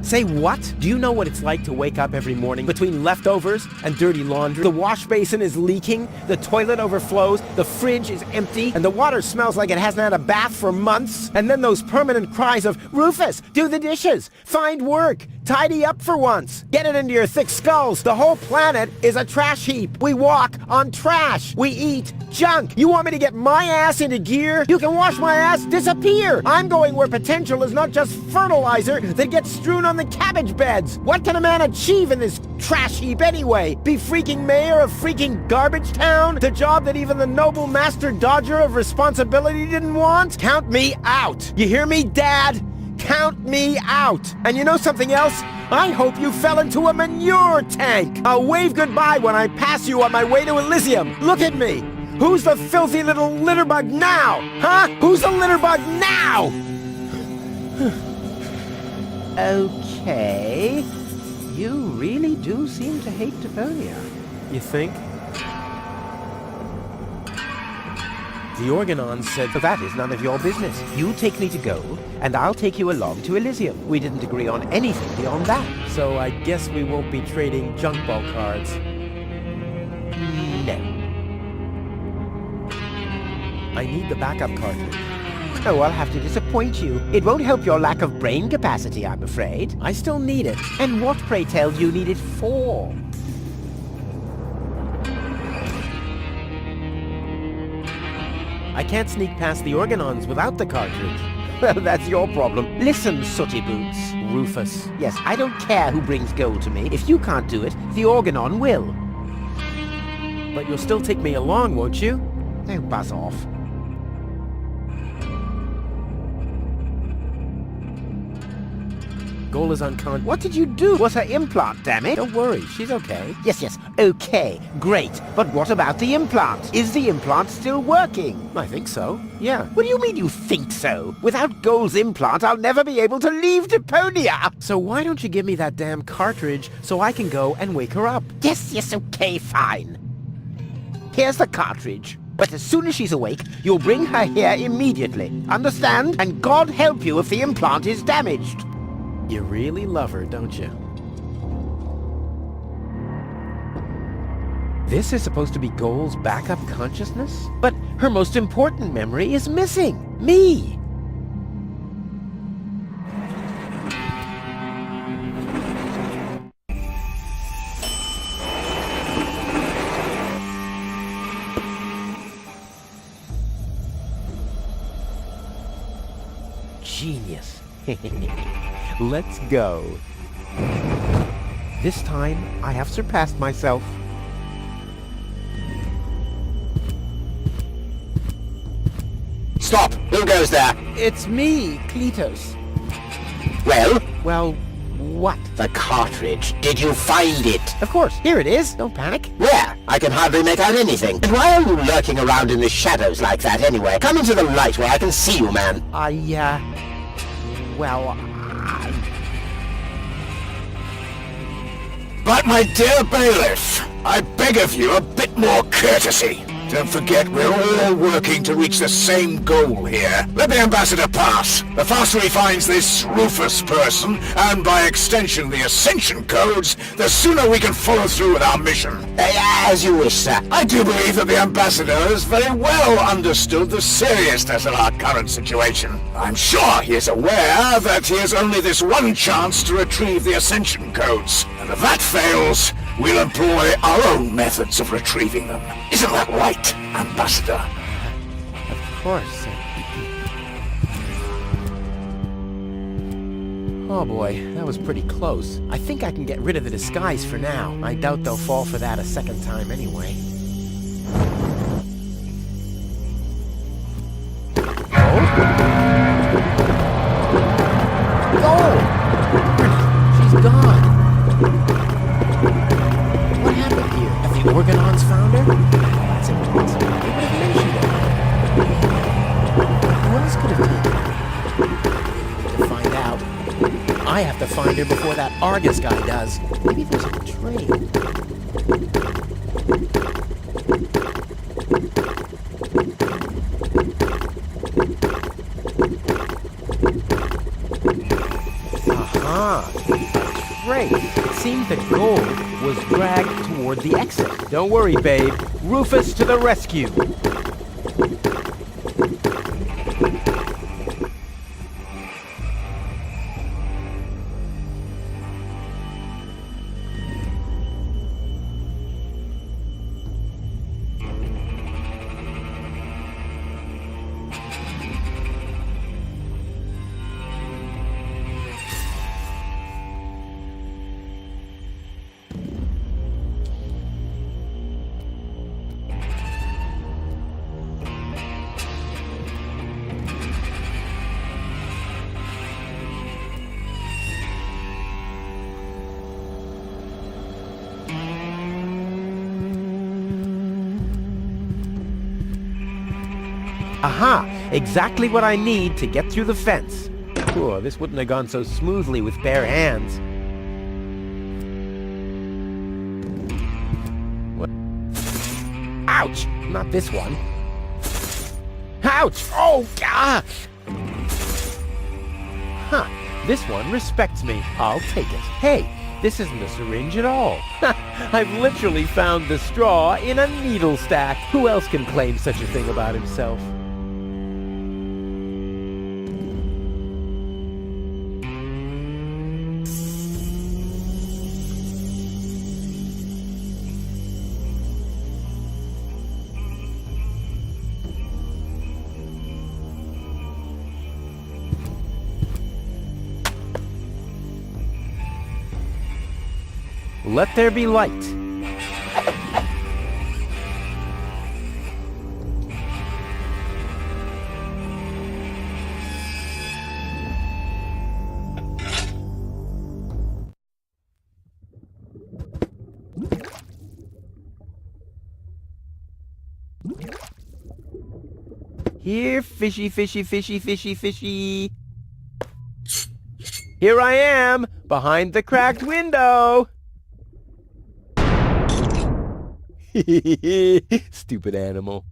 Say what? Do you know what it's like to wake up every morning between leftovers and dirty laundry? The wash basin is leaking, the toilet overflows, the fridge is empty, and the water smells like it hasn't had a bath for months. And then those permanent cries of, Rufus, do the dishes, find work, tidy up for once, get it into your thick skulls. The whole planet is a trash heap. We walk on trash. We eat junk. You want me to get my ass into gear? You can watch my ass disappear. I'm going where potential is not just fertilizer that gets strewn on the cabbage beds. What can a man achieve in this trash heap anyway? Be freaking mayor of freaking garbage town? The job that even the noble master dodger of responsibility didn't want? Count me out. You hear me, Dad? Count me out. And you know something else? I hope you fell into a manure tank. I'll wave goodbye when I pass you on my way to Elysium. Look at me. Who's the filthy little litterbug now? Huh? Who's the litterbug now? Okay. You really do seem to hate Deponia. You think? The Organon said... That is none of your business. You take me to gold, and I'll take you along to Elysium. We didn't agree on anything beyond that. So I guess we won't be trading junk ball cards. No. I need the backup cartridge. Oh, I'll have to disappoint you. It won't help your lack of brain capacity, I'm afraid. I still need it. And what, pray tell, do you need it for? I can't sneak past the Organons without the cartridge. Well, that's your problem. Listen, Sooty Boots. Rufus. Yes, I don't care who brings gold to me. If you can't do it, the Organon will. But you'll still take me along, won't you? Oh, buzz off. Goal is unconscious. What did you do? Was her implant damaged? Don't worry, she's okay. Yes, okay, great. But what about the implant? Is the implant still working? I think so, yeah. What do you mean you think so? Without Gold's implant, I'll never be able to leave Deponia! So why don't you give me that damn cartridge so I can go and wake her up? Yes, okay, fine. Here's the cartridge. But as soon as she's awake, you'll bring her here immediately. Understand? And God help you if the implant is damaged. You really love her, don't you? This is supposed to be Goal's backup consciousness? But her most important memory is missing. Me! Genius. Let's go. This time, I have surpassed myself. Stop! Who goes there? It's me, Cletus. Well? Well, what? The cartridge. Did you find it? Of course. Here it is. Don't panic. Where? I can hardly make out anything. And why are you lurking around in the shadows like that anyway? Come into the light where I can see you, man. But my dear bailiff, I beg of you a bit more courtesy. Don't forget, we're all working to reach the same goal here. Let the ambassador pass. The faster he finds this Rufus person, and by extension the Ascension codes, the sooner we can follow through with our mission. As you wish, sir. I do believe that the ambassador has very well understood the seriousness of our current situation. I'm sure he is aware that he has only this one chance to retrieve the Ascension codes, and if that fails, we'll employ our own methods of retrieving them. Isn't that right, Ambassador? Of course. Oh boy, that was pretty close. I think I can get rid of the disguise for now. I doubt they'll fall for that a second time anyway. Oh! She's gone! What happened here? Have the Organons found her? That's impossible. They would have mentioned it. Who else could have taken her? We need to find out. I have to find her before that Argus guy does. Maybe there's a train. Aha! A train. It seemed the gold was dragged toward the exit. Don't worry, babe. Rufus to the rescue. Aha! Exactly what I need to get through the fence. Oh, this wouldn't have gone so smoothly with bare hands. What? Ouch! Not this one. Ouch! Oh, God! Huh. This one respects me. I'll take it. Hey, this isn't a syringe at all. I've literally found the straw in a needle stack. Who else can claim such a thing about himself? Let there be light. Here, fishy, fishy, fishy, fishy, fishy. Here I am, behind the cracked window. Stupid animal.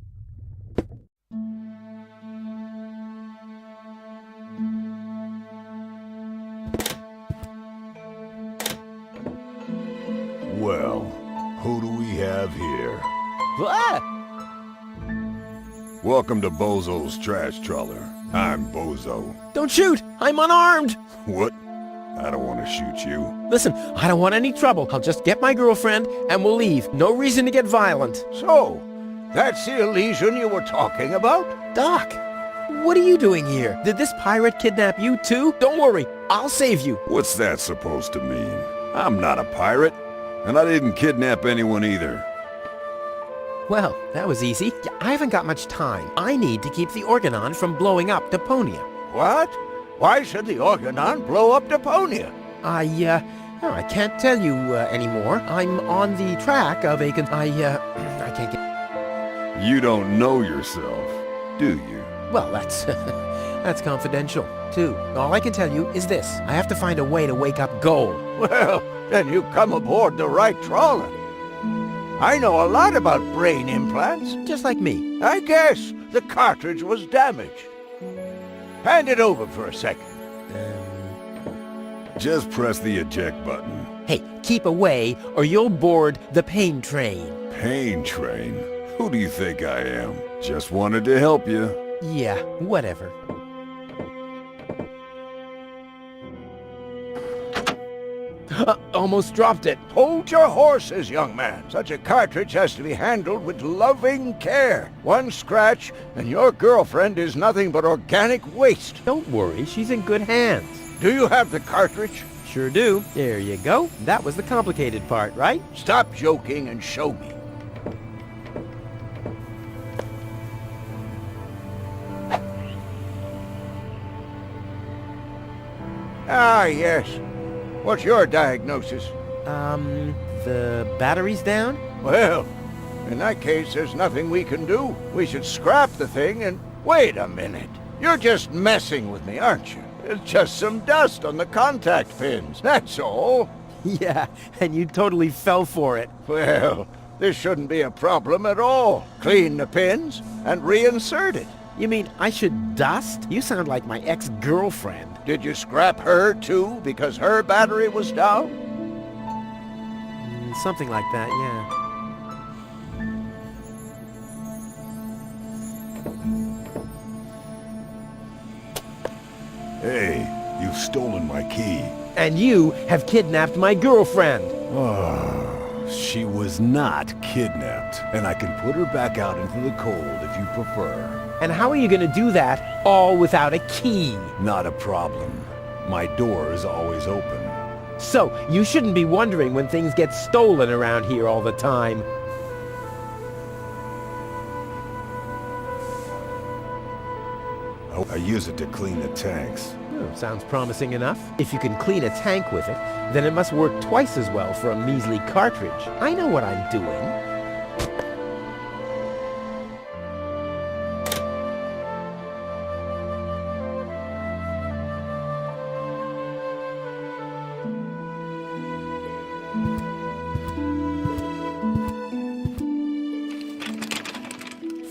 Well, who do we have here? What? Welcome to Bozo's Trash Trawler. I'm Bozo. Don't shoot! I'm unarmed! What? I don't want to shoot you. Listen, I don't want any trouble. I'll just get my girlfriend and we'll leave. No reason to get violent. So, that's the Elysian you were talking about? Doc, what are you doing here? Did this pirate kidnap you too? Don't worry, I'll save you. What's that supposed to mean? I'm not a pirate, and I didn't kidnap anyone either. Well, that was easy. I haven't got much time. I need to keep the Organon from blowing up Deponia. What? Why should the Organon blow up Deponia? I can't tell you anymore. I'm on the track of a I can't get... You don't know yourself, do you? Well, that's confidential, too. All I can tell you is this. I have to find a way to wake up Goal. Well, then you come aboard the right trawler. I know a lot about brain implants. Just like me. I guess the cartridge was damaged. Hand it over for a second. Just press the eject button. Hey, keep away or you'll board the pain train. Pain train? Who do you think I am? Just wanted to help you. Yeah, whatever. Almost dropped it. Hold your horses, young man. Such a cartridge has to be handled with loving care. One scratch, and your girlfriend is nothing but organic waste. Don't worry, she's in good hands. Do you have the cartridge? Sure do. There you go. That was the complicated part, right? Stop joking and show me. Ah, yes. What's your diagnosis? The battery's down? Well, in that case, there's nothing we can do. We should scrap the thing and... Wait a minute. You're just messing with me, aren't you? It's just some dust on the contact pins, that's all. Yeah, and you totally fell for it. Well, this shouldn't be a problem at all. Clean the pins and reinsert it. You mean I should dust? You sound like my ex-girlfriend. Did you scrap her too because her battery was down? Something like that, yeah. Hey, you've stolen my key. And you have kidnapped my girlfriend. Oh, she was not kidnapped, and I can put her back out into the cold if you prefer. And how are you going to do that all without a key? Not a problem. My door is always open. So, you shouldn't be wondering when things get stolen around here all the time. I use it to clean the tanks. Oh, sounds promising enough. If you can clean a tank with it, then it must work twice as well for a measly cartridge. I know what I'm doing.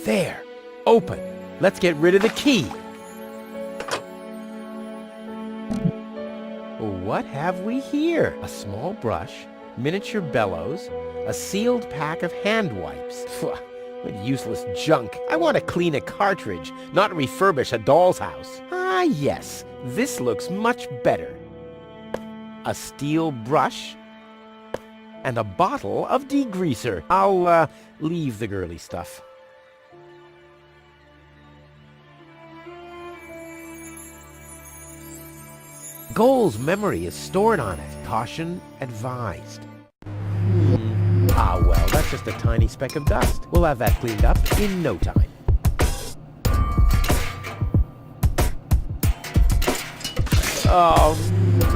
There. Open. Let's get rid of the key. What have we here? A small brush, miniature bellows, a sealed pack of hand wipes. What useless junk. I want to clean a cartridge, not refurbish a doll's house. Ah, yes. This looks much better. A steel brush and a bottle of degreaser. I'll, leave the girly stuff. Goal's memory is stored on it. Caution advised. Ah, well, that's just a tiny speck of dust. We'll have that cleaned up in no time. Oh,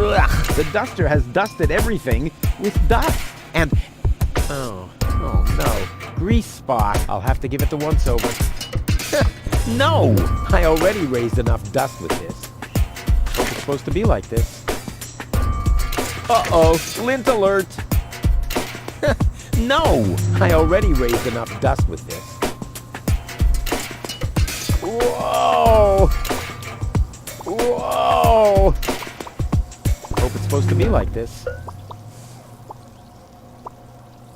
ugh. The duster has dusted everything with dust. And, oh no, grease spot. I'll have to give it the once-over. No! I already raised enough dust with this. Hope it's supposed to be like this. Uh-oh, lint alert! No! I already raised enough dust with this. Whoa! Whoa! Hope it's supposed to be like this.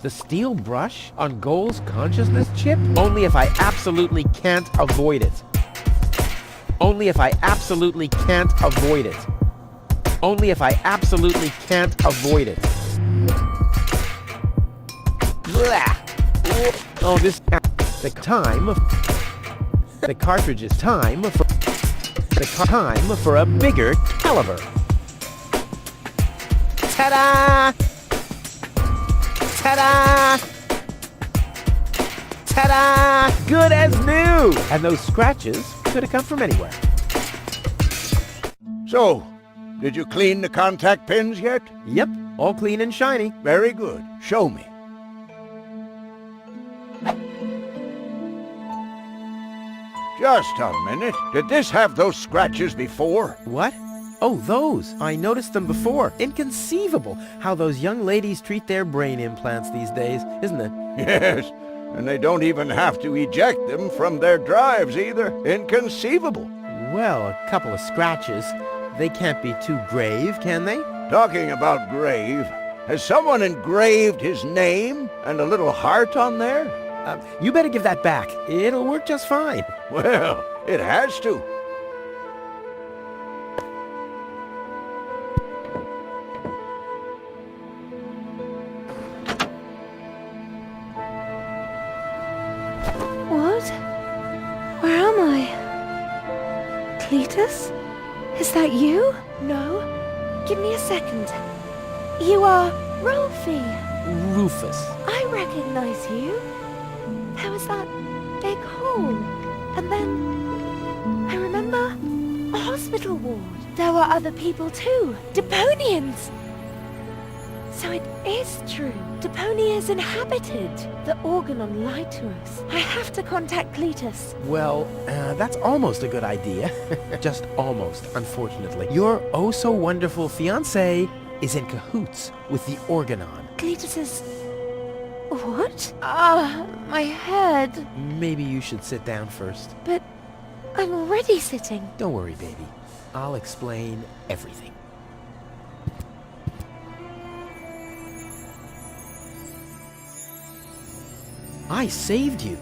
The steel brush on Goal's consciousness chip? Only if I absolutely can't avoid it. Only if I absolutely can't avoid it. Only if I absolutely can't avoid it. Blah. Oh, this... The time... The cartridge is time for... time for a bigger caliber. Ta-da! Ta-da! Ta-da! Good as new! And those scratches could have come from anywhere. So, did you clean the contact pins yet? Yep, all clean and shiny. Very good. Show me. Just a minute. Did this have those scratches before? What? Oh, those. I noticed them before. Inconceivable how those young ladies treat their brain implants these days, isn't it? Yes, and they don't even have to eject them from their drives either. Inconceivable. Well, a couple of scratches. They can't be too grave, can they? Talking about grave, has someone engraved his name and a little heart on there? You better give that back. It'll work just fine. Well, it has to. What? Where am I? Cletus? Is that you? No. Give me a second. You are Rolfie. Rufus. I recognize you. There was that big hole. And then I remember a hospital ward. There were other people too. Deponians! So it is true. Deponia is inhabited. The Organon lied to us. I have to contact Cletus. Well, that's almost a good idea. Just almost, unfortunately. Your oh-so-wonderful fiancé is in cahoots with the Organon. Cletus is... What? My head. Maybe you should sit down first. But I'm already sitting. Don't worry, baby. I'll explain everything. I saved you.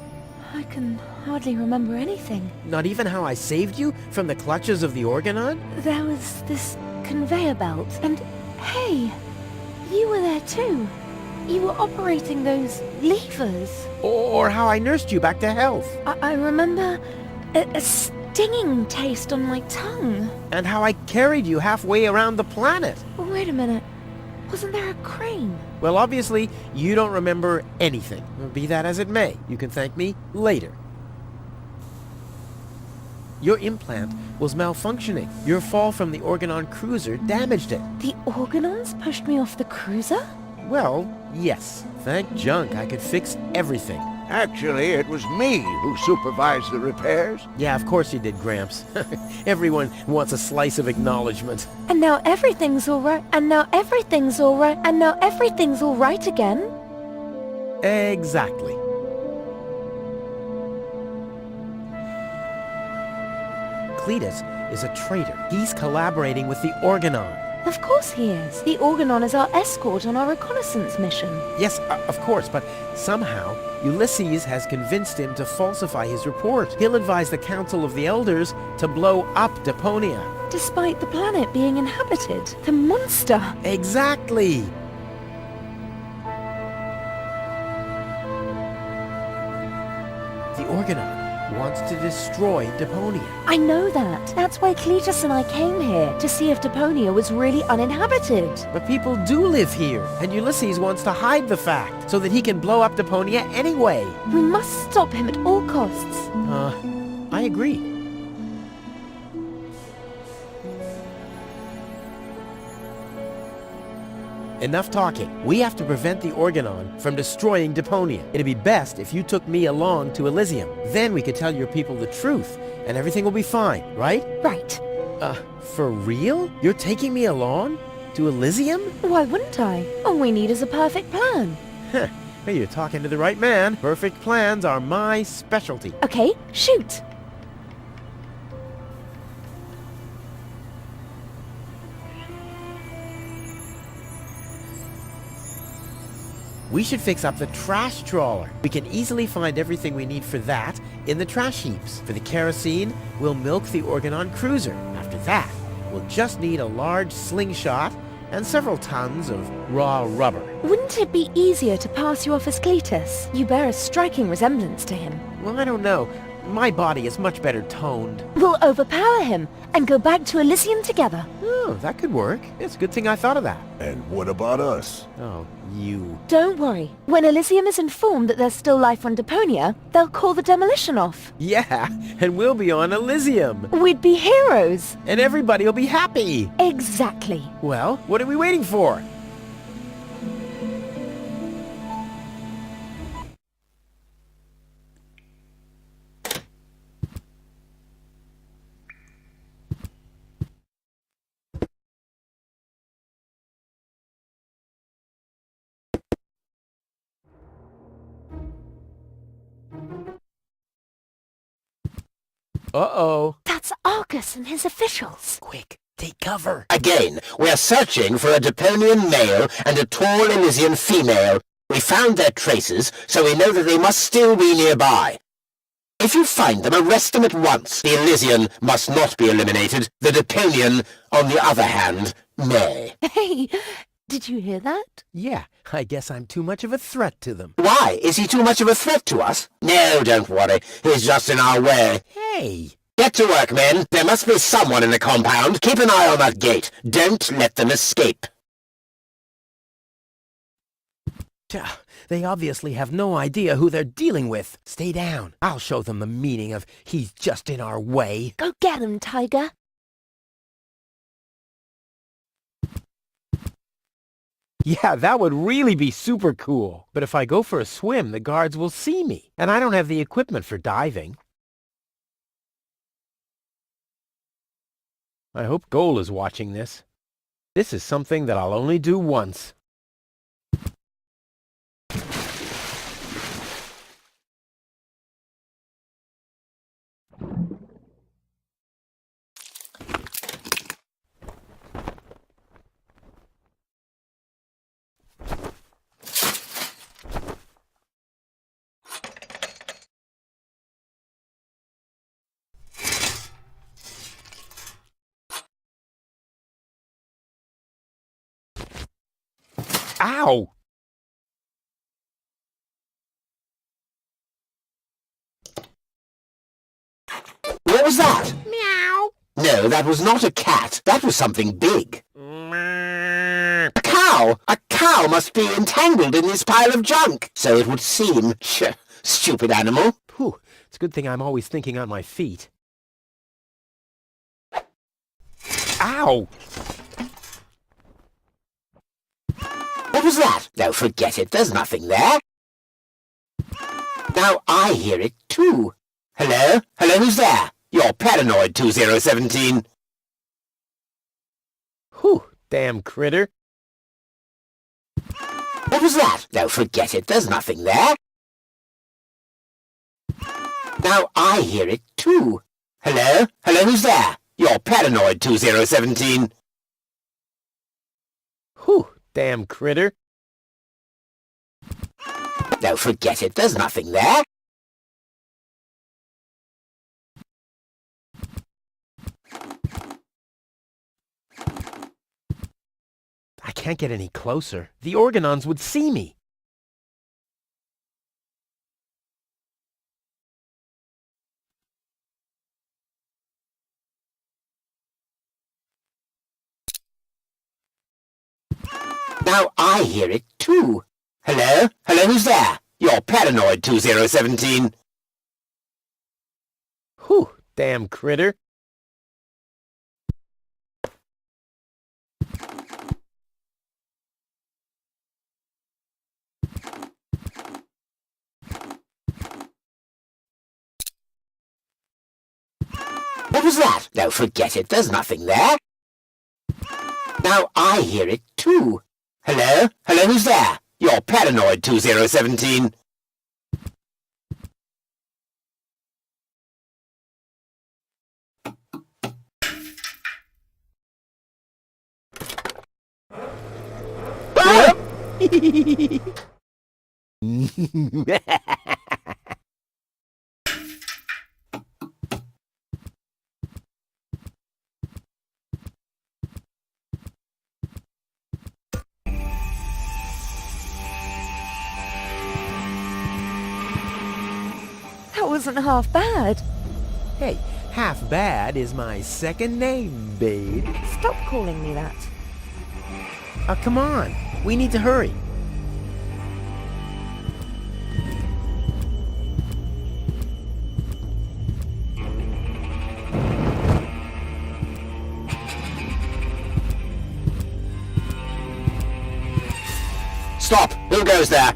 I can hardly remember anything. Not even how I saved you from the clutches of the Organon? There was this conveyor belt, and hey, you were there too. You were operating those levers. Or how I nursed you back to health. I remember a stinging taste on my tongue. And how I carried you halfway around the planet. Wait a minute. Wasn't there a crane? Well, obviously, you don't remember anything. Be that as it may, you can thank me later. Your implant was malfunctioning. Your fall from the Organon cruiser damaged it. The Organons pushed me off the cruiser? Well, yes. Thank junk I could fix everything. Actually, it was me who supervised the repairs. Yeah, of course you did, Gramps. Everyone wants a slice of acknowledgement. And now everything's alright, and now everything's alright, and now everything's alright again? Exactly. Cletus is a traitor. He's collaborating with the Organon. Of course he is. The Organon is our escort on our reconnaissance mission. Yes, of course, but somehow Ulysses has convinced him to falsify his report. He'll advise the Council of the Elders to blow up Deponia. Despite the planet being inhabited. The monster. Exactly. The Organon wants to destroy Deponia. I know that. That's why Cletus and I came here, to see if Deponia was really uninhabited. But people do live here, and Ulysses wants to hide the fact, so that he can blow up Deponia anyway. We must stop him at all costs. I agree. Enough talking. We have to prevent the Organon from destroying Deponia. It'd be best if you took me along to Elysium. Then we could tell your people the truth, and everything will be fine, right? Right. For real? You're taking me along? To Elysium? Why wouldn't I? All we need is a perfect plan. Heh. Well, you're talking to the right man. Perfect plans are my specialty. Okay, shoot. We should fix up the trash trawler. We can easily find everything we need for that in the trash heaps. For the kerosene, we'll milk the Organon cruiser. After that, we'll just need a large slingshot and several tons of raw rubber. Wouldn't it be easier to pass you off as Cletus? You bear a striking resemblance to him. Well, I don't know. My body is much better toned. We'll overpower him and go back to Elysium together. Oh, that could work. It's a good thing I thought of that. And what about us? Oh, you. Don't worry. When Elysium is informed that there's still life on Deponia, they'll call the demolition off. Yeah, and we'll be on Elysium. We'd be heroes. And everybody will be happy. Exactly. Well, what are we waiting for? Uh-oh. That's Argus and his officials. Quick, take cover. Again, we're searching for a Deponian male and a tall Elysian female. We found their traces, so we know that they must still be nearby. If you find them, arrest them at once. The Elysian must not be eliminated. The Deponian, on the other hand, may. Hey, did you hear that? Yeah, I guess I'm too much of a threat to them. Why? Is he too much of a threat to us? No, don't worry. He's just in our way. Hey! Get to work, men. There must be someone in the compound. Keep an eye on that gate. Don't let them escape. They obviously have no idea who they're dealing with. Stay down. I'll show them the meaning of he's just in our way. Go get him, Tiger. Yeah, that would really be super cool. But if I go for a swim, the guards will see me. And I don't have the equipment for diving. I hope Goal is watching this. This is something that I'll only do once. Ow! What was that? Meow. No, that was not a cat. That was something big. A cow! A cow must be entangled in this pile of junk. So it would seem. Stupid animal. Whew, it's a good thing I'm always thinking on my feet. Ow! What was that? No, forget it. There's nothing there. Now I hear it, too. Hello? Hello, who's there? You're paranoid, 2017. Whew, damn critter. What was that? No, forget it. There's nothing there. Now I hear it, too. Hello? Hello, who's there? You're paranoid, 2017. Whew, damn critter. No, forget it. There's nothing there. I can't get any closer. The Organons would see me. Now I hear it, too. Hello? Hello, who's there? You're paranoid, 2017. Whew, damn critter. What was that? No, forget it. There's nothing there. Now I hear it, too. Hello? Hello, who's there? You're paranoid, 2017. That wasn't half bad. Hey, half bad is my second name, babe. Stop calling me that. Come on. We need to hurry. Stop! Who goes there?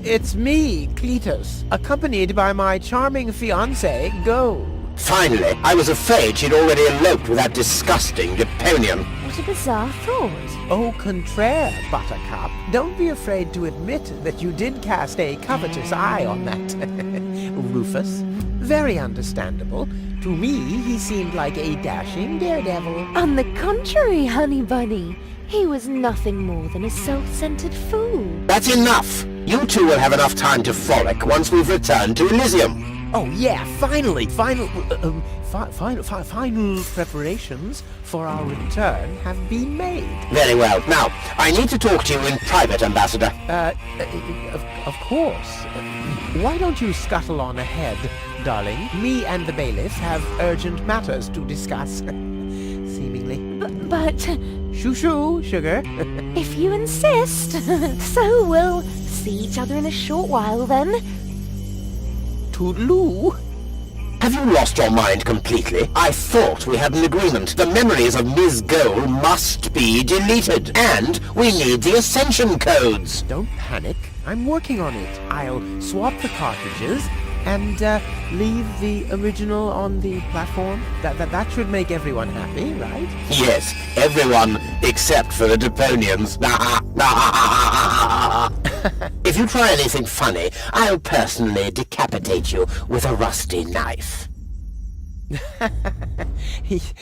It's me, Cletus, accompanied by my charming fiancée, Go. Finally, I was afraid she'd already eloped with that disgusting Deponian. What a bizarre thought. Au contraire, Buttercup. Don't be afraid to admit that you did cast a covetous eye on that Rufus. Very understandable. To me, he seemed like a dashing daredevil. On the contrary, honey bunny. He was nothing more than a self-centered fool. That's enough! You two will have enough time to frolic once we've returned to Elysium. Oh yeah, finally! Final preparations for our return have been made. Very well. Now, I need to talk to you in private, Ambassador. Of course. Why don't you scuttle on ahead, darling? Me and the bailiff have urgent matters to discuss. Seemingly. But... Shoo-shoo, sugar. If you insist. So we'll see each other in a short while then. Toodaloo. Have you lost your mind completely? I thought we had an agreement. The memories of Ms. Goal must be deleted. And we need the Ascension codes. Don't panic. I'm working on it. I'll swap the cartridges and leave the original on the platform. That should make everyone happy, right? Yes, everyone except for the Deponians. If you try anything funny, I'll personally decapitate you with a rusty knife. Yikes.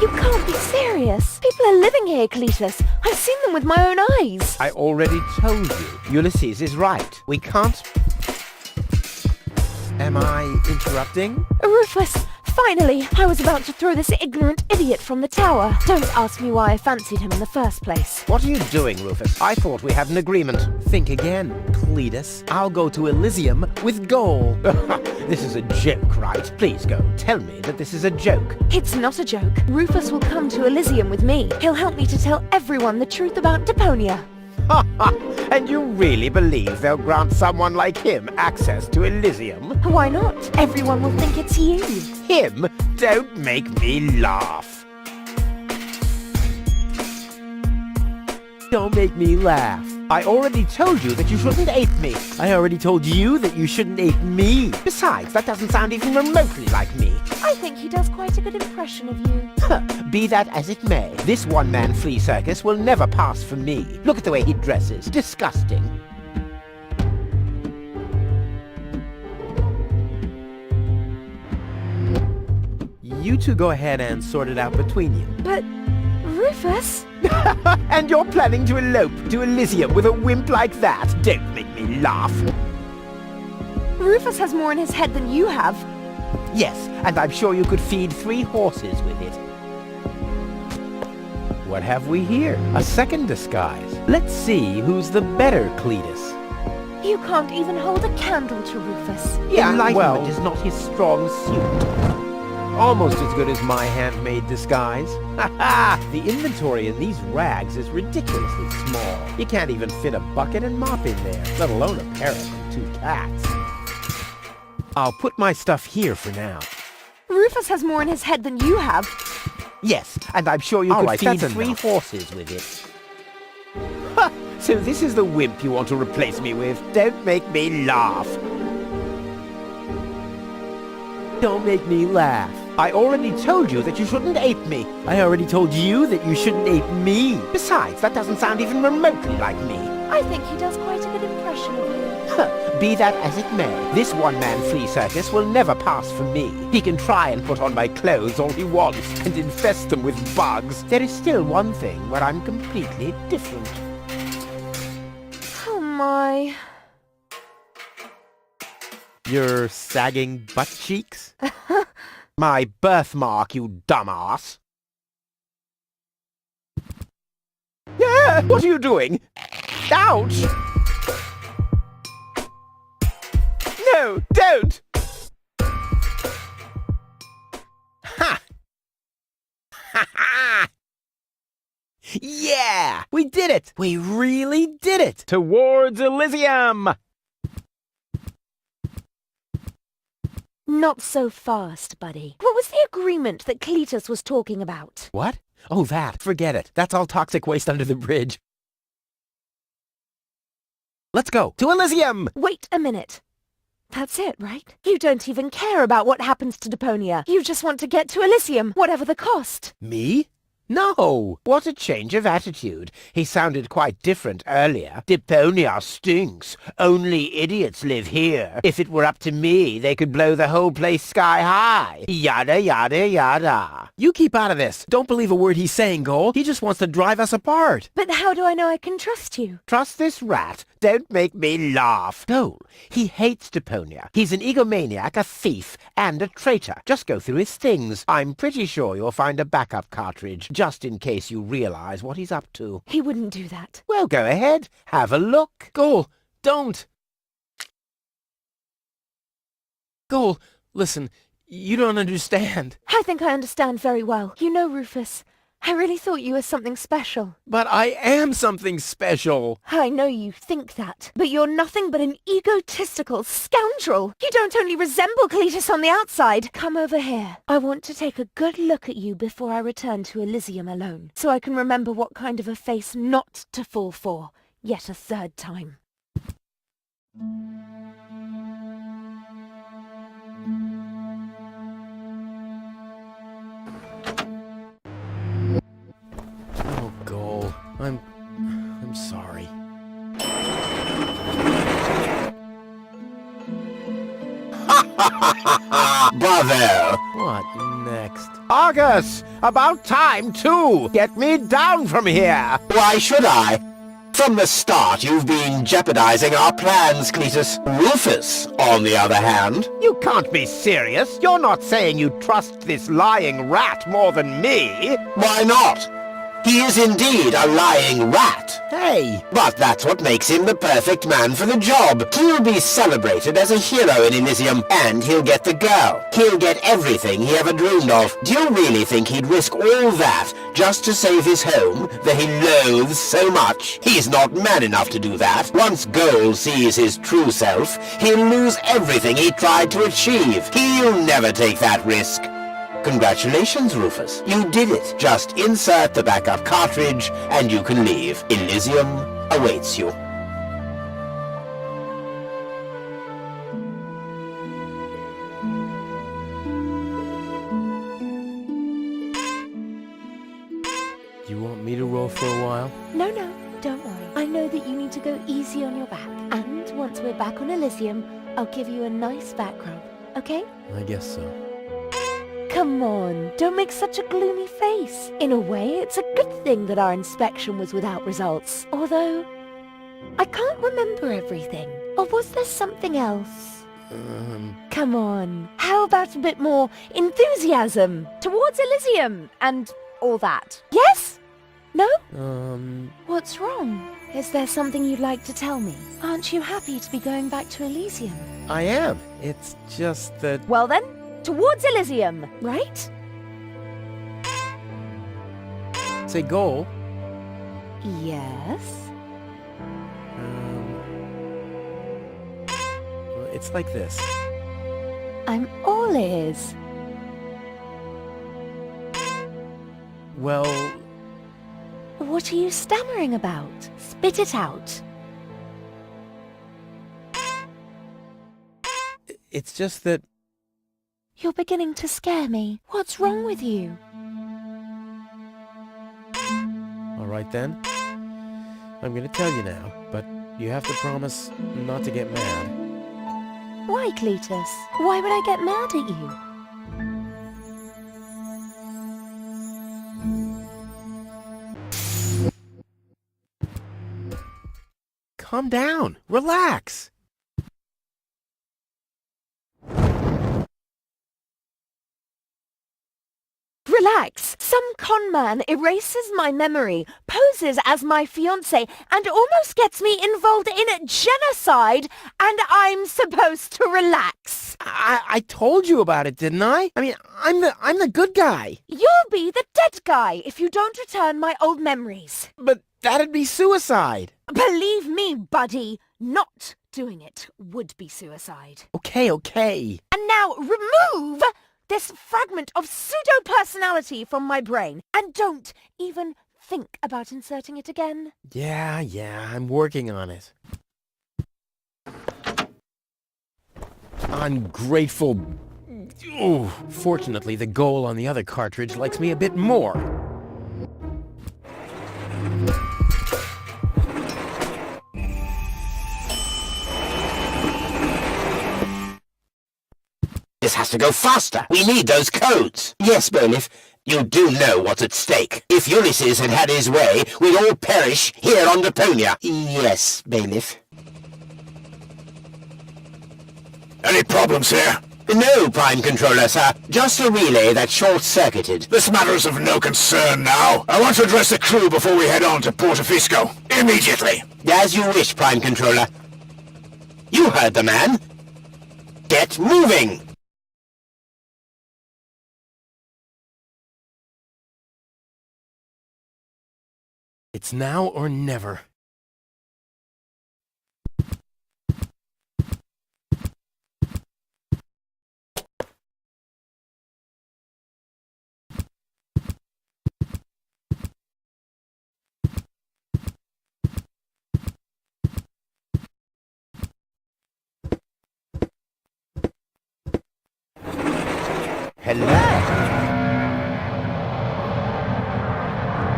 You can't be serious. People are living here, Cletus. I've seen them with my own eyes. I already told you. Ulysses is right. We can't... Am I interrupting? Rufus, finally! I was about to throw this ignorant idiot from the tower. Don't ask me why I fancied him in the first place. What are you doing, Rufus? I thought we had an agreement. Think again, Cletus. I'll go to Elysium with Goal. This is a joke, right? Please go. Tell me that this is a joke. It's not a joke. Rufus will come to Elysium with me. He'll help me to tell everyone the truth about Deponia. And you really believe they'll grant someone like him access to Elysium? Why not? Everyone will think it's you. Him? Don't make me laugh. Don't make me laugh. I already told you that you shouldn't ape me. I already told you that you shouldn't ape me. Besides, that doesn't sound even remotely like me. I think he does quite a good impression of you. Be that as it may, this one-man flea circus will never pass for me. Look at the way he dresses. Disgusting. You two go ahead and sort it out between you. But... Rufus? And you're planning to elope to Elysium with a wimp like that? Don't make me laugh. Rufus has more in his head than you have. Yes, and I'm sure you could feed 3 horses with it. What have we here? A second disguise. Let's see who's the better Cletus. You can't even hold a candle to Rufus. Enlightenment is not his strong suit. Almost as good as my handmade disguise. The inventory in these rags is ridiculously small. You can't even fit a bucket and mop in there, let alone a parrot and 2 cats. I'll put my stuff here for now. Rufus has more in his head than you have. Yes, and I'm sure you could feed 3 horses with it. Ha! So this is the wimp you want to replace me with? Don't make me laugh. Don't make me laugh. I already told you that you shouldn't ape me. I already told you that you shouldn't ape me. Besides, that doesn't sound even remotely like me. I think he does quite a good impression of you. Be that as it may, this one-man flea circus will never pass for me. He can try and put on my clothes all he wants and infest them with bugs. There is still one thing where I'm completely different. Oh my... Your sagging butt cheeks? My birthmark, you dumbass. Yeah, what are you doing? Ouch! No, don't! Ha! Ha ha! Yeah! We did it! We really did it! Towards Elysium! Not so fast, buddy. What was the agreement that Cletus was talking about? What? Oh, that. Forget it. That's all toxic waste under the bridge. Let's go. To Elysium! Wait a minute. That's it, right? You don't even care about what happens to Deponia. You just want to get to Elysium, whatever the cost. Me? No! What a change of attitude. He sounded quite different earlier. Deponia stinks. Only idiots live here. If it were up to me, they could blow the whole place sky high. Yada, yada, yada. You keep out of this. Don't believe a word he's saying, Goal. He just wants to drive us apart. But how do I know I can trust you? Trust this rat? Don't make me laugh. Goal, he hates Deponia. He's an egomaniac, a thief, and a traitor. Just go through his things. I'm pretty sure you'll find a backup cartridge, just in case you realize what he's up to. He wouldn't do that. Well, go ahead. Have a look. Goal, don't. Goal, listen, you don't understand. I think I understand very well. You know, Rufus, I really thought you were something special. But I am something special. I know you think that, but you're nothing but an egotistical scoundrel. You don't only resemble Cletus on the outside. Come over here. I want to take a good look at you before I return to Elysium alone, so I can remember what kind of a face not to fall for, yet a third time. I'm sorry. Bravo! What next? Argus! About time, too! Get me down from here! Why should I? From the start, you've been jeopardizing our plans, Cletus. Rufus, on the other hand... You can't be serious! You're not saying you trust this lying rat more than me! Why not? He is indeed a lying rat. Hey! But that's what makes him the perfect man for the job. He'll be celebrated as a hero in Elysium, and he'll get the girl. He'll get everything he ever dreamed of. Do you really think he'd risk all that just to save his home that he loathes so much? He's not man enough to do that. Once Goal sees his true self, he'll lose everything he tried to achieve. He'll never take that risk. Congratulations, Rufus. You did it. Just insert the backup cartridge and you can leave. Elysium awaits you. You want me to roll for a while? No, don't worry. I know that you need to go easy on your back. And once we're back on Elysium, I'll give you a nice back rub, okay? I guess so. Come on, don't make such a gloomy face. In a way, it's a good thing that our inspection was without results. Although, I can't remember everything. Or was there something else? Come on, how about a bit more enthusiasm? Towards Elysium and all that. Yes? No? What's wrong? Is there something you'd like to tell me? Aren't you happy to be going back to Elysium? I am. It's just that... Well then, towards Elysium, right? Say Goal. Yes? It's like this. I'm all ears. Well... What are you stammering about? Spit it out. It's just that... You're beginning to scare me. What's wrong with you? All right then. I'm gonna tell you now, but you have to promise not to get mad. Why, Cletus? Why would I get mad at you? Calm down. Relax. Relax. Some con man erases my memory, poses as my fiancé, and almost gets me involved in genocide, and I'm supposed to relax. I told you about it, didn't I? I mean, I'm the good guy. You'll be the dead guy if you don't return my old memories. But that'd be suicide. Believe me, buddy, not doing it would be suicide. Okay. And now remove this fragment of pseudo-personality from my brain, and don't even think about inserting it again. Yeah, I'm working on it. Ungrateful... Ooh, fortunately, the goal on the other cartridge likes me a bit more. This has to go faster. We need those codes. Yes, Bailiff, you do know what's at stake. If Ulysses had had his way, we'd all perish here on Deponia. Yes, Bailiff. Any problems here? No, Prime Controller, sir. Just a relay that short-circuited. This matter is of no concern now. I want to address the crew before we head on to Portofisco. Immediately. As you wish, Prime Controller. You heard the man. Get moving! It's now or never. Hello.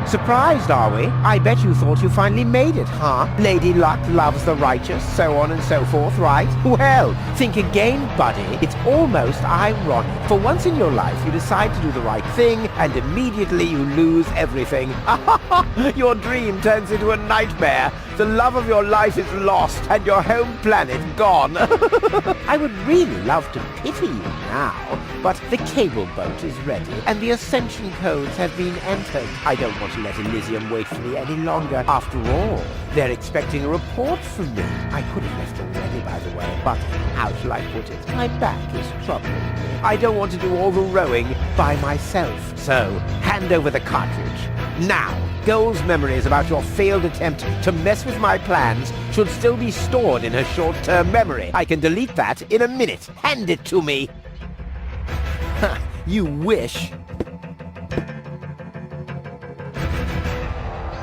Surprised, are we? I bet you thought you finally made it, huh? Lady Luck loves the righteous, so on and so forth, right? Well, think again, buddy. It's almost ironic. For once in your life, you decide to do the right thing, and immediately you lose everything. Your dream turns into a nightmare. The love of your life is lost, and your home planet gone. I would really love to pity you now, but the cable boat is ready, and the ascension codes have been entered. I don't want to let Elysium wait for me any longer. After all, they're expecting a report from me. I could have left already, by the way, but how shall I put it? My back is troubling me. I don't want to do all the rowing by myself. So, hand over the cartridge. Now, Goal's memories about your failed attempt to mess with my plans should still be stored in her short-term memory. I can delete that in a minute. Hand it to me. You wish.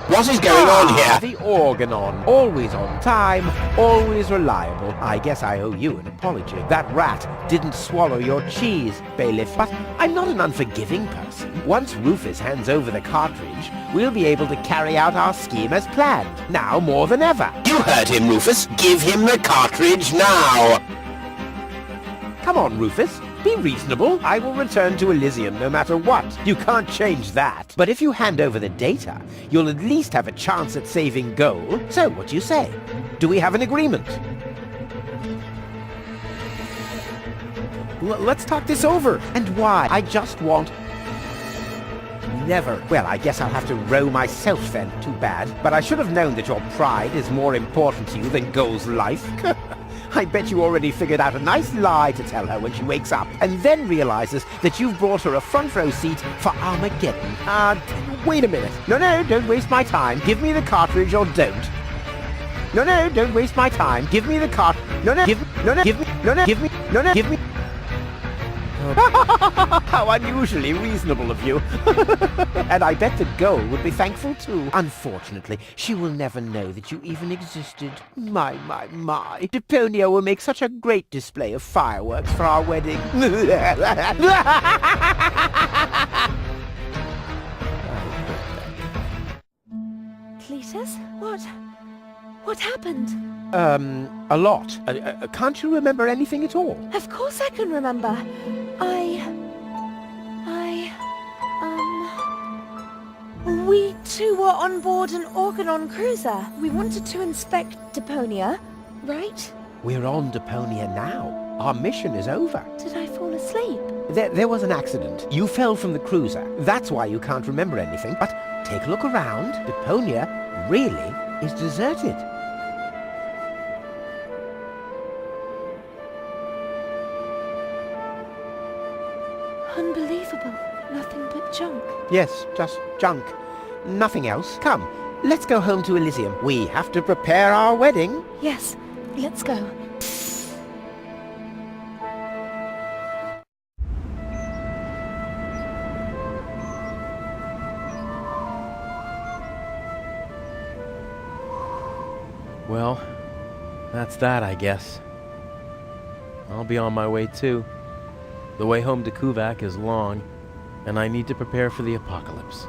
What is going on here? The Organon. Always on time, always reliable. I guess I owe you an apology. That rat didn't swallow your cheese, Bailiff. But I'm not an unforgiving person. Once Rufus hands over the cartridge, we'll be able to carry out our scheme as planned. Now more than ever. You heard him, Rufus. Give him the cartridge now. Come on, Rufus. Be reasonable. I will return to Elysium no matter what. You can't change that. But if you hand over the data, you'll at least have a chance at saving Goal. So, what do you say? Do we have an agreement? Let's talk this over. And why? I just want... Never. Well, I guess I'll have to row myself then. Too bad. But I should have known that your pride is more important to you than Goal's life. I bet you already figured out a nice lie to tell her when she wakes up, and then realizes that you've brought her a front row seat for Armageddon. Wait a minute. No, don't waste my time. Give me the cartridge or don't. No, don't waste my time. Give me the give me. How unusually reasonable of you. And I bet the Goal would be thankful too. Unfortunately, she will never know that you even existed. My. Deponia will make such a great display of fireworks for our wedding. Cletus? What happened? A lot. Can't you remember anything at all? Of course I can remember. We two were on board an Organon cruiser. We wanted to inspect Deponia, right? We're on Deponia now. Our mission is over. Did I fall asleep? There was an accident. You fell from the cruiser. That's why you can't remember anything. But take a look around. Deponia really is deserted. Unbelievable. Nothing but junk. Yes, just junk. Nothing else. Come, let's go home to Elysium. We have to prepare our wedding. Yes, let's go. Well, that's that, I guess. I'll be on my way too. The way home to Kuvak is long, and I need to prepare for the apocalypse.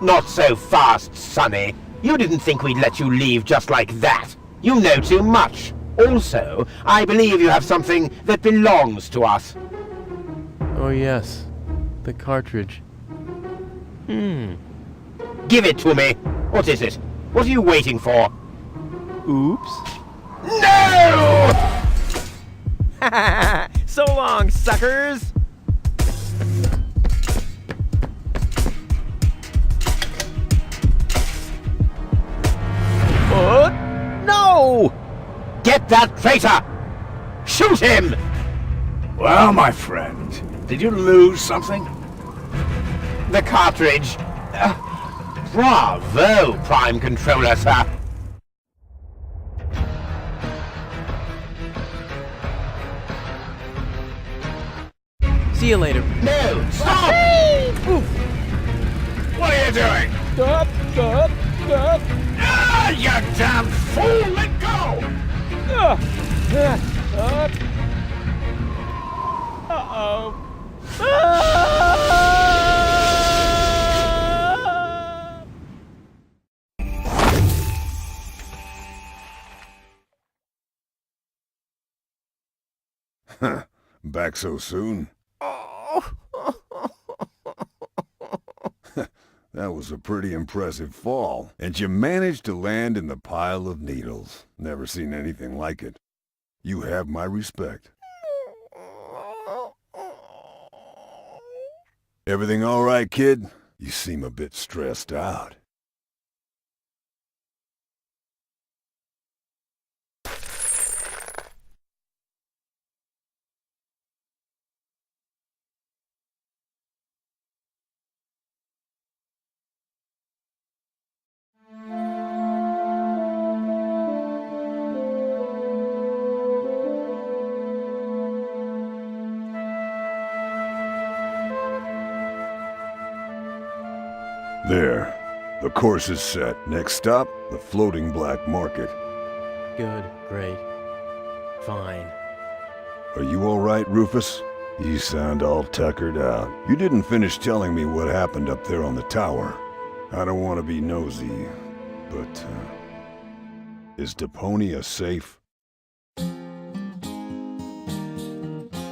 Not so fast, Sonny. You didn't think we'd let you leave just like that. You know too much. Also, I believe you have something that belongs to us. Oh yes, the cartridge. Give it to me. What is it? What are you waiting for? Oops. No! So long, suckers! No! Get that traitor! Shoot him! Well, my friend, did you lose something? The cartridge. Bravo, Prime Controller, sir. See you later. No, stop! What are you doing? Stop! Ah, you damn fool! Let go! Back so soon? That was a pretty impressive fall. And you managed to land in the pile of needles. Never seen anything like it. You have my respect. Everything all right, kid? You seem a bit stressed out. There. The course is set. Next stop, the floating black market. Good, great, fine. Are you all right, Rufus? You sound all tuckered out. You didn't finish telling me what happened up there on the tower. I don't want to be nosy, but, is Deponia safe?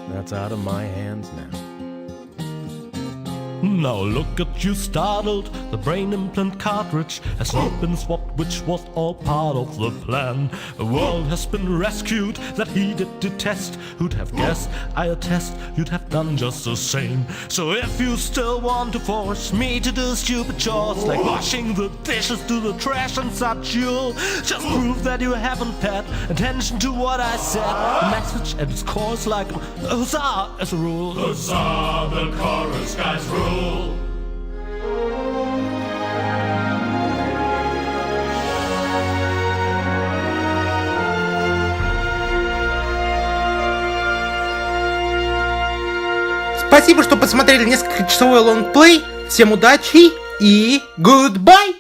That's out of my hands now. Now look at you startled, the brain implant cartridge has not been swapped, which was all part of the plan. A world has been rescued that he did detest. Who'd have guessed, I attest, you'd have done just the same. So if you still want to force me to do stupid chores like washing the dishes, do the trash and such, you'll just prove that you haven't paid attention to what I said. The message at its core is like huzzah as a rule. Huzzah, the chorus guys rule. Спасибо, что посмотрели несколько часовой лонгплей. Всем удачи и goodbye!